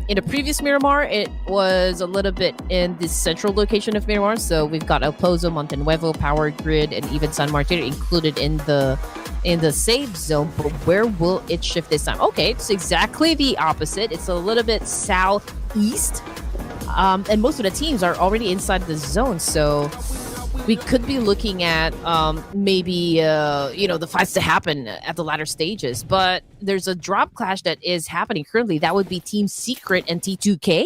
In the previous Miramar, it was a little bit in the central location of Miramar, so we've got El Pozo, Monte Nuevo, Power Grid, and even San Martin included in the safe zone. But where will it shift this time? Okay, it's exactly the opposite. It's a little bit southeast. And most of the teams are already inside the zone, so we could be looking at maybe the fights to happen at the latter stages. But there's a drop clash that is happening currently. That would be Team Secret and T2K.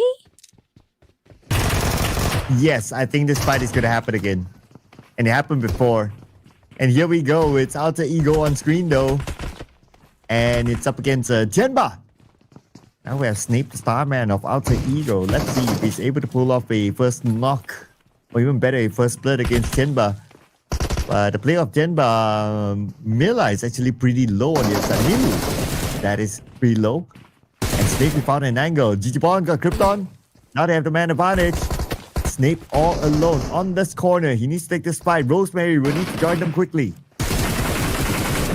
Yes, I think this fight is going to happen again, and it happened before. And here we go. It's Alter Ego on screen though, and it's up against Tianba. Now we have Snape, the Starman of Alter Ego. Let's see if he's able to pull off a first knock, or even better, a first split against Tianba. But the play of Tianba, Mila is actually pretty low on the inside. Milu, that is pretty low. And Snape, we found an angle. Jecheon got Krypton. Now they have the man advantage. Snape all alone on this corner. He needs to take this fight. Rosemary will need to join them quickly.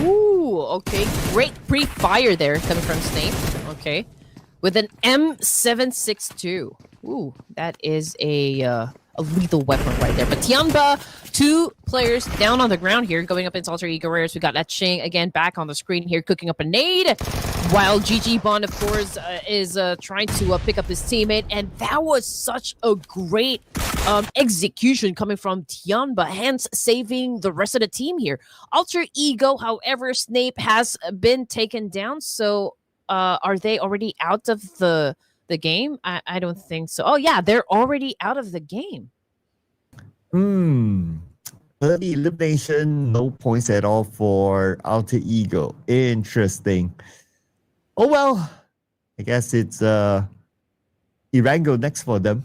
Ooh, okay. Great pre-fire there coming from Snape. Okay. With an M762. Ooh, that is a lethal weapon right there. But Tianba, 2 players down on the ground here, going up into Alter Ego Rares. We got Jecheon again back on the screen here, cooking up a nade. While Jecheon, of course, is trying to pick up his teammate. And that was such a great execution coming from Tianba, hence saving the rest of the team here. Alter Ego, however, Snape has been taken down, so are they already out of the game? I don't think so. Oh yeah, they're already out of the game. Early elimination, no points at all for Alter Ego. Interesting. Oh well, I guess it's ERANGEL next for them.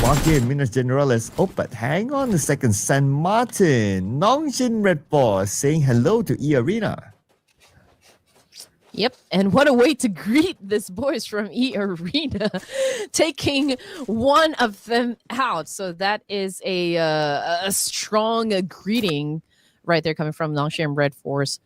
Market Minas Generales. Oh, but hang on a second. San Martin, Nongshim RedForce saying hello to Earena. Yep, and what a way to greet this boys from Earena, taking one of them out. So that is a strong greeting right there coming from Nongshim RedForce.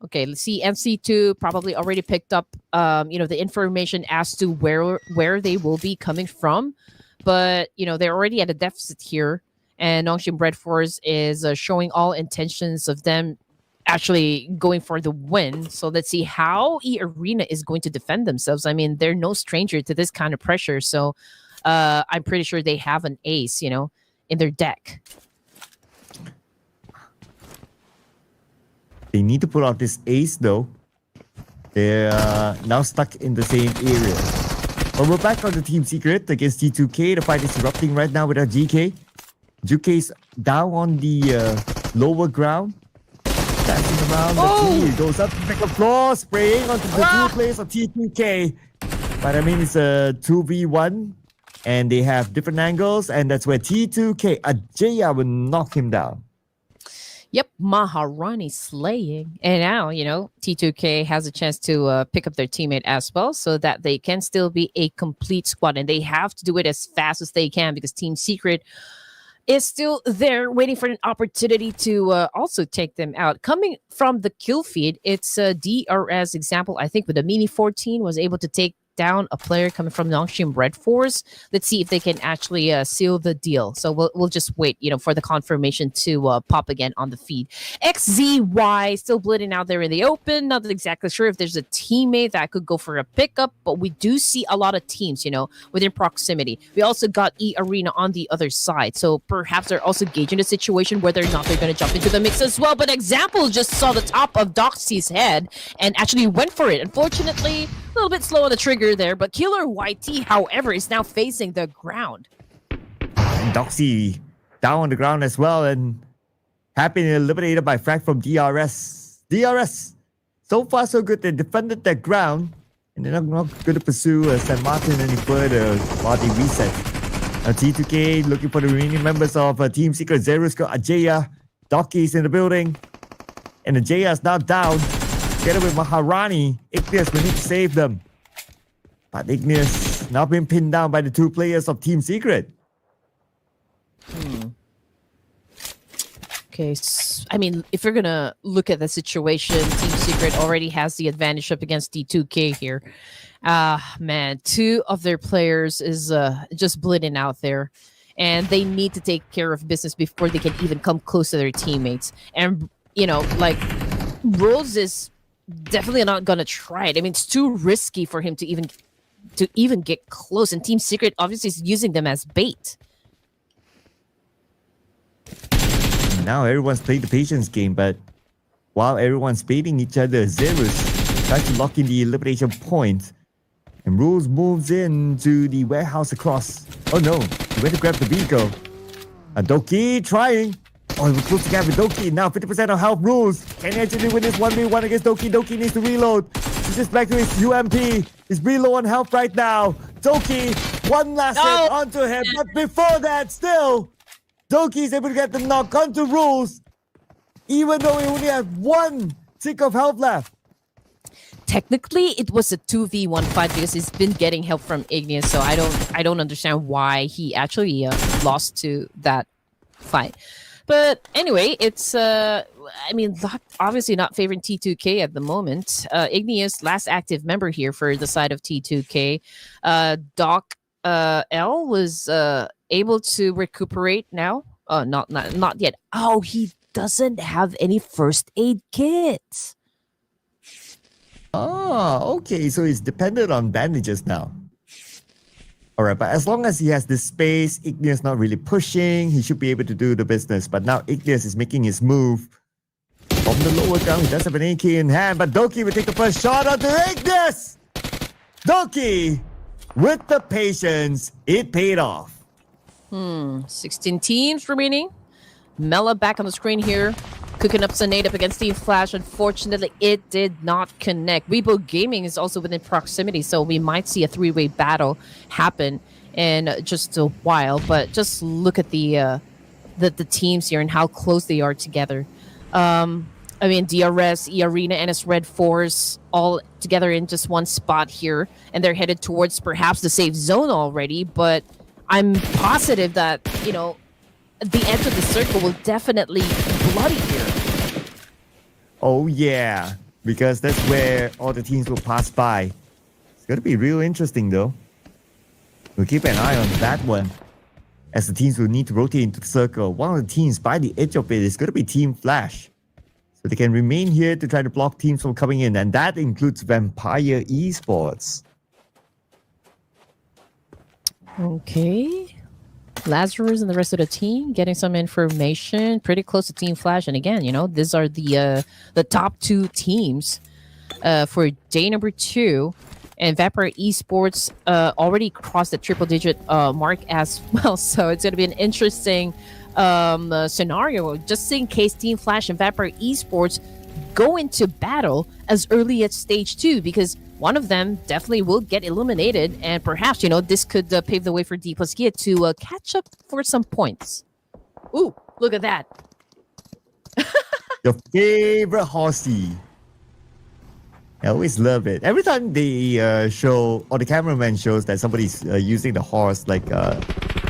Okay, let's see. MC2 probably already picked up the information as to where they will be coming from, but they're already at a deficit here, and Nongshim RedForce is showing all intentions of them actually going for the win. So let's see how Earena is going to defend themselves. I mean, they're no stranger to this kind of pressure, so I'm pretty sure they have an ace, in their deck. They need to pull out this ace though. They're now stuck in the same area. But we're back on the Team Secret against T2K. The fight is erupting right now with our GK. GK's down on the lower ground. Dancing around the tree. Goes up to the floor, spraying onto the 2 players of T2K. But I mean, it's a 2v1. And they have different angles. And that's where T2K, Ajaya, will knock him down. Yep, Maharani slaying. And now, T2K has a chance to pick up their teammate as well so that they can still be a complete squad. And they have to do it as fast as they can because Team Secret is still there waiting for an opportunity to also take them out. Coming from the kill feed, it's a DRS example, I think, with the Mini 14 was able to take down a player coming from Nongshim RedForce. Let's see if they can actually seal the deal. So we'll just wait, for the confirmation to pop again on the feed. XZY still bleeding out there in the open. Not exactly sure if there's a teammate that could go for a pickup, but we do see a lot of teams, within proximity. We also got Earena on the other side. So perhaps they're also gauging the situation whether or not they're going to jump into the mix as well. But Example just saw the top of Doxy's head and actually went for it. Unfortunately, a little bit slow on the trigger there, but Killer YT, however, is now facing the ground. And Doxy down on the ground as well, and have been eliminated by frag from DRS. DRS, so far so good. They defended their ground, And they're not going to pursue San Martin any further while they reset. T2K looking for the remaining members of Team Secret. Zero's got Ajaya. Doki's in the building. And Ajaya is now down. Together with Maharani. Igneous will need to save them. But Igneous now being pinned down by the two players of Team Secret. Okay, I mean, if you're gonna look at the situation, Team Secret already has the advantage up against D2K here. Man, two of their players is just bleeding out there, and they need to take care of business before they can even come close to their teammates. And you know, like Rose is definitely not gonna try it. I mean, it's too risky for him to even get close, and Team Secret obviously is using them as bait. Now everyone's playing the patience game, but while everyone's baiting each other, Zerus tries to lock in the elimination point. And Rules moves into the warehouse across. Oh no, he went to grab the vehicle. Doki trying. Oh, he was close to grab with Doki. Now 50% of health. Rules. Can he actually win this 1v1 against Doki? Doki needs to reload. He's just back to his UMP. He's reload on health right now. Doki, one last hit onto him. But before that, still, Doki is able to get the knock onto Rules, even though he only has one tick of health left. Technically, it was a 2v1 fight because he's been getting help from Igneous, so I don't understand why he actually lost to that fight. But anyway, it's I mean, obviously not favoring T2K at the moment. Igneous, last active member here for the side of T2K. Doc L was able to recuperate now. Not yet. Oh, he doesn't have any first aid kits. Oh, okay. So he's dependent on bandages now. All right, but as long as he has this space, Igneous not really pushing, he should be able to do the business. But now Igneous is making his move from the lower ground. He does have an AK in hand, but Doki will take the first shot onto Igneous. Doki, with the patience, it paid off. 16 teams remaining. Mela back on the screen here. Cooking up Sunade up against Team Flash. Unfortunately, it did not connect. Weibo Gaming is also within proximity, so we might see a three-way battle happen in just a while. But just look at the teams here and how close they are together. I mean, DRS, Earena, and its RedForce all together in just one spot here, and they're headed towards perhaps the safe zone already. But I'm positive that, you know, the edge of the circle will definitely be bloody here. Oh yeah, because that's where all the teams will pass by. It's going to be real interesting though. We'll keep an eye on that one, as the teams will need to rotate into the circle. One of the teams by the edge of it is going to be Team Flash. So they can remain here to try to block teams from coming in, and that includes Vampire Esports. Okay. Lazarus and the rest of the team getting some information pretty close to Team Flash. And again, you know, these are the top two teams for day number 2. And Vampire Esports already crossed the triple-digit mark as well. So it's going to be an interesting scenario, just in case Team Flash and Vampire Esports go into battle as early as stage 2, because one of them definitely will get eliminated, and perhaps, you know, this could pave the way for Dplus to catch up for some points. Ooh, look at that. Your favorite horsey. I always love it. Every time they show, or the cameraman shows that somebody's using the horse, like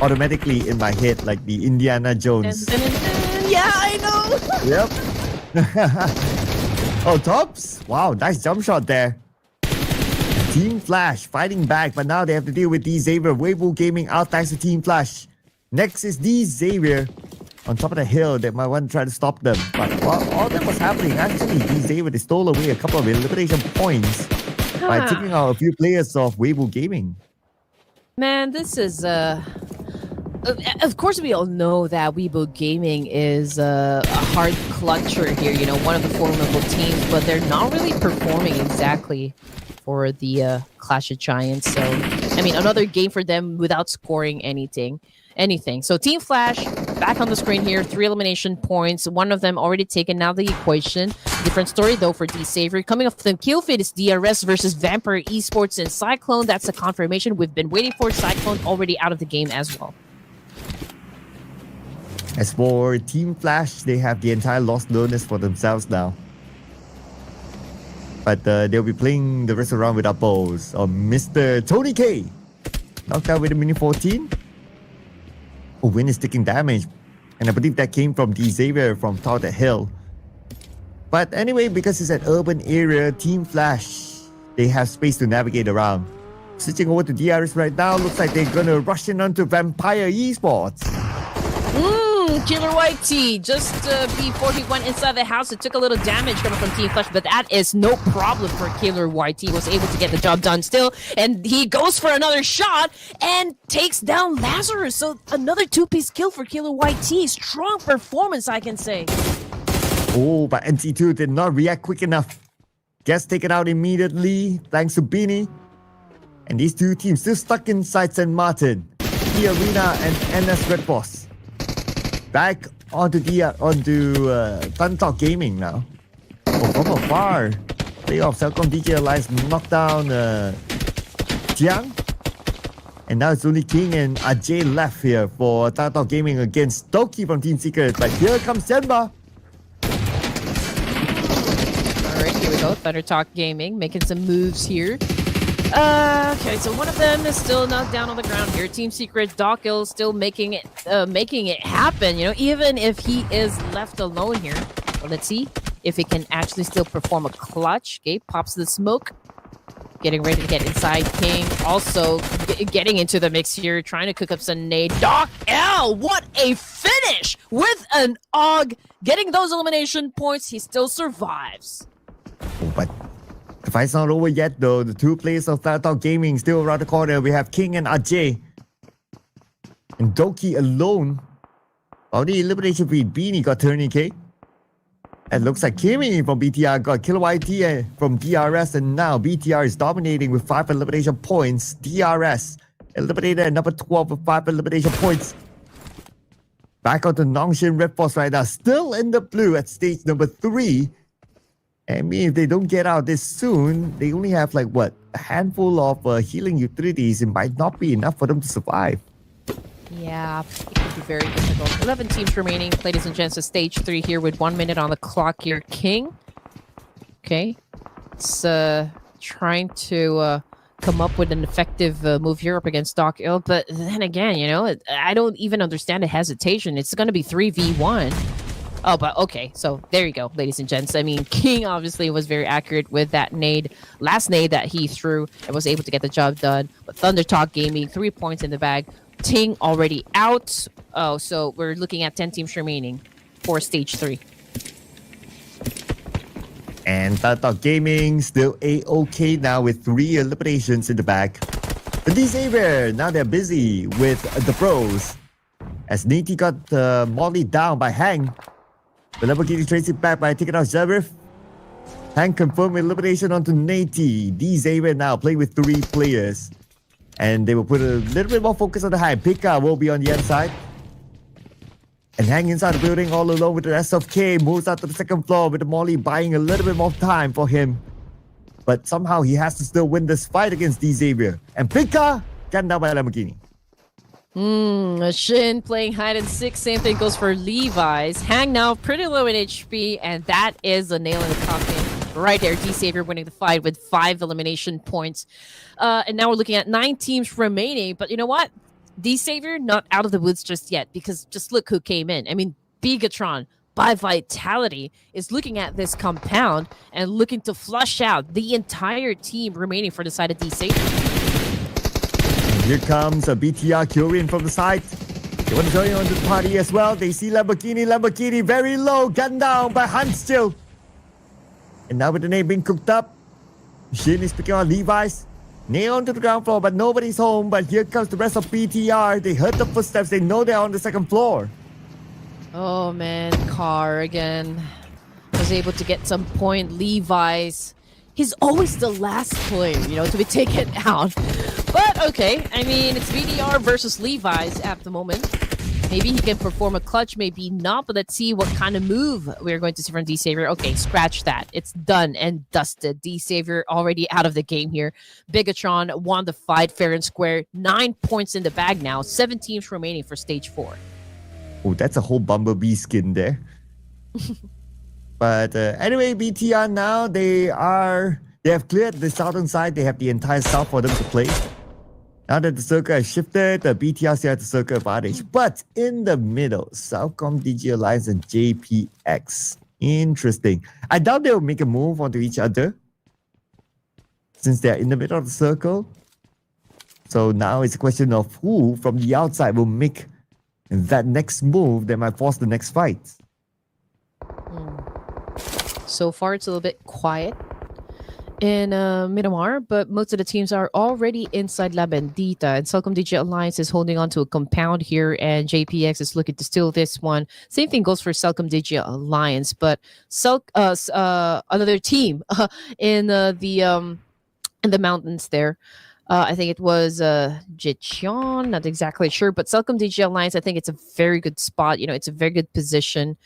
automatically in my head, like the Indiana Jones. Yeah, I know. Yep. Oh, Tops. Wow, nice jump shot there. Team Flash fighting back, but now they have to deal with D Xavier. Weibo Gaming out thanks to Team Flash. Next is D Xavier on top of the hill that might want to try to stop them. But while all that was happening, actually D Xavier, they stole away a couple of elimination points by taking out a few players of Weibo Gaming. Man, this is of course we all know that Weibo Gaming is a hard clutcher here, you know, one of the formidable teams, but they're not really performing exactly for the Clash of Giants. So, I mean, another game for them without scoring anything. So Team Flash back on the screen here. 3 elimination points. One of them already taken out of the equation. Different story though for D Savior. Coming off the kill feed is DRS versus Vampire Esports and Cyclone. That's a confirmation we've been waiting for. Cyclone already out of the game as well. As for Team Flash, they have the entire Lost Donors for themselves now. But they'll be playing the rest of the round without balls. Mr. Tony K. Knocked out with a mini 14. Oh, Win is taking damage. And I believe that came from D Xavier from top the hill. But anyway, because it's an urban area, Team Flash, they have space to navigate around. Switching over to DRS right now, looks like they're gonna rush in onto Vampire Esports. Killer YT, just before he went inside the house, it took a little damage coming from Team Flash, but that is no problem for Killer YT. Was able to get the job done still, and he goes for another shot and takes down Lazarus. So another 2-piece kill for Killer YT. Strong performance, I can say. Oh, but NC2 did not react quick enough. Gets taken out immediately, thanks to Beanie. And these two teams still stuck inside St. Martin, the Arena and NS RedForce. Back onto ThunderTalk Gaming now. Oh, from afar, playoff CelcomDigi Alliance knocked down Jiang. And now it's only King and Ajay left here for ThunderTalk Gaming against Doki from Team Secret. But here comes Tianba. Alright, here we go. ThunderTalk Gaming making some moves here. Okay, so one of them is still knocked down on the ground here. Team Secret, Dokil still making it happen, you know, even if he is left alone here. Well, let's see if he can actually still perform a clutch. Okay, pops the smoke. Getting ready to get inside. King also getting into the mix here, trying to cook up some nade. Doc L, what a finish with an AUG. Getting those elimination points, he still survives. Oh, but the fight's not over yet though. The two players of ThunderTalk Gaming still around the corner. We have King and Ajay. And Doki alone. Oh, the elimination feed. Beanie got tourniquet. And looks like Kimi from BTR got Killer YT from DRS. And now BTR is dominating with 5 elimination points. DRS eliminated at number 12 with 5 elimination points. Back onto Nongshim RedForce right now. Still in the blue at stage number 3. I mean, if they don't get out this soon, they only have like what, a handful of healing utilities. It might not be enough for them to survive. Yeah, it could be very difficult. 11 teams remaining, ladies and gents. Stage 3 here with 1 minute on the clock here. King, okay, it's trying to come up with an effective move here up against Doc Ill. But then again, you know, I don't even understand the hesitation. It's going to be 3v1. Oh, but okay. So there you go, ladies and gents. I mean, King obviously was very accurate with that nade, last nade that he threw, and was able to get the job done. But ThunderTalk Gaming, 3 points in the bag. Ting already out. Oh, so we're looking at 10 teams remaining for stage 3. And ThunderTalk Gaming still A-OK now with 3 eliminations in the bag. The D Xavier, now they're busy with the pros. As Nati got Molly down by Hang. The Lamborghini trades it back by taking out Zerif. Hang confirmed elimination onto Nati. D Xavier now play with 3 players. And they will put a little bit more focus on the high. Pika will be on the inside. And Hang inside the building all alone with the rest of K. Moves out to the 2nd floor with the Molly buying a little bit more time for him. But somehow he has to still win this fight against D Xavier. And Pika got down by Lamborghini. Shin playing hide and seek. Same thing goes for Levi's. Hang now pretty low in HP, and that is a nail in the coffin right there. D Xavier winning the fight with 5 elimination points. And now we're looking at 9 teams remaining. But you know what? D Xavier not out of the woods just yet, because just look who came in. I mean, Bigetron by Vitality is looking at this compound and looking to flush out the entire team remaining for the side of D Xavier. Here comes a BTR Kyorian from the side. They want to join on the party as well. They see Lamborghini very low, gunned down by Hans still. And now with the name being cooked up, Shin is picking on Levi's. Nail onto the ground floor, but nobody's home. But here comes the rest of BTR. They heard the footsteps. They know they're on the 2nd floor. Oh man, Carr again was able to get some point. Levi's, he's always the last player, you know, to be taken out. But okay, I mean, it's VDR versus Levi's at the moment. Maybe he can perform a clutch, maybe not, but let's see what kind of move we're going to see from D-Savior. Okay, scratch that. It's done and dusted. D-Savior already out of the game here. Bigetron won the fight fair and square. 9 points in the bag now. 7 teams remaining for stage 4. Oh, that's a whole Bumblebee skin there. But anyway, BTR now, they have cleared the southern side. They have the entire south for them to play. Now that the circle has shifted, the BTR still has the circle advantage. But in the middle, CelcomDigi Alliance and JPX. Interesting. I doubt they'll make a move onto each other since they're in the middle of the circle. So now it's a question of who from the outside will make that next move that might force the next fight. So far, it's a little bit quiet in Miramar, but most of the teams are already inside La Bendita, and CelcomDigi Alliance is holding on to a compound here, and JPX is looking to steal this one. Same thing goes for CelcomDigi Alliance, but another team in the mountains there. I think it was Jecheon, not exactly sure, but CelcomDigi Alliance, I think it's a very good spot. You know, it's a very good position.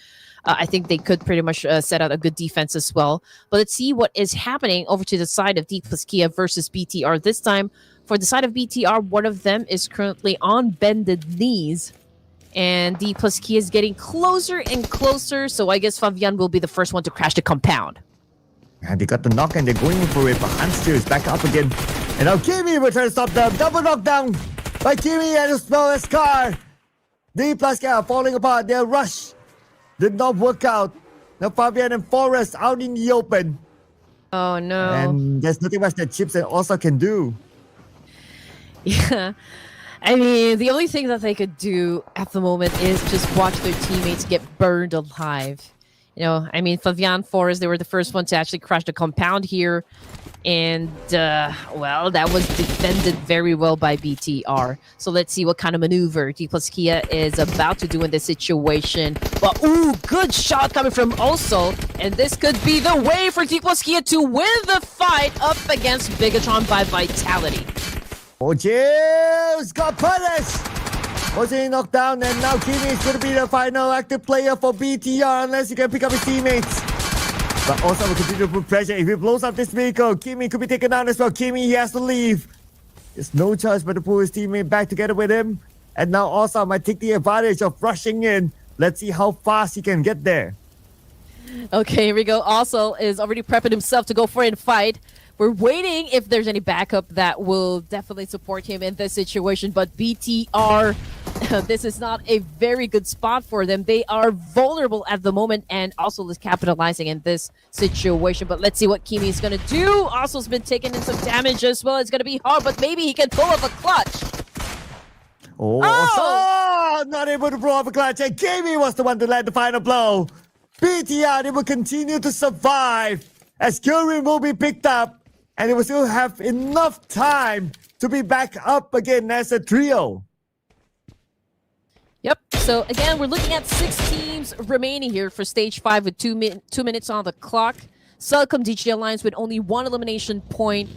I think they could pretty much set out a good defense as well. But let's see what is happening over to the side of Dplus Kia versus BTR. This time, for the side of BTR, one of them is currently on bended knees. And Dplus Kia is getting closer and closer. So I guess Fabian will be the first one to crash the compound. And they got the knock and they're going in for it. But Hans is back up again. And now Kimi will try to stop them. Double knockdown by Kimi and his smallest car. Dplus Kia falling apart. Their rush did not work out. Now Fabian and Forrest out in the open. Oh no. And there's nothing much that Chips and Osa can do. Yeah. I mean, the only thing that they could do at the moment is just watch their teammates get burned alive. You know, I mean, Fabian, Forrest, they were the first one to actually crash the compound here. And, well, that was defended very well by BTR. So let's see what kind of maneuver Dplus Kia is about to do in this situation. But, ooh, good shot coming from Oso. And this could be the way for Dplus Kia to win the fight up against Bigetron by Vitality. Ojim's got punished! Ojim knocked down, and now Kimi is going to be the final active player for BTR unless he can pick up his teammates. But also will continue to put pressure. If he blows up this vehicle, Kimi could be taken down as well. Kimi, he has to leave. There's no choice but to pull his teammate back together with him. And now Osa might take the advantage of rushing in. Let's see how fast he can get there. Okay, here we go. Also is already prepping himself to go for a fight. We're waiting if there's any backup that will definitely support him in this situation. But BTR, this is not a very good spot for them. They are vulnerable at the moment and also is capitalizing in this situation. But let's see what Kimi is going to do. Also's been taking in some damage as well. It's going to be hard, but maybe he can pull up a clutch. Oh, Osa not able to blow off a clutch. And Kimi was the one to land the final blow. BTR, they will continue to survive as Kyurem will be picked up. And they will still have enough time to be back up again as a trio. Yep. So again, we're looking at 6 teams remaining here for stage 5 with 2 minutes on the clock. CelcomDigi Alliance with only 1 elimination point.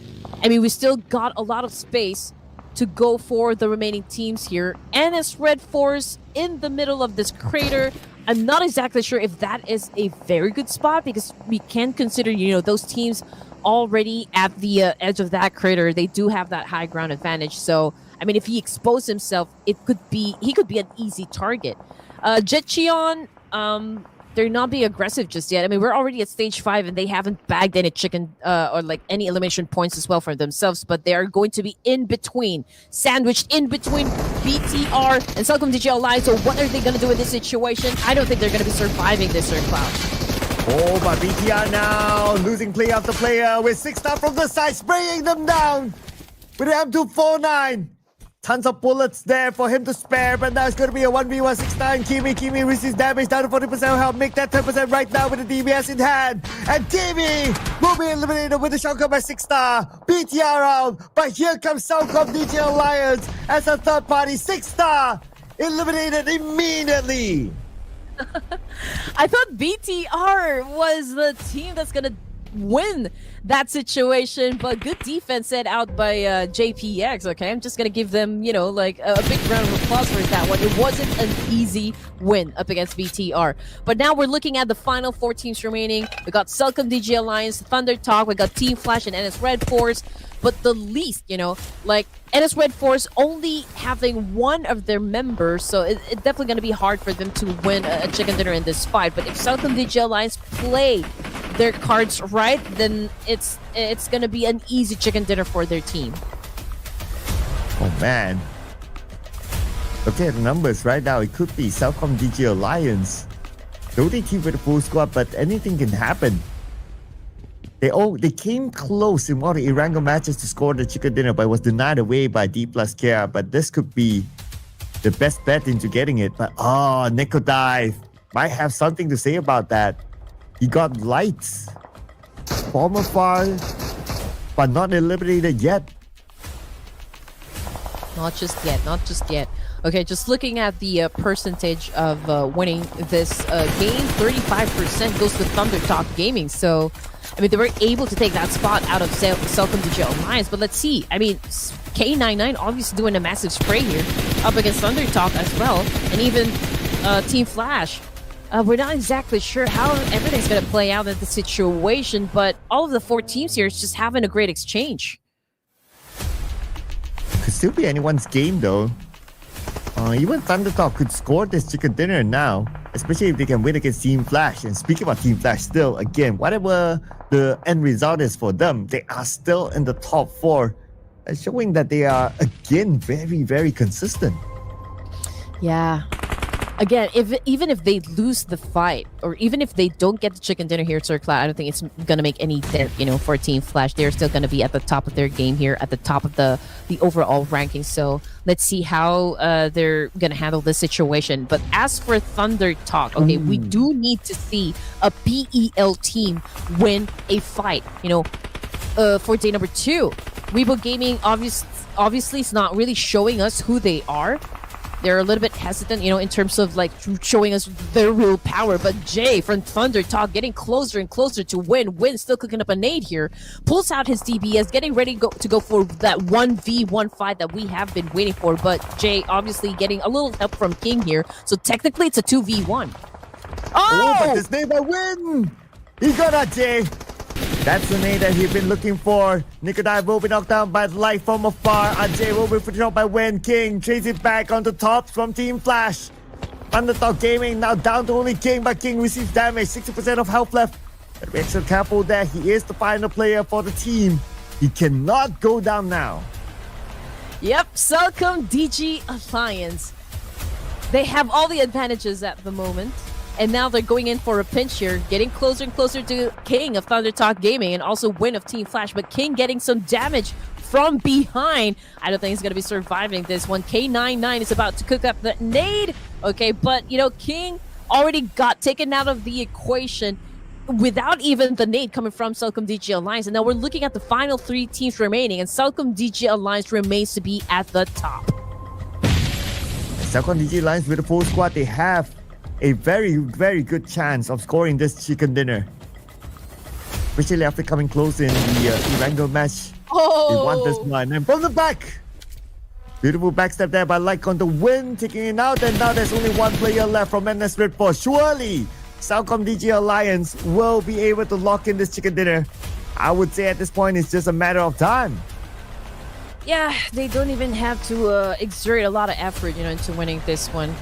I mean, we still got a lot of space to go for the remaining teams here. And it's RedForce in the middle of this crater. I'm not exactly sure if that is a very good spot because we can consider, you know, those teams already at the edge of that crater. They do have that high ground advantage. So, I mean, if he exposed himself, he could be an easy target. Jecheon, they're not being aggressive just yet. I mean, we're already at stage 5 and they haven't bagged any chicken or like any elimination points as well for themselves, but they are going to be in between, sandwiched in between BTR and CelcomDigi Alliance. So what are they going to do in this situation? I don't think they're going to be surviving this, Sir Cloud. Oh, but BTR now losing play after player with 6-star from the side, spraying them down with an M249. Tons of bullets there for him to spare, but now it's going to be a 1v1 6-star and Kimi receives damage down to 40% health. Make that 10% right now with the DBS in hand. And Kimi will be eliminated with the shotgun by 6-star. BTR out, but here comes CelcomDigi Alliance as a third party 6-star eliminated immediately. I thought BTR was the team that's gonna win that situation. But good defense set out by JPX. Okay, I'm just gonna give them, you know, like a big round of applause for that one. It wasn't an easy win up against BTR. But now we're looking at the final 4 teams remaining. We got CelcomDigi Alliance, ThunderTalk, we got Team Flash and NS RedForce. But the least, you know, like NS RedForce only having one of their members, so it's definitely going to be hard for them to win a chicken dinner in this fight. But if CelcomDigi Alliance play their cards right, then it's going to be an easy chicken dinner for their team. Oh man. Okay, the numbers right now, it could be CelcomDigi Alliance. The only team with a full squad, but anything can happen. They came close in one of the ERANGEL matches to score the chicken dinner, but was denied away by Dplus Care. But this could be the best bet into getting it. But Nico Dive might have something to say about that. He got lights from afar, but not eliminated yet. Not just yet. Okay, just looking at the percentage of winning this game, 35% goes to ThunderTalk Gaming. So, I mean, they were able to take that spot out of CelcomDigi Alliance. But let's see. I mean, K99 obviously doing a massive spray here up against ThunderTalk as well. And even Team Flash. We're not exactly sure how everything's going to play out in the situation. But all of the 4 teams here is just having a great exchange. Could still be anyone's game though. Even ThunderTalk could score this chicken dinner now, especially if they can win against Team Flash. And speaking about Team Flash, still, again, whatever the end result is for them, they are still in the top 4, showing that they are, again, very, very consistent. Yeah. Again, even if they lose the fight, or even if they don't get the chicken dinner here at Circle, I don't think it's gonna make any dent, you know, for Team Flash. They're still gonna be at the top of their game here, at the top of the overall ranking. So let's see how they're gonna handle this situation. But as for ThunderTalk, okay, we do need to see a PEL team win a fight, you know, for day number 2. Weibo Gaming obviously is not really showing us who they are. They're a little bit hesitant, you know, in terms of like showing us their real power. But Jay from ThunderTalk getting closer and closer to win. Win still cooking up a nade here. Pulls out his DBS, getting ready to go for that 1v1 fight that we have been waiting for. But Jay obviously getting a little help from King here. So technically it's a 2v1. Oh, but this nade by Win! He got that, Jay. That's the nade that he's been looking for. Nikodai will be knocked down by light from afar. Ajay will be shot by Wen. King chase it back on the top from Team Flash. ThunderTalk Gaming now down to only King, but King receives damage. 60% of health left. But be extra careful there. He is the final player for the team. He cannot go down now. Yep, CelcomDigi Alliance. They have all the advantages at the moment. And now they're going in for a pinch here, getting closer and closer to King of ThunderTalk Gaming and also Win of Team Flash. But King getting some damage from behind. I don't think he's going to be surviving this one. K99 is about to cook up the nade. Okay, but, you know, King already got taken out of the equation without even the nade coming from CelcomDigi Alliance. And now we're looking at the final 3 teams remaining, and CelcomDigi Alliance remains to be at the top. CelcomDigi Alliance with a full squad, they have a very, very good chance of scoring this chicken dinner. Especially after coming close in the ERANGEL match. Oh! They want this one. And from the back! Beautiful backstep there by Light on the Win, taking it out. And now there's only one player left from NS RedForce. Surely, CelcomDigi Alliance will be able to lock in this chicken dinner. I would say at this point, it's just a matter of time. Yeah, they don't even have to exert a lot of effort, you know, into winning this one.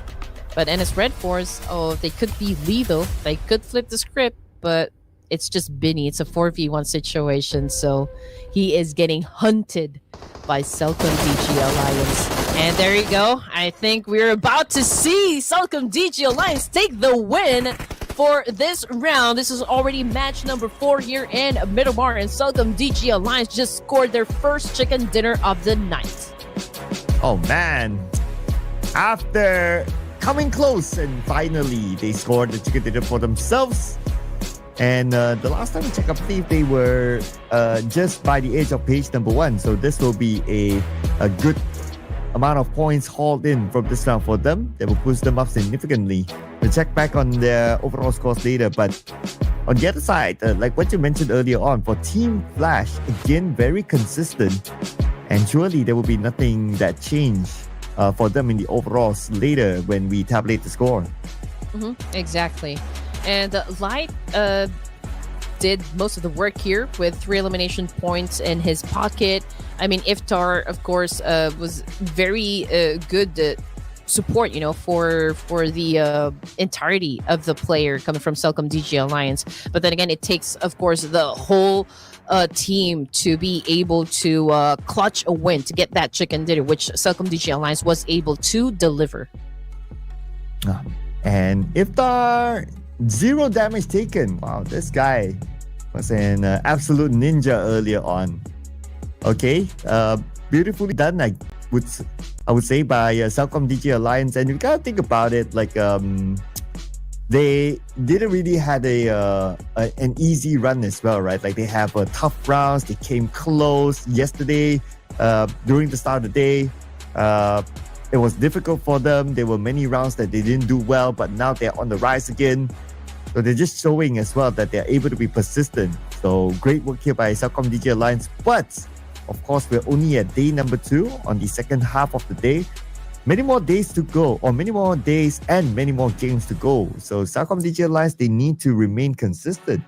But NS RedForce, oh, they could be lethal. They could flip the script, but it's just Binny. It's a 4v1 situation, so he is getting hunted by CelcomDigi Alliance. And there you go. I think we're about to see CelcomDigi Alliance take the win for this round. This is already match number 4 here in Miramar, and CelcomDigi Alliance just scored their first chicken dinner of the night. Oh man. After coming close, and finally they scored the chicken dinner for themselves. And the last time I checked, I believe they were just by the edge of page number 1. So this will be a good amount of points hauled in from this round for them. That will push them up significantly. We'll check back on their overall scores later, but On the other side, like what you mentioned earlier on, for Team Flash, again, very consistent. And surely there will be nothing that changed for them in the overalls later when we tabulate the score. Exactly. And Light did most of the work here with 3 elimination points in his pocket. I mean, Iftar, of course, was very good support, for the entirety of the player coming from CelcomDigi Alliance. But then again, it takes, of course, the whole team to be able to clutch a win to get that chicken dinner, which CelcomDigi Alliance was able to deliver. And Iftar, 0 damage taken. Wow, this guy was an absolute ninja earlier on. Okay, beautifully done, I would say, by CelcomDigi Alliance. And you gotta think about it, like they didn't really had an easy run as well, right? Like they have tough rounds. They came close yesterday during the start of the day. It was difficult for them. There were many rounds that they didn't do well, but now they're on the rise again. So they're just showing as well that they're able to be persistent. So great work here by CelcomDigi Alliance. But of course, we're only at day number 2 on the second half of the day. Many more days to go, or many more days and many more games to go. So CelcomDigi Alliance, they need to remain consistent.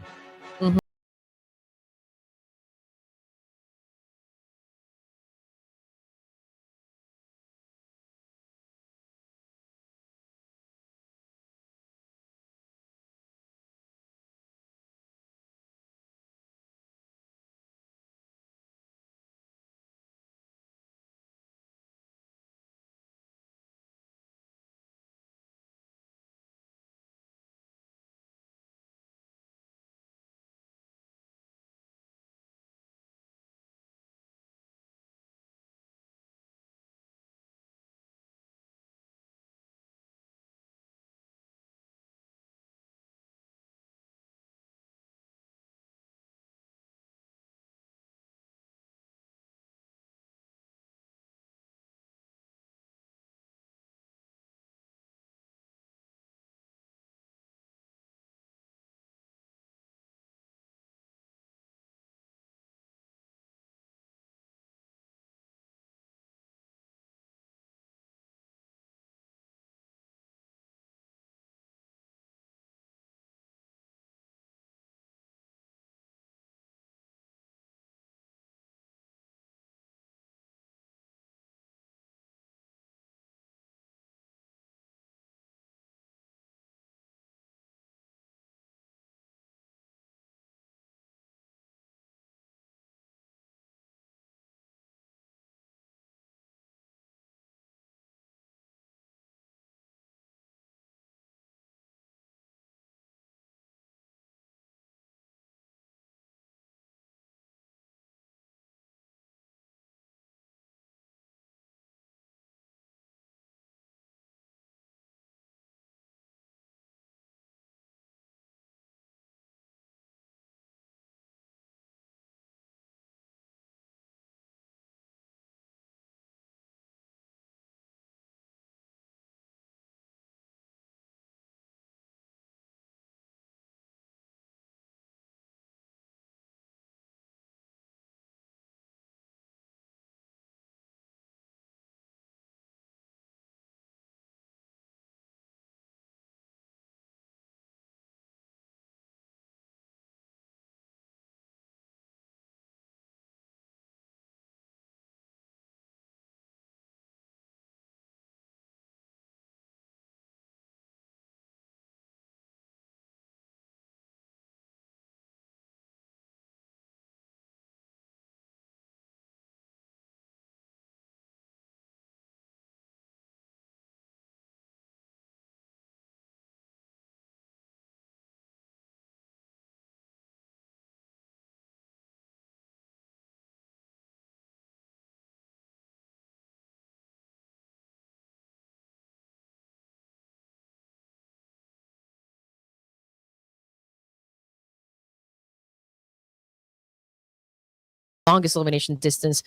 Longest elimination distance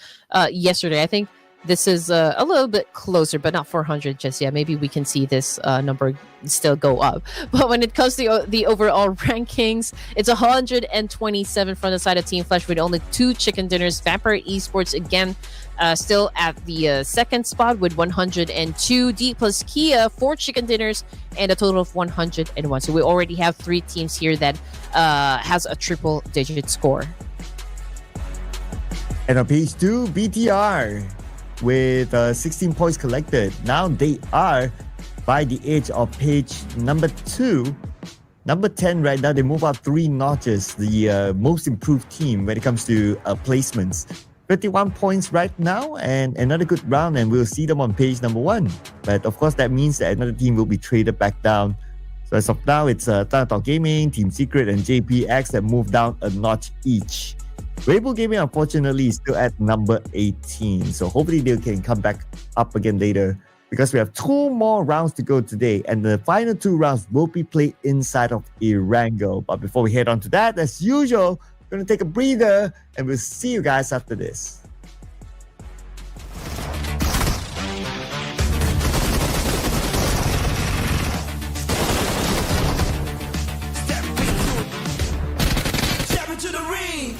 yesterday. I think this is a little bit closer, but not 400 just yet. Maybe we can see this number still go up. But when it comes to the overall rankings, it's 127 from the side of Team Flash with only 2 chicken dinners. Vampire Esports again still at the second spot with 102. Dplus Kia 4 chicken dinners and a total of 101. So we already have 3 teams here that has a triple digit score. And on page 2, BTR with 16 points collected. Now they are by the edge of page number 2. Number 10 right now, they move up 3 notches. The most improved team when it comes to placements. 51 points right now and another good round, and we'll see them on page number 1. But of course, that means that another team will be traded back down. So as of now, it's ThunderTalk Gaming, Team Secret, and JPX that move down a notch each. Weibo Gaming, unfortunately, is still at number 18. So hopefully they can come back up again later, because we have 2 more rounds to go today. And the final 2 rounds will be played inside of ERANGEL. But before we head on to that, as usual, we're going to take a breather and we'll see you guys after this. Step into the ring.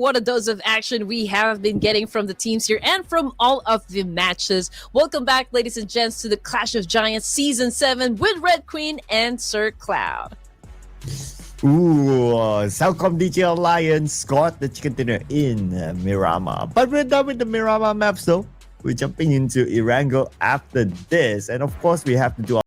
what a dose of action we have been getting from the teams here and from all of the matches. Welcome back, ladies and gents, to the Clash of Giants Season 7 with Red Queen and Sir Cloud. Ooh, CelcomDigi Alliance got the chicken dinner in Miramar. But we're done with the Miramar maps though. We're jumping into ERANGEL after this. And of course, we have to do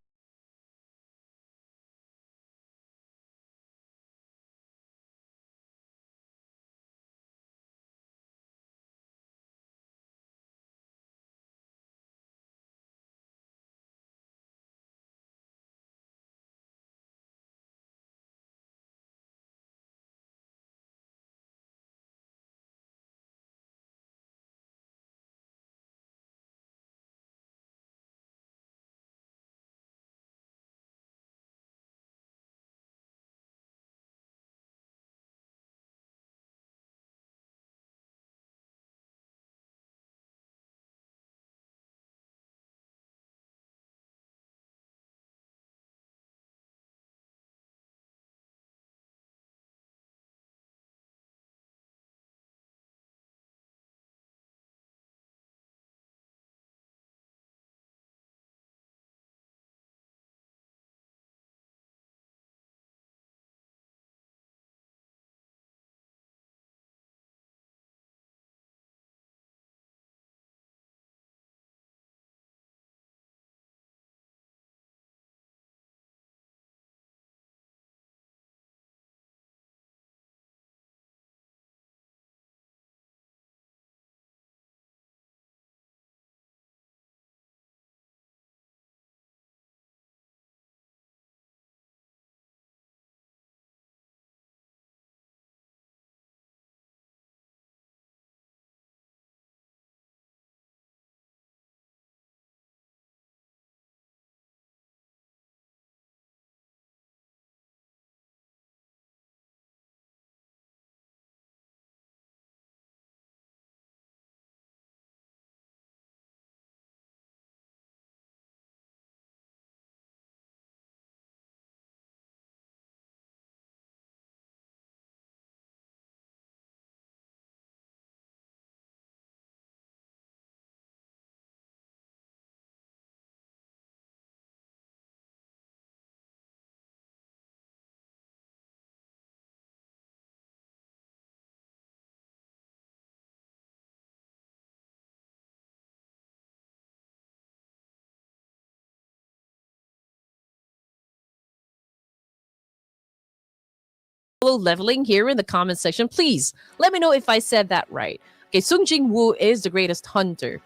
Leveling here in the comment section. Please let me know if I said that right. Okay, Sung Jin Woo is the greatest hunter.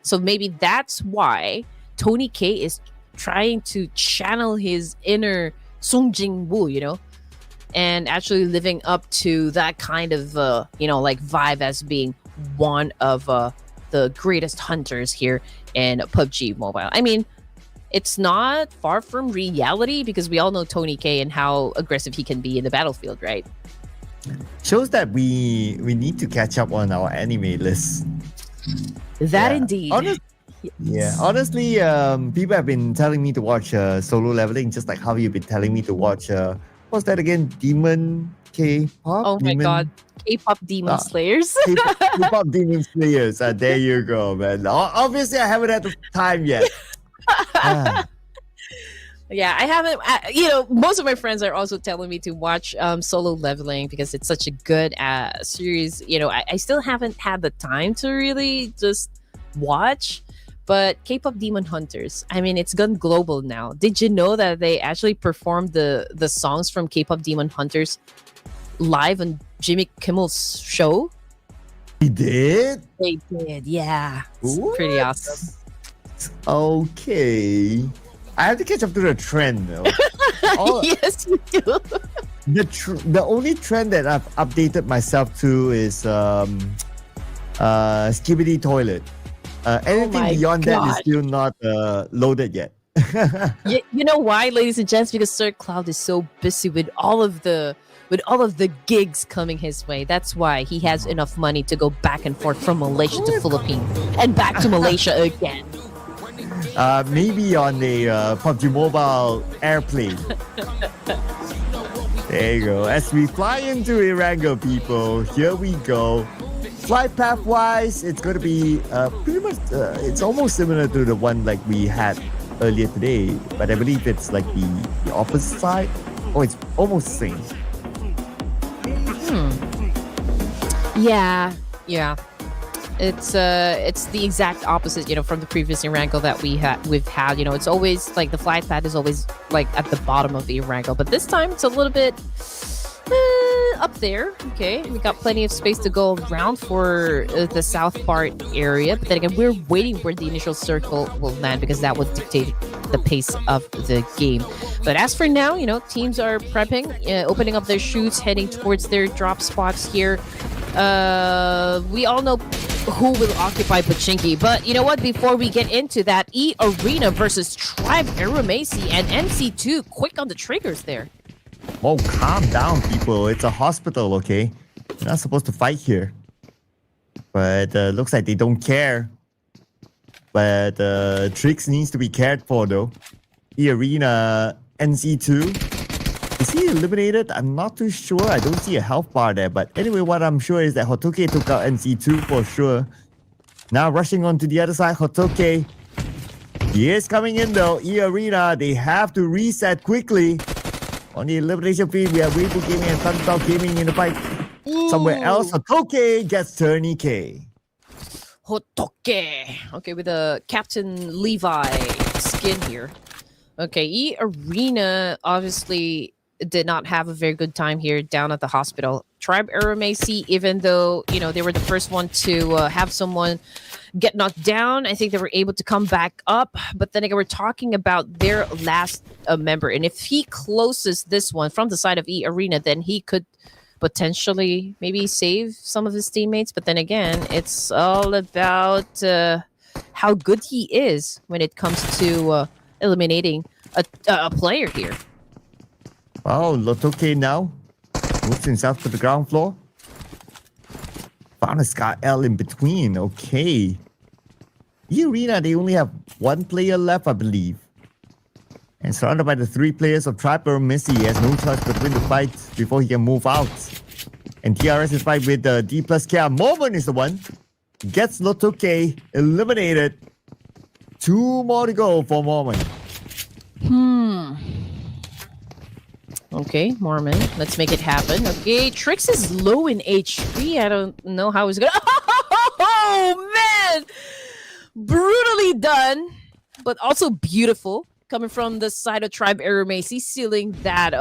So maybe that's why Tony K is trying to channel his inner Sung Jin Woo, you know, and actually living up to that kind of, like vibe as being one of the greatest hunters here in PUBG Mobile. I mean, it's not far from reality because we all know Tony K and how aggressive he can be in the battlefield, right? shows that we need to catch up on our anime list. That indeed. Honestly, people have been telling me to watch Solo Leveling, just like how you've been telling me to watch what's that again? Demon K-pop? Oh my god, K-pop Demon Slayers. K-pop Demon Slayers. There you go, man. Obviously, I haven't had the time yet. Yeah, I haven't. Most of my friends are also telling me to watch Solo Leveling because it's such a good series. I still haven't had the time to really just watch. But K-pop Demon Hunters, I mean, it's gone global now. Did you know that they actually performed the songs from K-pop Demon Hunters live on Jimmy Kimmel's show? He did? They did, yeah. It's pretty awesome. Okay. I have to catch up to the trend, though. Yes, you do. The only trend that I've updated myself to is Skibidi Toilet. Anything beyond that is still not loaded yet. You know why, ladies and gents? Because Sir Cloud is so busy with all of the gigs coming his way. That's why he has enough money to go back and forth from Malaysia to Philippines and back to Malaysia again. Maybe on the PUBG Mobile airplane. There you go. As we fly into Erangel, people, here we go. Flight path wise, it's going to be pretty much, it's almost similar to the one like we had earlier today, but I believe it's like the opposite side. Oh, it's almost the same. Yeah. It's the exact opposite, from the previous Erangel that we've had. It's always like the flight path is always like at the bottom of the Erangel, but this time it's a little bit up there. Okay, we got plenty of space to go around for the south part area, but then again, we're waiting where the initial circle will land because that would dictate the pace of the game. But as for now, teams are prepping, opening up their chutes, heading towards their drop spots here. We all know who will occupy Pachinki, but you know what? Before we get into that, Earena versus Tribe Aeromacy and MC2, quick on the triggers there. Oh, calm down, people. It's a hospital, okay? You're not supposed to fight here. But looks like they don't care. But Trix needs to be cared for, though. Arena NC2. Is he eliminated? I'm not too sure. I don't see a health bar there. But anyway, what I'm sure is that Hotoke took out NC2 for sure. Now rushing on to the other side, Hotoke. He is coming in, though. Arena, they have to reset quickly. On the elimination feed, we have Weibo Gaming and ThunderTalk Gaming in the fight. Somewhere else, Hotoke gets Tourniquet. Hotoke. Okay, with a Captain Levi skin here. Okay, Arena obviously did not have a very good time here down at the hospital. Tribe Aeromacy, even though, they were the first one to have someone get knocked down, I think they were able to come back up. But then again, we're talking about their last member. And if he closes this one from the side of Arena, then he could potentially maybe save some of his teammates. But then again, it's all about how good he is when it comes to eliminating a player here. Oh, Lotoke now moves himself to the ground floor. Found a Scar L in between. Okay. Arena, they only have one player left, I believe. And surrounded by the three players of Tribe Aeromacy, he has no choice but to win the fight before he can move out. And TRS is fight with Dplus Kia. Moment is the one. Gets Lotoke eliminated. 2 more to go for Moment. Okay, Mormon, let's make it happen. Okay, Trix is low in HP. I don't know how he's gonna. Oh man, brutally done, but also beautiful coming from the side of Tribe Aeromacy, sealing that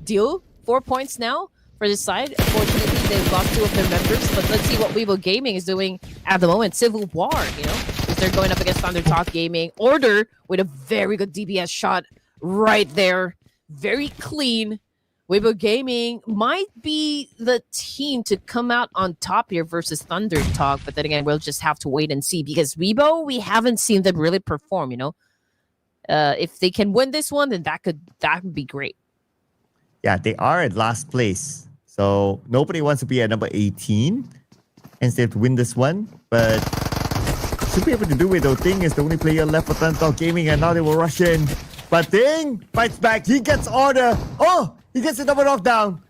deal. 4 points now for this side. Unfortunately, they've lost 2 of their members, but let's see what Weibo Gaming is doing at the moment. Civil War, if they're going up against ThunderTalk Gaming. Order with a very good DPS shot right there. Very clean. Weibo Gaming might be the team to come out on top here versus ThunderTalk, but then again, we'll just have to wait and see because Weibo, we haven't seen them really perform, If they can win this one, then that would be great. Yeah, they are at last place. So nobody wants to be at number 18 and they have to win this one, but should be able to do it though. Ting is the only player left for ThunderTalk Gaming and now they will rush in. But Ting fights back. He gets order. Oh, he gets a double knockdown.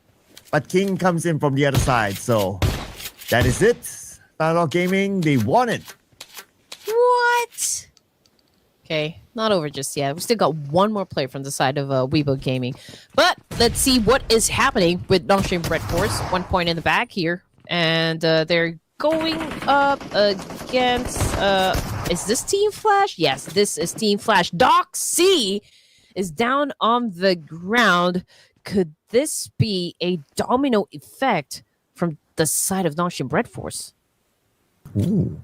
But King comes in from the other side. So that is it. ThunderTalk Gaming, they won it. What? Okay, not over just yet. We still got one more player from the side of Weibo Gaming. But let's see what is happening with Nongshim RedForce. 1 point in the back here. And they're going up against... is this Team Flash? Yes, this is Team Flash. Doc C is down on the ground. Could this be a domino effect from the side of Nongshim RedForce? Ooh.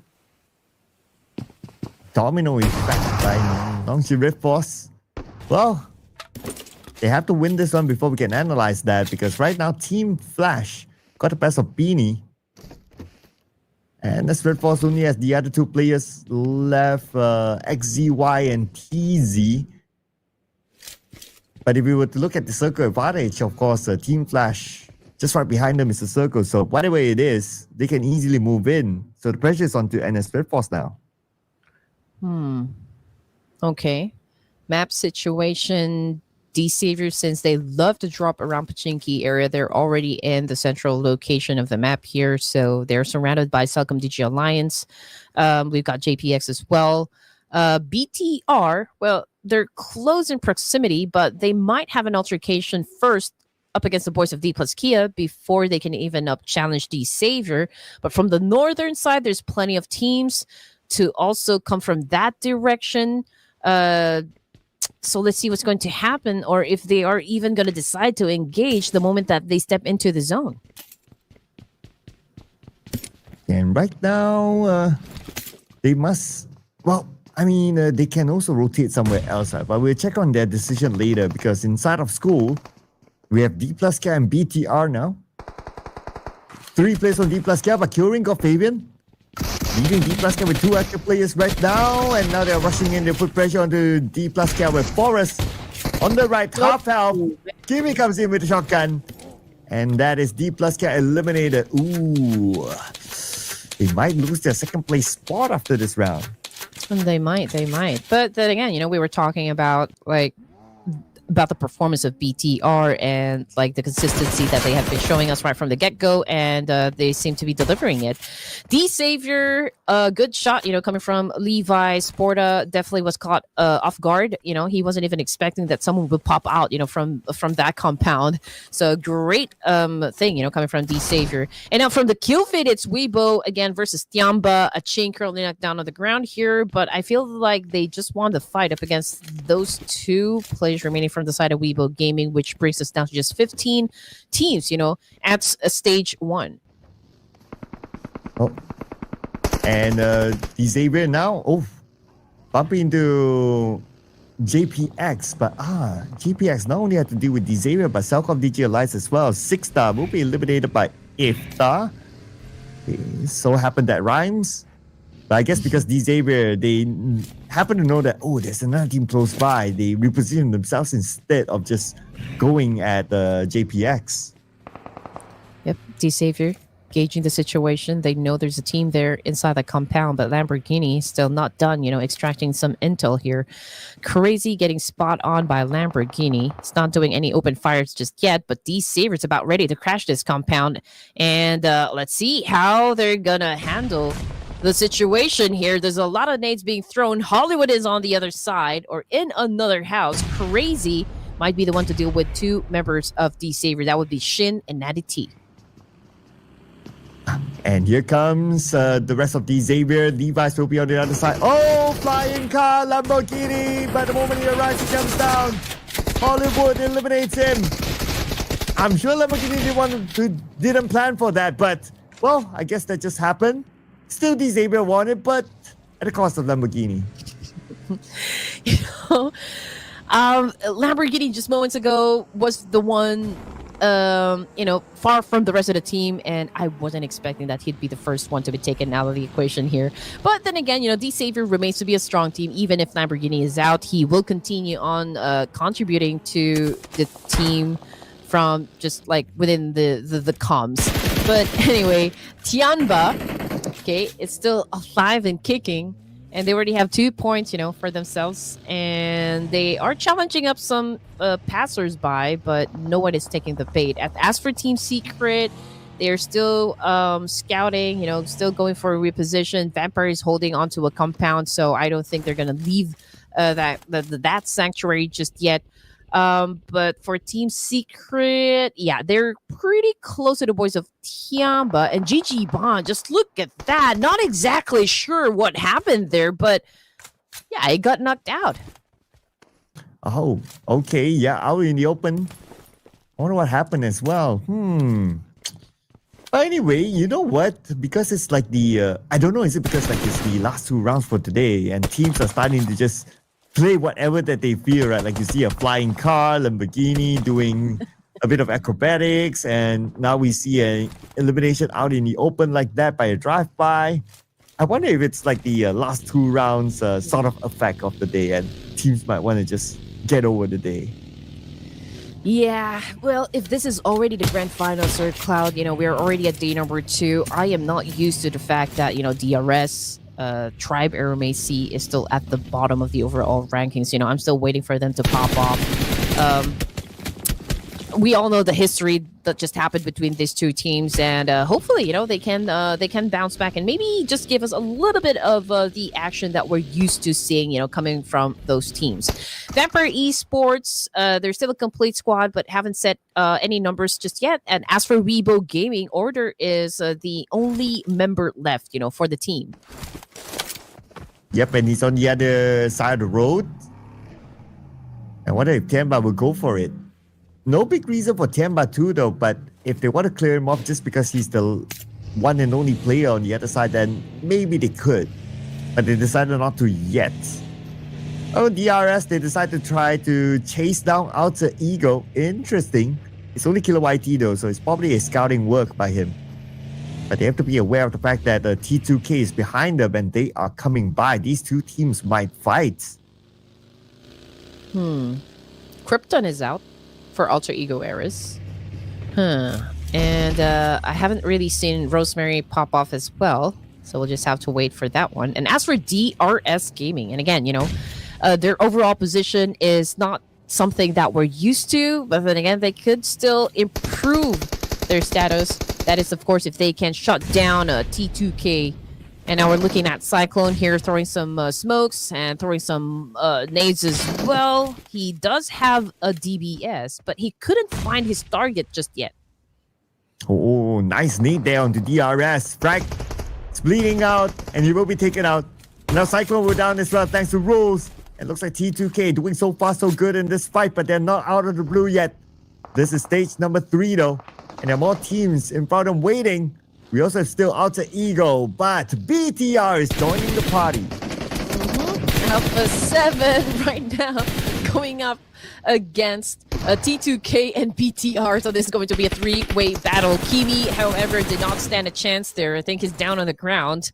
Domino effect by Nongshim RedForce. Well, they have to win this one before we can analyze that because right now Team Flash got the best of Beanie. And as RedForce only has the other 2 players left, XZY and TZ. But if we were to look at the circle advantage, of course, Team Flash, just right behind them is the circle. So whatever it is, they can easily move in. So the pressure is onto NS RedForce now. Okay. Map situation D-Savior, since they love to drop around Pachinki area, they're already in the central location of the map here. So they're surrounded by CelcomDigi Alliance. We've got JPX as well. BTR, well, they're close in proximity, but they might have an altercation first up against the boys of Dplus Kia before they can even challenge D-Savior. But from the northern side, there's plenty of teams to also come from that direction. So let's see what's going to happen, or if they are even going to decide to engage the moment that they step into the zone. And right now, they must... Well, I mean, they can also rotate somewhere else, right? But we'll check on their decision later, because inside of school, we have Dplus Kia and BTR now. 3 players on Dplus Kia, but Kyorin got Fabian. Leaving Dplus Kia with 2 active players right now, and now they're rushing in. They put pressure onto Dplus Kia with Forest on the right, half health. Kimmy comes in with a shotgun, and that is Dplus Kia eliminated. Ooh, they might lose their second place spot after this round. They might. But then again, we were talking about the performance of BTR and the consistency that they have been showing us right from the get-go, and they seem to be delivering it. D-Savior, good shot, coming from Levi. Sporta definitely was caught off guard. He wasn't even expecting that someone would pop out, from that compound. So great thing, coming from D-Savior. And now from the kill feed, it's Weibo again versus Tianba. A chain currently knocked down on the ground here, but I feel like they just won the fight up against those 2 players remaining from the side of Weibo Gaming, which brings us down to just 15 teams, at stage 1. Oh. And Xavier now, bumping into JPX, but JPX not only had to deal with Xavier, but CelcomDigi Alliance as well. 6-star will be eliminated by Iftar. It so happened that rhymes. But I guess because Xavier, they happen to know that, there's another team close by. They reposition themselves instead of just going at JPX. Yep, D-Savior gauging the situation. They know there's a team there inside the compound, but Lamborghini still not done, extracting some intel here. Crazy getting spot on by Lamborghini. It's not doing any open fires just yet, but D-Savior's about ready to crash this compound. And let's see how they're gonna handle the situation here. There's a lot of nades being thrown. Hollywood is on the other side or in another house. Crazy might be the one to deal with 2 members of D-Savior. That would be Shin and Natty T. And here comes the rest of Xavier. Levi's will be on the other side. Oh, flying car, Lamborghini. But the moment he arrives, he comes down. Hollywood eliminates him. I'm sure Lamborghini didn't plan for that, but, well, I guess that just happened. Still, Xavier won it, but at the cost of Lamborghini. Lamborghini just moments ago was the one, far from the rest of the team, and I wasn't expecting that he'd be the first one to be taken out of the equation here. But then again, D-Savior remains to be a strong team. Even if Lamborghini is out, he will continue on contributing to the team from just within the comms. But anyway, Tianba, it's still alive and kicking, and they already have 2 points, for themselves, and they are challenging up some passers-by, but no one is taking the bait. As for Team Secret, they're still scouting, still going for a reposition. Vampire is holding onto a compound, so I don't think they're gonna leave that sanctuary just yet. But for Team Secret, they're pretty close to the boys of Tianba and GG Bond. Just look at that. Not exactly sure what happened there, but it got knocked out. Oh, okay. Yeah, out in the open. I wonder what happened as well. But anyway, you know what? Because it's I don't know, is it because it's the last 2 rounds for today and teams are starting to just play whatever that they feel, right? Like you see a flying car, Lamborghini doing a bit of acrobatics, and now we see an elimination out in the open like that by a drive-by. I wonder if it's the last 2 rounds sort of effect of the day, and teams might want to just get over the day. Yeah, well, if this is already the grand final, Sir Cloud, we're already at day number 2. I am not used to the fact that, DRS, Tribe Aeromacy is still at the bottom of the overall rankings. I'm still waiting for them to pop off. we all know the history that just happened between these two teams, and hopefully, they can bounce back and maybe just give us a little bit of the action that we're used to seeing, coming from those teams. Vampire Esports, they're still a complete squad, but haven't set any numbers just yet. And as for Weibo Gaming, Order is the only member left, for the team. Yep, and he's on the other side of the road. I wonder if Tianba will go for it. No big reason for Tianba too, though, but if they want to clear him off just because he's the one and only player on the other side, then maybe they could. But they decided not to yet. Oh, DRS, they decided to try to chase down Alter Ego. Interesting. It's only Killer YT though, so it's probably a scouting work by him. But they have to be aware of the fact that T2K is behind them and they are coming by. These two teams might fight. Krypton is out for Alter Ego Eras. And I haven't really seen Rosemary pop off as well, so we'll just have to wait for that one. And as for DRS Gaming, and again, their overall position is not something that we're used to, but then again, they could still improve their status. That is, of course, if they can shut down T2K. And now we're looking at Cyclone here, throwing some smokes and throwing some nades as well. He does have a DBS, but he couldn't find his target just yet. Oh, nice nade there onto DRS. Frag, it's bleeding out, and he will be taken out. Now Cyclone will down as well, thanks to Rose. It looks like T2K doing so far so good in this fight, but they're not out of the blue yet. This is stage number 3, though, and there are more teams in front of them waiting. We also have still Alter Ego, but BTR is joining the party. Alpha 7 right now going up against T2K and BTR. So this is going to be a 3-way battle. Kimi, however, did not stand a chance there. I think he's down on the ground.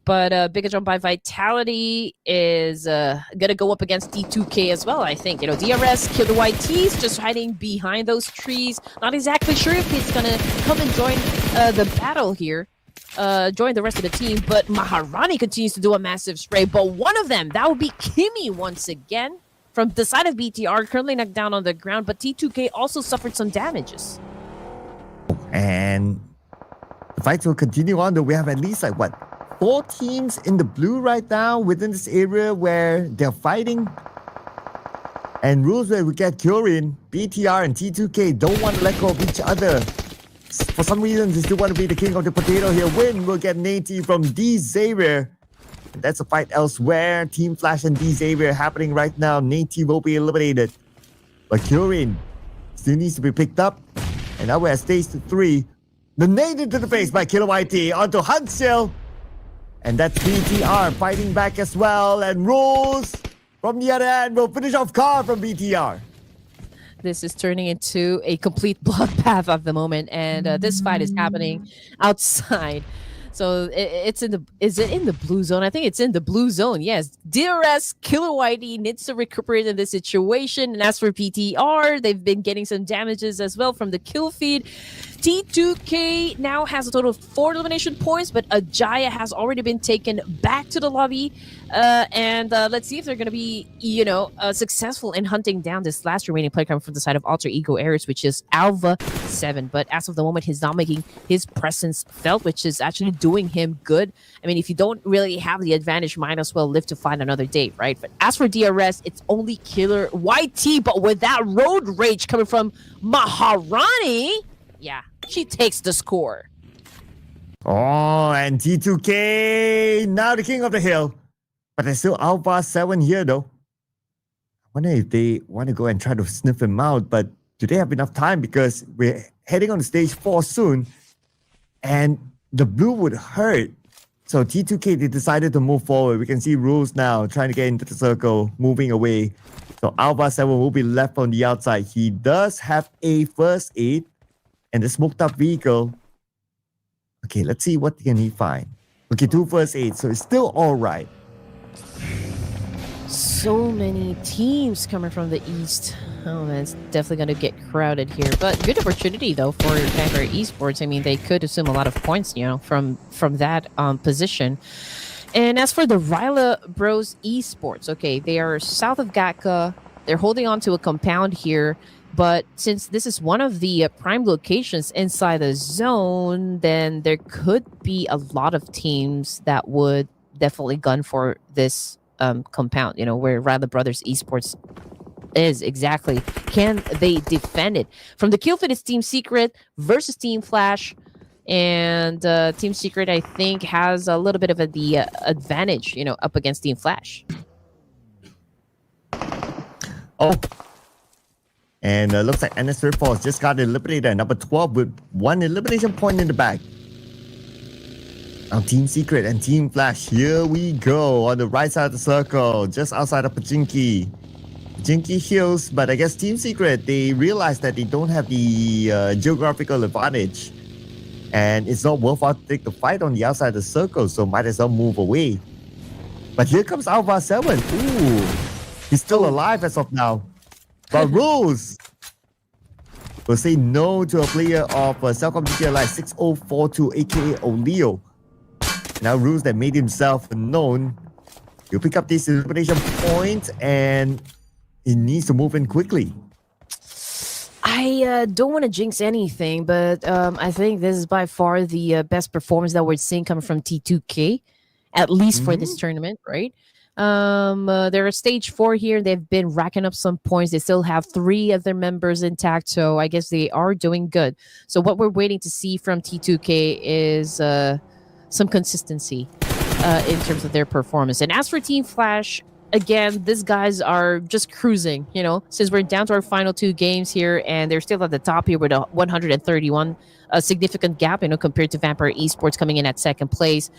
But Bigetron by Vitality is going to go up against D2K as well, I think. DRS, Killer YT's just hiding behind those trees. Not exactly sure if he's going to come and join the battle here. Join the rest of the team. But Maharani continues to do a massive spray. But one of them, that would be Kimi once again. From the side of BTR, currently knocked down on the ground. But T2K also suffered some damages. And the fight will continue on, though. We have at least, 4 teams in the blue right now within this area where they're fighting. And rules where we get Kyurem, BTR, and T2K don't want to let go of each other. For some reason, they still want to be the king of the potato here. Win will get Nate from D Xavier. And that's a fight elsewhere. Team Flash and D Xavier happening right now. Nate will be eliminated. But Kyurem still needs to be picked up. And now we're at stage 3. The nade into the face by Killer YT onto Huntsill. And that's BTR fighting back as well. And Rose from the other end will finish off Car from BTR. This is turning into a complete bloodbath at the moment. And this fight is happening outside. So is it in the blue zone? I think it's in the blue zone. Yes. DRS, Killer YT needs to recuperate in this situation. And as for PTR, they've been getting some damages as well from the kill feed. T2K now has a total of 4 elimination points, but Ajaya has already been taken back to the lobby. And let's see if they're going to be, successful in hunting down this last remaining player coming from the side of Alter Ego Eras, which is Alva 7. But as of the moment, he's not making his presence felt, which is actually doing him good. I mean, if you don't really have the advantage, might as well live to find another day, right? But as for DRS, it's only Killer YT, but with that road rage coming from Maharani, yeah, she takes the score. Oh, and T2K, now the king of the hill. But there's still Alpha 7 here, though. I wonder if they want to go and try to sniff him out, but do they have enough time? Because we're heading on to stage 4 soon, and the blue would hurt. So T2K, they decided to move forward. We can see Rules now trying to get into the circle, moving away. So Alpha 7 will be left on the outside. He does have a first aid and the smoked up vehicle. Okay, let's see what can he find. Okay, 2 first aids, so it's still all right. So many teams coming from the east. Oh man, it's definitely going to get crowded here. But good opportunity though for Vampire Esports. I mean, they could assume a lot of points, from that position. And as for the Raila Bros Esports, okay, they are south of Gatka, They're holding on to a compound here, but since this is one of the prime locations inside the zone, then there could be a lot of teams that would definitely gun for this compound, where Raila Brothers Esports is exactly. Can they defend it? From the kill feed, it's Team Secret versus Team Flash. And Team Secret, I think, has a little bit of the advantage, up against Team Flash. Oh. And looks like RedForce just got eliminated at number 12 with 1 elimination point in the bag. Now Team Secret and Team Flash, here we go on the right side of the circle, just outside of Pajinki. Pajinki heals, but I guess Team Secret, they realize that they don't have the geographical advantage. And it's not worthwhile to take the fight on the outside of the circle, so might as well move away. But here comes Alpha 7. Ooh, he's still alive as of now. But rules will say no to a player of CelcomDigi Alliance 6042, aka Oleo. Now rules that made himself known. He'll pick up this elimination point and he needs to move in quickly. I don't want to jinx anything, but I think this is by far the best performance that we're seeing coming from T2K, at least for this tournament, right? They're at stage 4 here. They've been racking up some points. They still have 3 of their members intact, so I guess they are doing good. So what we're waiting to see from T2K is some consistency in terms of their performance. And as for Team Flash, again, these guys are just cruising, since we're down to our final 2 games here, and they're still at the top here with a 131, a significant gap, compared to Vampire Esports coming in at 2nd place.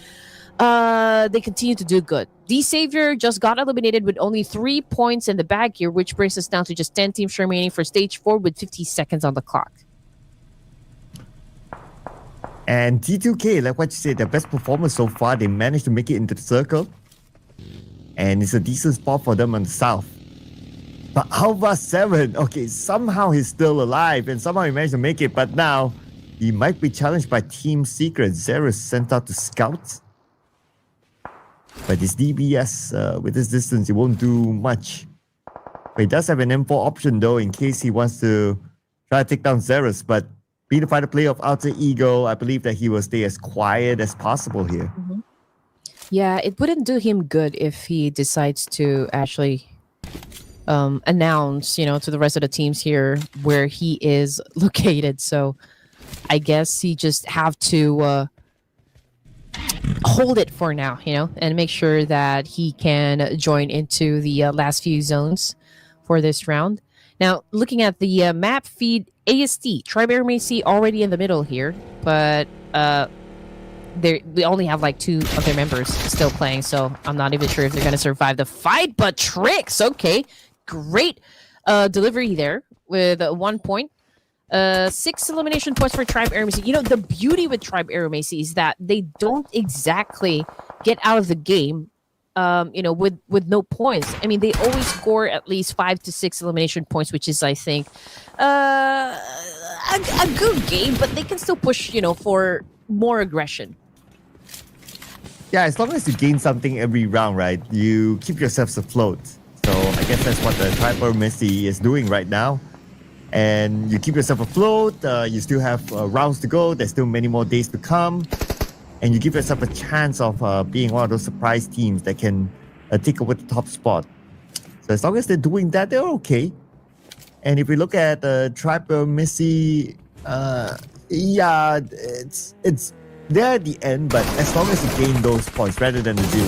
They continue to do good. The Savior just got eliminated with only 3 points in the bag here, which brings us down to just 10 teams remaining for stage 4 with 50 seconds on the clock. And T2K, like what you said, their best performance so far, they managed to make it into the circle. And it's a decent spot for them on the south. But Alpha 7, okay, somehow he's still alive and somehow he managed to make it, but now he might be challenged by Team Secret. Zero is sent out to scout. But his DBS, with this distance, it won't do much. But he does have an M4 option though, in case he wants to try to take down Zerus. But being the fighter player of Alter Ego, I believe that he will stay as quiet as possible here. Yeah, it wouldn't do him good if he decides to actually announce, to the rest of the teams here where he is located. So I guess he just have to hold it for now, and make sure that he can join into the last few zones for this round. Now, looking at the map feed, AST, Tribe Aeromacy already in the middle here, but we only have like 2 of their members still playing, so I'm not even sure if they're going to survive the fight. But Tricks, okay, great delivery there with 1 point. 6 elimination points for Tribe Aeromacy. The beauty with Tribe Aeromacy is that they don't exactly get out of the game, with no points. I mean, they always score at least 5 to 6 elimination points, which is, I think, a good game, but they can still push, for more aggression. Yeah, as long as you gain something every round, right, you keep yourselves afloat. So I guess that's what the Tribe Aeromacy is doing right now. And you keep yourself afloat, you still have rounds to go, there's still many more days to come. And you give yourself a chance of being one of those surprise teams that can take over the top spot. So as long as they're doing that, they're okay. And if we look at Tribe Aeromacy, yeah, it's there at the end, but as long as you gain those points rather than the 0,